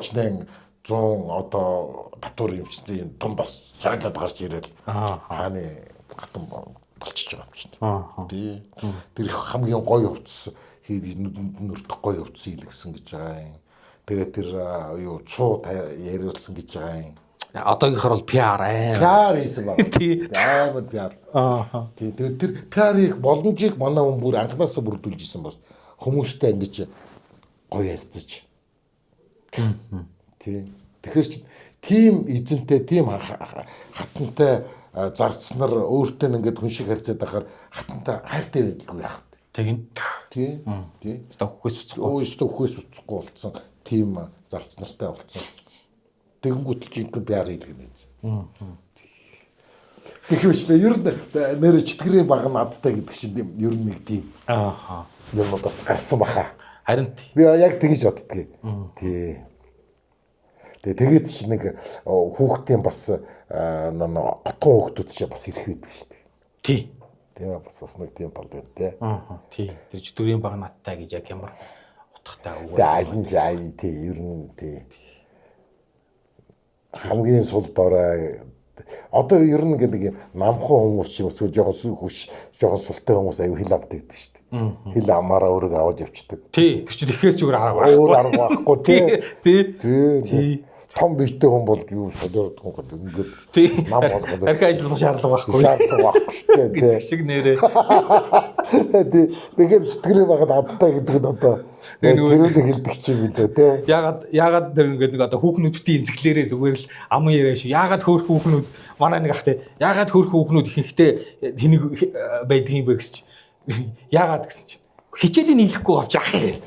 хичнээн 100 одоо татвар юмчдын том бас цайлаад гарч ирэл хааны хатан болчихж байгаа юм чинь. Тий. Тэр хамгийн гоё хувцас нүднөрдөх гоё хувцас илгэсэн гэж байгаа юм. Тэгээд тэр юу цуу яриулсан гэж байгаа юм. Одоогийнхор бол PR хийсэн байна. Тий. Амар PR. Тий. Тэгээд тэр PR их боломжийг манай хүн бүр анхнаасаа бүрдүүлж исэн бас хүмүүстэй ингэж гоё ярилцаж. Тий. Тэгэхээр чи тим эзэнтэй, тим хатантай зарцснаар өөртөө ингээд хүн шиг харьцаад байхаар хатантай хайртай байдалгүй яах вэ? Тэгин. Тий. Тий. Өвхөөс уцахгүй. Өвхөөс уцахгүй болсон. Тим зарцнартай болсон. Тэгэнгүүт л жинхэнэ PR хийлгэн ийсэн. Тэгэхээр ч ер нь нэр читгэрийн баг надтай гэдэг чинь ер нь нэг тийм. Юм бас гарсан баха. Харин би яг тэгж боддгийг. Тий. Тэгээд ч нэг хүүхдийн бас отгон хүүхдүүд ч бас ирэх байдаг шүү дээ. Тий. Тийм бас нэг тийм бол байна те. Тий. Тэр читгэрийн баг надтай гэж яг ямар утгатай үг. Тий, ер нь тий. Хамгийн сул дорой одоо ер нь гэдэг намхан хүмүүс ч юм уу жоохон султай хүмүүс аюу хил авдаг гэдэг шүү дээ. Хил амаараа өөрөө аваад явчихдаг. Тий. Тэр чинь ихээс ч өөр арга байхгүй тий. Тий. Том бийтэй хүн бол юу солиорд хүн ингээд нам болгоод архи ажиллах шаардлага байхгүй. Шүү дээ. Тэг шиг нэрээ. Тэгээд сэтгэрээ байгаад адтай гэдэг нь одоо тэрүүл хэлдэг ч юм дээ тий. Ягаад тэр ингээд нэг одоо хүүхнүүдийн эмзэглээрээ зүгээр л ам яриа шүү. Ягаад хөөх хүүхнүүд манай нэг ах тий. Ягаад хөөх хүүхнүүд ихэнхдээ тэнийг байдаг юм бэ гэж чинь. Ягаад гэсэн чинь. хичээлийн нийлэхгүй авч яах юм.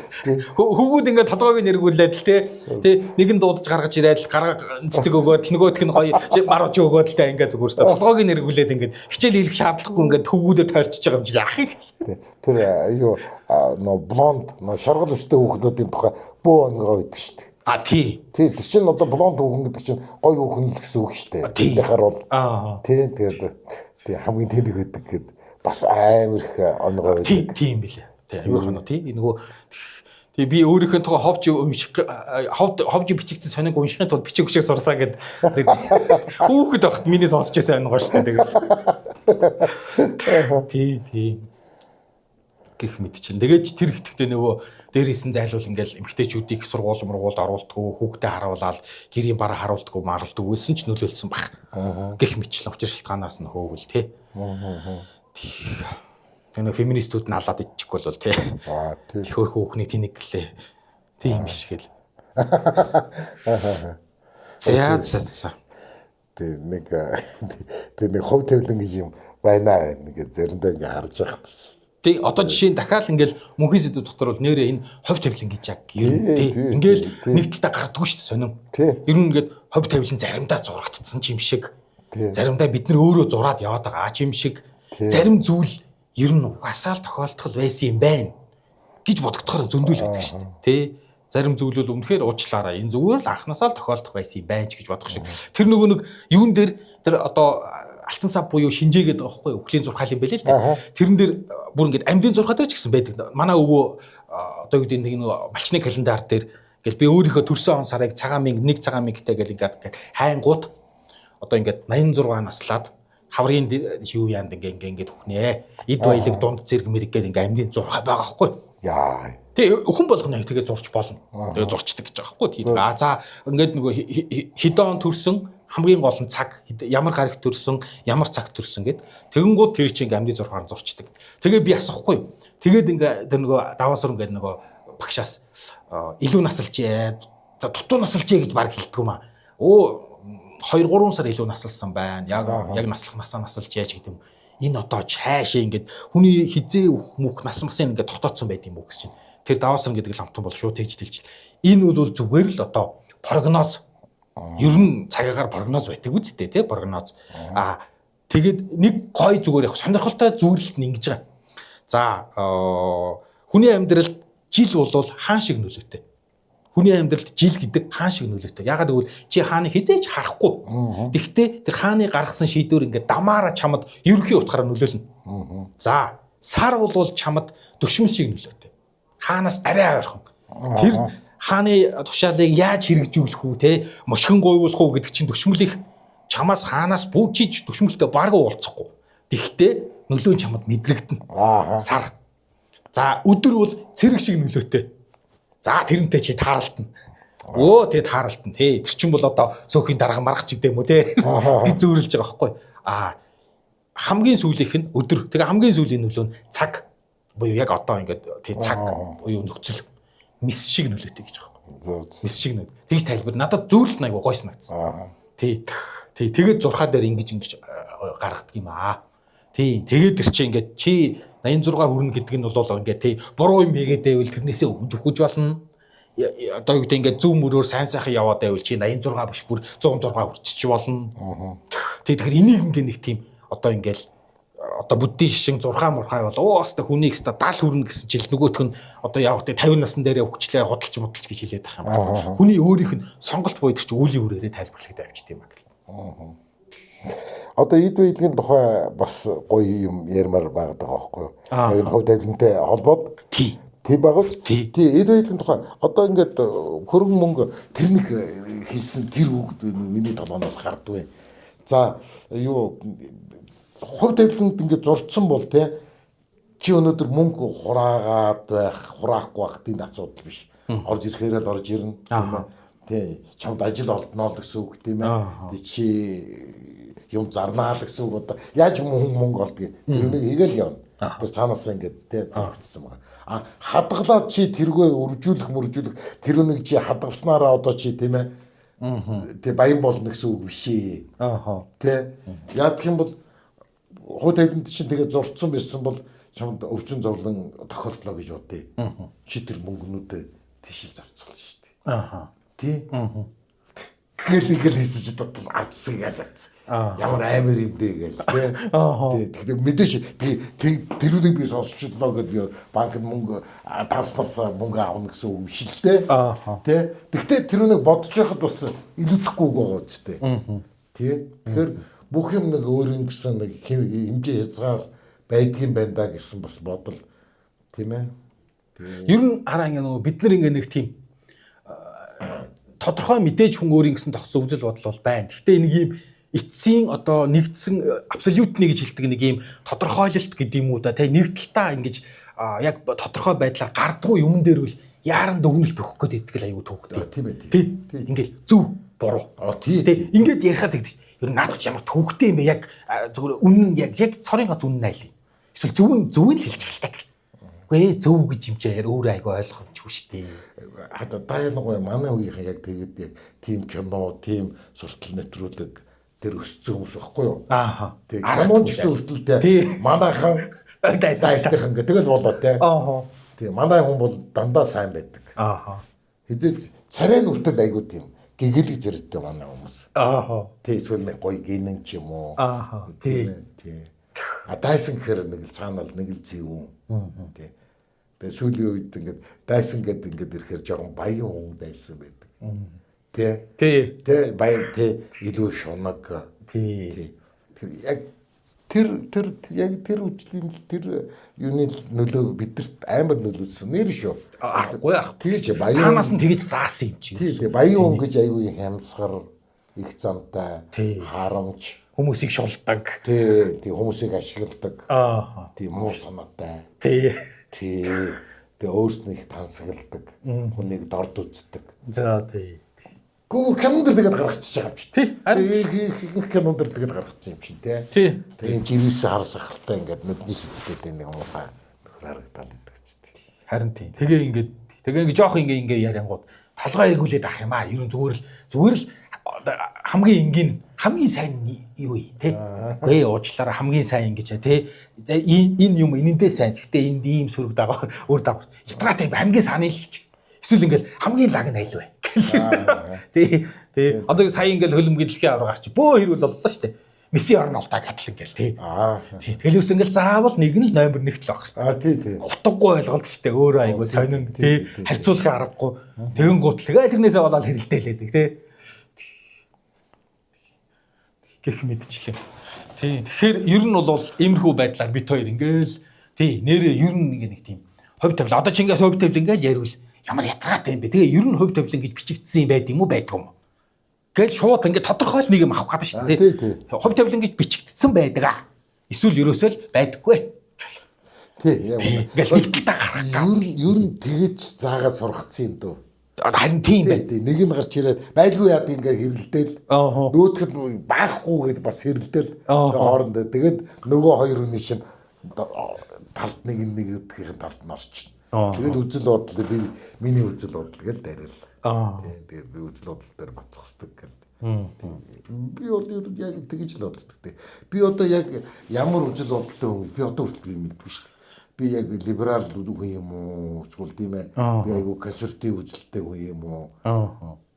Хөвгүүд ингээд толгойг нэргүүлээд л тий нэг нь дуудаж гаргаж ирээд л гарга цэцэг өгөөд нөгөөх нь гоё маруулж өгөөд л ингээд зүгээр шүү дээ. Толгойг нэргүүлээд ингээд хичээл хийх шаардлагагүй ингээд хөвгүүдээр тойрчиж байгаа юм чи яах юм. Тэр юу нөө блонд нөө шаргал өстэй хүүхдүүдийн тухай бөө өнгөө байдаг шүү дээ. А тий. Тэр чинь одоо блонд хүүхэн гэдэг чинь гоё хүүхэн л гэсэн үг шүү дээ. Тэгэхээр бол тий тэгээд хамгийн тэнэг байдаг гэд бас амар их өнгөө байдаг. Тийм билээ. Тий аюух нь тий нөгөө тэгээ би өөрийнхөө тухай ховж бичигдсэн сониг уншихын тулд бичиг хүчийг сурсаа гэд хүүхэд багт миний сонсч байсан өнгөө шүү дээ. Тэгээд тий гэх мэт чинь. Тэгээд тэр хэвтэгтээ нөгөө дээрээс нь зайлуул ингээл эмгтээчүүдийг сургууль оруулдаггүй, хүүхдээ харуулаад гэрийн бараа харуулдаггүй, маралдаггүй гэсэн ч нөлөөлсөн баг. Гэх мэтчлэн учир шалтгаанаас нь хөөгөл тий. Тэр феминистүүд нь алаад идчихгүй бол тий. Хөрх хүүхний тэнэг гэлээ. Тийм биш гэл. За. Тэр нэг хов тавилан гэж юм байна нэг заримдаа ингээ харж яхад. Тий одоо жишээ нь дахиад ингээл мөнхийн сэдв дотор бол нэрээ энэ хов тавилан гэж яг ер нь тий ингээл нэг талдаа гардггүй шүү дээ сонин. Ер нь ингээд хов тавилан заримдаа зурагдсан ч юм шиг. Заримдаа бид нар өөрөө зураад яваад байгаа ч юм шиг. Зарим зүйл ер нь угаасаа л тохиолдол байсан юм байна гэж бодогдохоор зөндөл байдаг шүү дээ. Тий зарим зүйл бол үнэхээр уучлаарай. Энэ зүгээр л анханасаа л тохиолдох байсан юм байна ч гэж бодох шиг. Тэр нөгөө нэг юун дээр тэр одоо алтан сав буюу шинжээ гэдэг байгаа байхгүй өхлийн зурхаал юм байлээ л дээ. Тэрэн дээр бүр ингээд амьдын зурхаа дээр ч гэсэн байдаг. Манай өвөө одоо юу гэдэг нэг малчны календар дээр ингээл би өөрийнхөө төрсөн он сарыг цагаан мянга нэг цагаан мянгтай гэл ингээд хайнгууд одоо ингээд 86 наслаад хаврын юу яанд ингээд хүнээ. Эд баялаг дунд зэрэг мэрэг гэдэг ингээд амьдын зурхаа байгаа байхгүй. Яа. Тэгээ хүн болгоно тэгээ зурч болно. Тэгээ зурчдаг гэж байгаа байхгүй. Тийм. За ингээд нөгөө хэдэн он төрсөн хамгийн гол нь цаг ямар гарагт төрсөн ямар цагт төрсөн гэд тэгэнгүүт тэр чинь ингээм амьдын зургаар зурчдаг. Тэгээ би асахгүй. Тэгээд ингээ тэр нөгөө даваасар ингээ нөгөө багшаас илүү насалжээ дутуу насалжээ гэж баг хэлдэг юм аа. 2-3 сар илүү насалсан байна. Яг наслах насаа насалжээ ч гэдэг юм. Энэ одоо чаашаа ингээд хүний хизээ мөх нас масын ингээд тогтооцсон байд юм уу гэж чинь. Тэр даваасар гэдэг ламтан бол шууд тэгж дэлж. Энэ бол зүгээр л одоо прогноз. Ер нь цагаагаар прогноз байдаг үстэй тий прогноз. Тэгээд нэг гой зүгээр яг сонирхолтой зүйлд нь ингэж байгаа. За хүний амьдралд жил бол хаан шиг нөлөөтэй. Хүний амьдралд жил гэдэг хаан шиг нөлөөтэй. Ягаад гэвэл чи хааны хизээч харахгүй. Тэгвэл тэр хааны гаргасан шийдвэр ингээд дамаараа чамд ерөнхий утгаараа нөлөөлнө. За сар бол чамд дүшмэл шиг нөлөөтэй. Хаанаас арай ойрхон. Тэр хааны тушаалыг яаж хэрэгжүүлэх үү те мушгин гуйвуулах уу гэдэг чинь дүшмэлих чамаас хаанаас бүжиж дүшмэлтэй бараг уулзахгүй. Тэгвэл нөлөө чамд мэдрэгдэнэ. Сар. За өдөр бол цэрэг шиг нөлөөтэй. За тэрнтэй чи тааралтна. Тэгээ тааралтна те. Тэр чинь бол одоо сөөхийн дарга маргач гэдэг юм уу те. Би зөөрлж байгаа байхгүй. Хамгийн сүүлийнх нь өдөр. Тэгээ хамгийн сүүлийн нөлөө нь цаг буюу яг одоо ингээд те цаг буюу нөхцөл мис шиг нөлөөтэй гэж байгаа юм. Мис шиг нөлөө. Тэгж тайлбар. Надад зөөрлөлт айгу гой санагдсан. Тэгээд зурхаа дээр ингэж гаргадаг юм аа. Тэгээд тэр чинь ингээд чи 86 хүрнэ гэдэг нь бол ингээд буруу юм хийгээд байвал тэрнээсээ өгж болно. Одоо юу гэдэг ингээд зөв мөрөөр сайн сайхан яваад байвал чи 86 биш бүр 106 хүрчих болно. Тэгэхээр энийг ингээд нэг тийм одоо ингээд одоо буддийн шишин 6 мурхай бол өөстө хүнийг өстө 70 хүрнэ гэсэн чил нөгөөх нь одоо явах тэ 50 насн дээрээ хөвчлээ худалч модалч гэж хэлээд байх юм байна. Хүний өөрийнх нь сонголт буйдаг чи үүлийн үрээрээ тайлбарлахад авчт юм аа. Одоо эд баялагын тухай бас гоё юм ярмаар байгаа байхгүй юу? Энэ хов тавилантай холбоод тий багц. Тий эд баялагын тухай одоо ингээд хөрөнгө мөнгө тэр нэг хийсэн тэр үг миний толгоноос гардгүй. За юу хов тавиланд ингээд зурцсан бол те чи өнөөдөр мөнгө хураагаад байх хураахгүй байх тийм асуудал биш. Орж ирэхээр л орж ирнэ. Тий чамд ажил олдноо л гэсэн үг тийм ээ. Тий чи юм зарнаа л гэсэн үг одоо яаж мөнгө олдгийг тэр нэг хийгээл явна. Тэр цаанаас ингээд тий зурагдсан байгаа. Хадгалаад чи тэргөө үржүүлэх тэр нэг чи хадгалснараа одоо чи тийм ээ. Тий баян болно гэсэн үг биш ээ. Тий яадах юм бол хуу тавиланд чинь тэгээ зурцсан байсан бол чамд өвчин зовлон тохиолдлоо гэж бодъё. Чи тэр мөнгнүүдээ тийшээ зарцуулна шүү дээ. Ааха. Тий. Тэгэл хийсэж дотор ардсан гэж байна. Ямар амар юм дээ гээл тий. Тэгэхээр мэдээж би тэрүүдийг би сонсчлоо гэд би банкнд мөнгө данснаас мөнгө авах гэсэн үг биш л дээ. Тий. Гэхдээ тэрүүнийг бодож байхад бас илүүдэхгүй байгаа үстэй. Тий. Тэгэхээр бүх юм нэг өөрийн гэсэн нэг хэмжээ хязгаар байдгийн байна да гэсэн бас бодол тийм ээ. Ер нь хараа ингээ нөгөө бид нар ингээ нэг тийм тодорхой мэдээж хүн өөрийн гэсэн тогтсон үзэл бодол бол байна. Гэхдээ нэг юм эцсийн одоо нэгдсэн абсолютны гэж хэлдэг нэг юм тодорхойлолт гэдэг юм уу да тий нэг талтаа ингэж яг тодорхой байдлаар гардгүй юм дээр үл яаран дүгнэлт өгөх гээд идэх л аюу төвхтэй. Тийм ээ. Тий. Ингээл зөв буруу. Тий. Ингээд ярихад тэгдэж. Ер нь надад ч ямар төвхтэй юм бэ яг зөвхөн үнэн яг цорын гац үнэн айл. Эсвэл зөв нь хэлж хэлдэг. Үгүй зөв гэж юм чи өөрөө айгу ойлгомжгүй шүү дээ. Одоо дайлаггүй манай үеийнхэн яг тэгээд яг тийм кино, тийм суртал нэвтрүүлэг тэр өссөн хүмүүс байхгүй юу? Ааха. Тийм кинон ч гэсэн хүртэлтэй манайхан дайстайхан гэдэг л болоо те. Ааха. Тийм манай хүн бол дандаа сайн байдаг. Ааха. Хизээч царай нүртэл айгу тийм гэгээлэг зэрэгтэй манай хүмүүс. Ааха. Тийм эсвэл нэг гоё гинэн ч юм уу. Ааха. Тийм. Дайсан гэхээр нэг л цаанал нэг л зэвүүн. Тийм. Тэгээ сүүлийн үед ингээд дайсан гэдэг ингээд ирэхээр жоохон баян хүн дайсан байдаг. Тэ баян тэ илүү шунаг. Тий. Яг тэр үжлийн тэр юуны нөлөө бидэрт амар нөлөөсөн нэр шүү. Арахгүй. Тий баян цаанаас нь тэгж заасан юм чи. Тий баян хүн гэж аягүй хямсгар их замтай харамж хүмүүсийг шулдаг. Тий хүмүүсийг ашигладаг. Тий муу санаатай. Тий. Тэгээ өөрснөө их тансагладаг. Хүнийг дорд үздэг. За тий. Гүү кинонд тэгээд гаргачихж байгаа юм чи. Тий. Их кинонд тэгээд гаргацсан юм чи тий. Тэгээ живээс харс ахaltaа ингээд нүдний хөвгөд нэг юм хаа харагдаад байдаг ч. Харин тий. Тэгээ жоох ингээ яриангууд толгой эргүүлээд ах юм аа. Ер нь зүгээр л хамгийн энгийн хамгийн сайн юу тий. Гээ уучлаараа хамгийн сайн ингэж тий. Энэ юм энэндээ сайн. Гэхдээ энд ийм сүрэг дагаа өөр дагавар. Ятраатай хамгийн санаа хэлчих. Эсвэл ингээл хамгийн лаг нь аль вэ? Тий. Одоо сая ингээл хөлбөмбөгийн дэлхийн авраг гарч бөө хэрүүл боллоо шүү дээ. Месси Арнолтаг адил ингээл тий. Тэгэл үс ингээл заавал нэг нь л номер 1-т л байх шүү дээ. Утгагүй ойлголт шүү дээ. Өөрөө айгуу сонин тий. Харьцуулахын аргагүй. Тэгэн гутлага тэрнээсээ болоод хэрэлдээлээдэг тий. Гэх мэдчлээ. Тий. Тэгэхээр ер нь бол иймэрхүү байдлаар бит хоёр ингээл тий нэрээ ер нь нэг тийм хувь тавилан. Одоо ч ингээс хувь тавилан ингээл яриул ямар ятгаатай юм бэ. Тэгээ ер нь хувь тавилан гэж бичигдсэн юм байд юм уу байдгүй юм. Тэгэл шууд ингээд тодорхойл нэг юм авах гэдэг шүү дээ. Тий. Хувь тавилан гэж бичигдсэн байдаг аа. Эсвэл ерөөсөө л байдаггүй. Тий. Яг үнэ. Нэгдэлтэй гарах гал. Ер нь тэгэж заагаад сургацсан юм дөө. Харин тийм бай. Нэг нь гарч ирээд байлгүй яад ингээ хэрэлдээл. Нөөдгөл баахгүй гэд бас хэрэлдээл хоорондоо. Тэгээд нөгөө хоёр хүний шин талд нэг нэгдхийн талд нь орчихно. Тэгээд үзэл бодол би миний үзэл бодол гэж дарил. Тэгээд би үзэл бодол дээр бацхсдаг гэл. Би бол яг тэгж л боддог те. Би одоо яг ямар үзэл бодолтой хүн би одоо хүртэл би мэдгүй шүү дээ. Би яг либерал хүн юм уу? Эсвэл тийм ээ. Би айгу консерватив үзэлтэй хүн юм уу?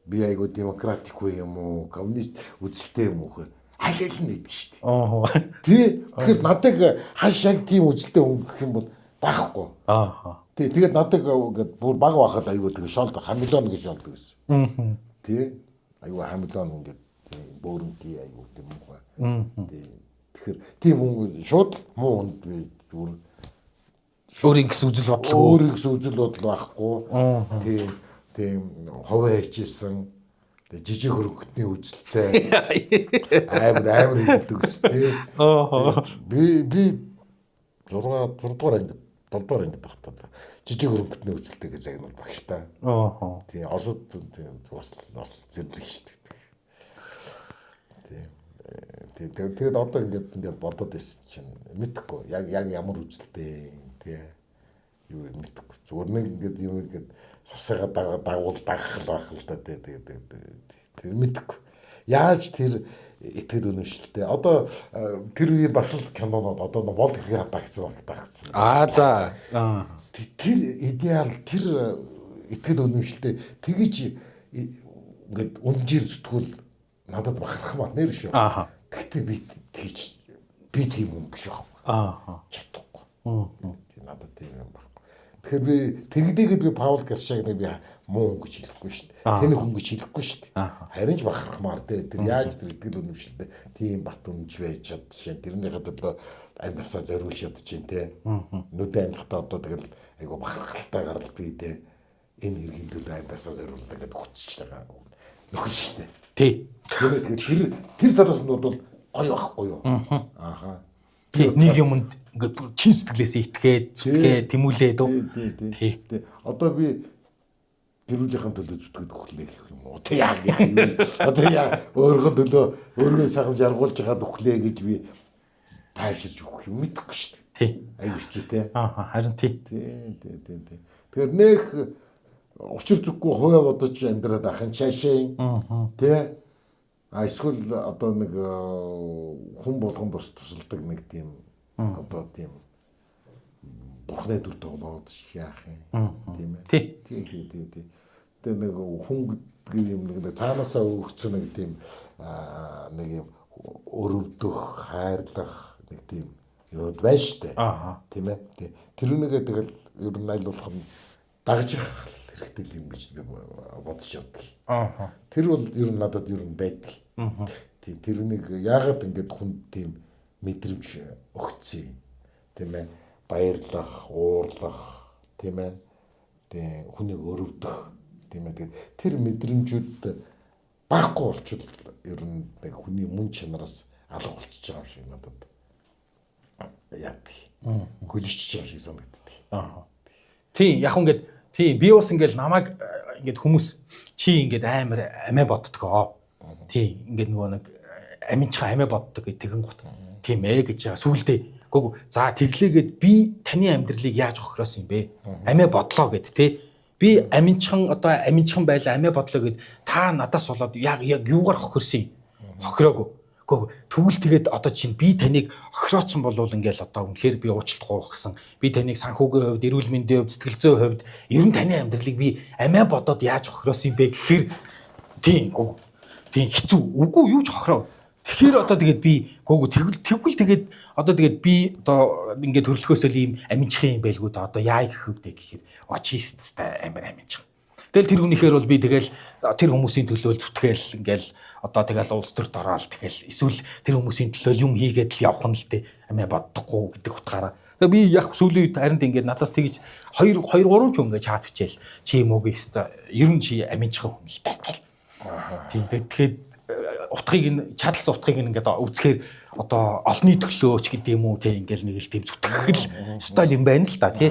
Би айгу демократик хүн юм уу? Коммунист үзэлтэй юм уу? Аль аль нь гэдэг шүү дээ. Тий. Тэгэхээр надад хаш яг тийм үзэлтэй хүн гэх юм бол байхгүй. Тий. Тэгээд надад ингээд бүр баг байхад айгу тэг шолд хамилон гэж шолдог гэсэн. Тий. Айгу хамилон ингээд бөөрөнки айгу тийм юм. Тий. Тэгэхээр тийм хүн шууд муу хүнд би зүгээр өөрийн гэсэн үзэл бодол. Өөрийн гэсэн үзэл бодол байхгүй. Тийм ховоо хийжсэн. Жижиг хөрөнгөтний үзэлтэй. Амар хэлдэг гэсэн. Би 6 дугаар анги 7 дугаар анги багтаад жижиг хөрөнгөтний үзэлтэй гэж загнуул багштай. Тийм Оросд бас зэрлэг шүү дээ. Тэгээд одоо ингээд бодоод байсан чинь мэдхгүй яг ямар үзэлтэй тий юу мэдхгүй зүгээр нэг ингээд юм ингээд савсаага дагах байх л да тэгээд мэдхгүй яаж тэр итгэл үнэмшилтэй. Одоо тэр үеийн бас л кинонод одоо болд хэрэг хатагцсан багтагцсан. За. Тэр идеал тэр итгэл үнэмшилтэй тэгэж ингээд үнжир зүтгүүл надад бахарх маа нэр шүү. Гэхдээ би тийм юм биш баг. Чадахгүй. Надад тийм юм баг. Тэгэхээр би тэгдээгээд би Паул Гершагныг би муу хүн гэж хэлэхгүй шүү дээ. Тэнэг хүн гэж хэлэхгүй шүү дээ. Харин ч бахархмаар дээ. Тэр яаж тэр итгэл үнэмшилтэй тийм бат үнж байж чадчихээн. Тэрний хадад одоо амьдасаа зориулж чадчихээн те. Нүдэ амьдахтаа одоо тэгэл айгу бахархалтай гарал би дээ. Энэ хэргийн төлөө амьдасаа зориулдаг гэдэг хүчтэй байгаа. Нөхөр шүү дээ. Тий. Тэр тараас нь бол гоё байхгүй юу? Нэг юмд ингээд чин сэтгэлээсээ итгээд, зүтгээд, тэмүүлээд үү? Тий. Одоо би гэрүүлийнхэн төлөө зүтгээд өглөө гэх юм уу? Тэг яа. Одоо яа өөрийнхөө төлөө өөргөө сайхан жаргуулж хагаад өглөө гэж би тайвширч өгөх юм мэдэхгүй шүү дээ. Тий. Аюу хэцүү те. Харин тий. Тий. Тэгэхээр нэх учир зүггүй хуваа бодож амьдраад ахын чаашаа. Тий. Эсвэл одоо нэг хүн болгон тусалдаг нэг тийм одоо тийм бурхны дүр тоглоод яах юм тийм ээ. Тий. Тэгээ нэг хүн гэдэг юм нэг цаанаасаа өгсөн нэг тийм нэг юм өрөвдөх, хайрлах нэг тийм юм байна штэ. Тийм ээ. Тэрүүнийгээ тэгэл ер нь аль болох дагж хэрэгтэй юм гэж би бодож явдаг. Тэр бол ер нь надад ер нь байдаг. Тэрнийг яагаад ингэж хүнд тийм мэдрэмж өгцөө тийм ээ. Баярлах, уурлах тийм ээ. Тэгээ хүнийг өрөвдөх тийм ээ. Тэр мэдрэмжүүд багхгүй болчихвол ер нь нэг хүний мөн чанараас алга болчихж байгаа юм шиг надад яадаг. Гөлжиж байгаа шиг санагддаг. Тийм яг ингээд тийм би бас ингээд намайг ингээд хүмүүс чи ингээд амар амиа боддгоо. Тийм ингээд нөгөө нэг аминчаа амиа боддог гэх тэгэн гут. Тийм ээ гэж сүулдэ. Гүг за тэглээгээд би таны амьдралыг яаж хохиросон юм бэ? Амиа бодлоо гэд тий. Би аминчхан одоо аминчхан байлаа амиа бодлоо гэд та надаас болоод яг юугаар хохирсон юм? Хохироогүй. Тэгвэл тэгээд одоо чинь би таныг хохирооцсон болвол ингээл одоо үнэхээр би уучлалт гуйхсан. Би таныг санхүүгийн хувьд, эрүүл мэндийн хувьд, сэтгэл зүйн хувьд ер нь таны амьдралыг би амиа бодоод яаж хохироосон юм бэ гэхээр тийм хэцүү. Үгүй юу ч хохироо. Тэгэхээр одоо тэгээд би тэгвэл тэгээд одоо тэгээд би одоо ингээд төрлөхөөсөө ийм аминчхан юм байлгүй да одоо яа гэх вэ гэхээр очисттай амар аминчхан. Тэгэл тэр хүнийхээр бол би тэгэл тэр хүмүүсийн төлөө зүтгээл ингээл одоо тэгэл улс төрд ороод тэгэл эсвэл тэр хүмүүсийн төлөө юм хийгээд л явах нь л дээ амиа бодохгүй гэдэг утгаараа. Тэгээ би яг сүүлийн үед харин ингээд надаас тэгж 2 3 ч ингээд чат бичээл чи юм уу гэхээ ер нь чи аминчхан хүн л байгаад. Тийм тэгэхэд утгыг нь чадлсан утгыг ингээд үзэхээр одоо олонний төлөөч гэдэг юм уу те ингээл нэг л тийм зүтгэл стайл юм байна л та тий.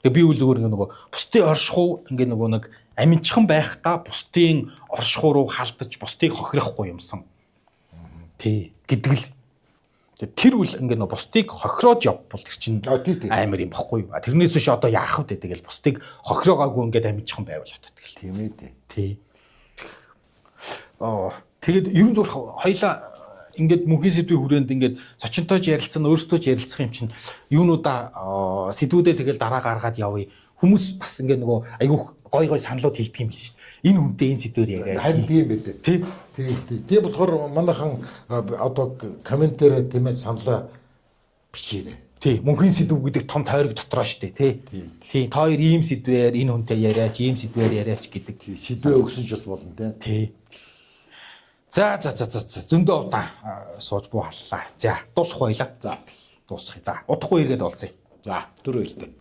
Тэгээ би үл зүгээр ингээ нөгөө бусдын оршихуу ингээ нөгөө нэг аминчхан байхдаа бусдын оршихуу руу халдаж бусдыг хохирохгүй юмсан. Тий гэдэг л тэр үл ингээ нөгөө бусдыг хохироож явбал тэр чинь амар юм баггүй юу. Тэрнээс биш одоо яах вэ тэгэл бусдыг хохироогаагүй ингээ аминчхан байвал хатдаг л. Тийм ээ тий. Тэгээд ерөн зур хоёлаа ингээд мөнхийн сэдвийн хүрээнд ингээд зочинтойч ярилцсан өөрсдөө ч ярилцах юм чинь юунуудаа сэдвүүдээ тэгэл дараа гаргаад явъя. Хүмүүс бас ингээд нөгөө айгүйх гой саналууд хэлдэг юм л шүү дээ. Энэ хүнтэй энэ сэдвээр яриа. Харин тийм байлээ. Тийм болохоор манайхан одоо комментээр тийм ээ саналаа бичээрэй. Тий мөнхийн сэдв гэдэг том тойрог дотроо шүү дээ тий. Та хоёр ийм сэдвээр энэ хүнтэй яриач ийм сэдвээр яриач гэдэг. Сэдвээ өгсөн ч бас болно тий. За зөндөө удаа сууж буу халлаа. За дуусах байлаа. За дуусах. За удахгүй иргэд олцъя. За 4 хэлтэй.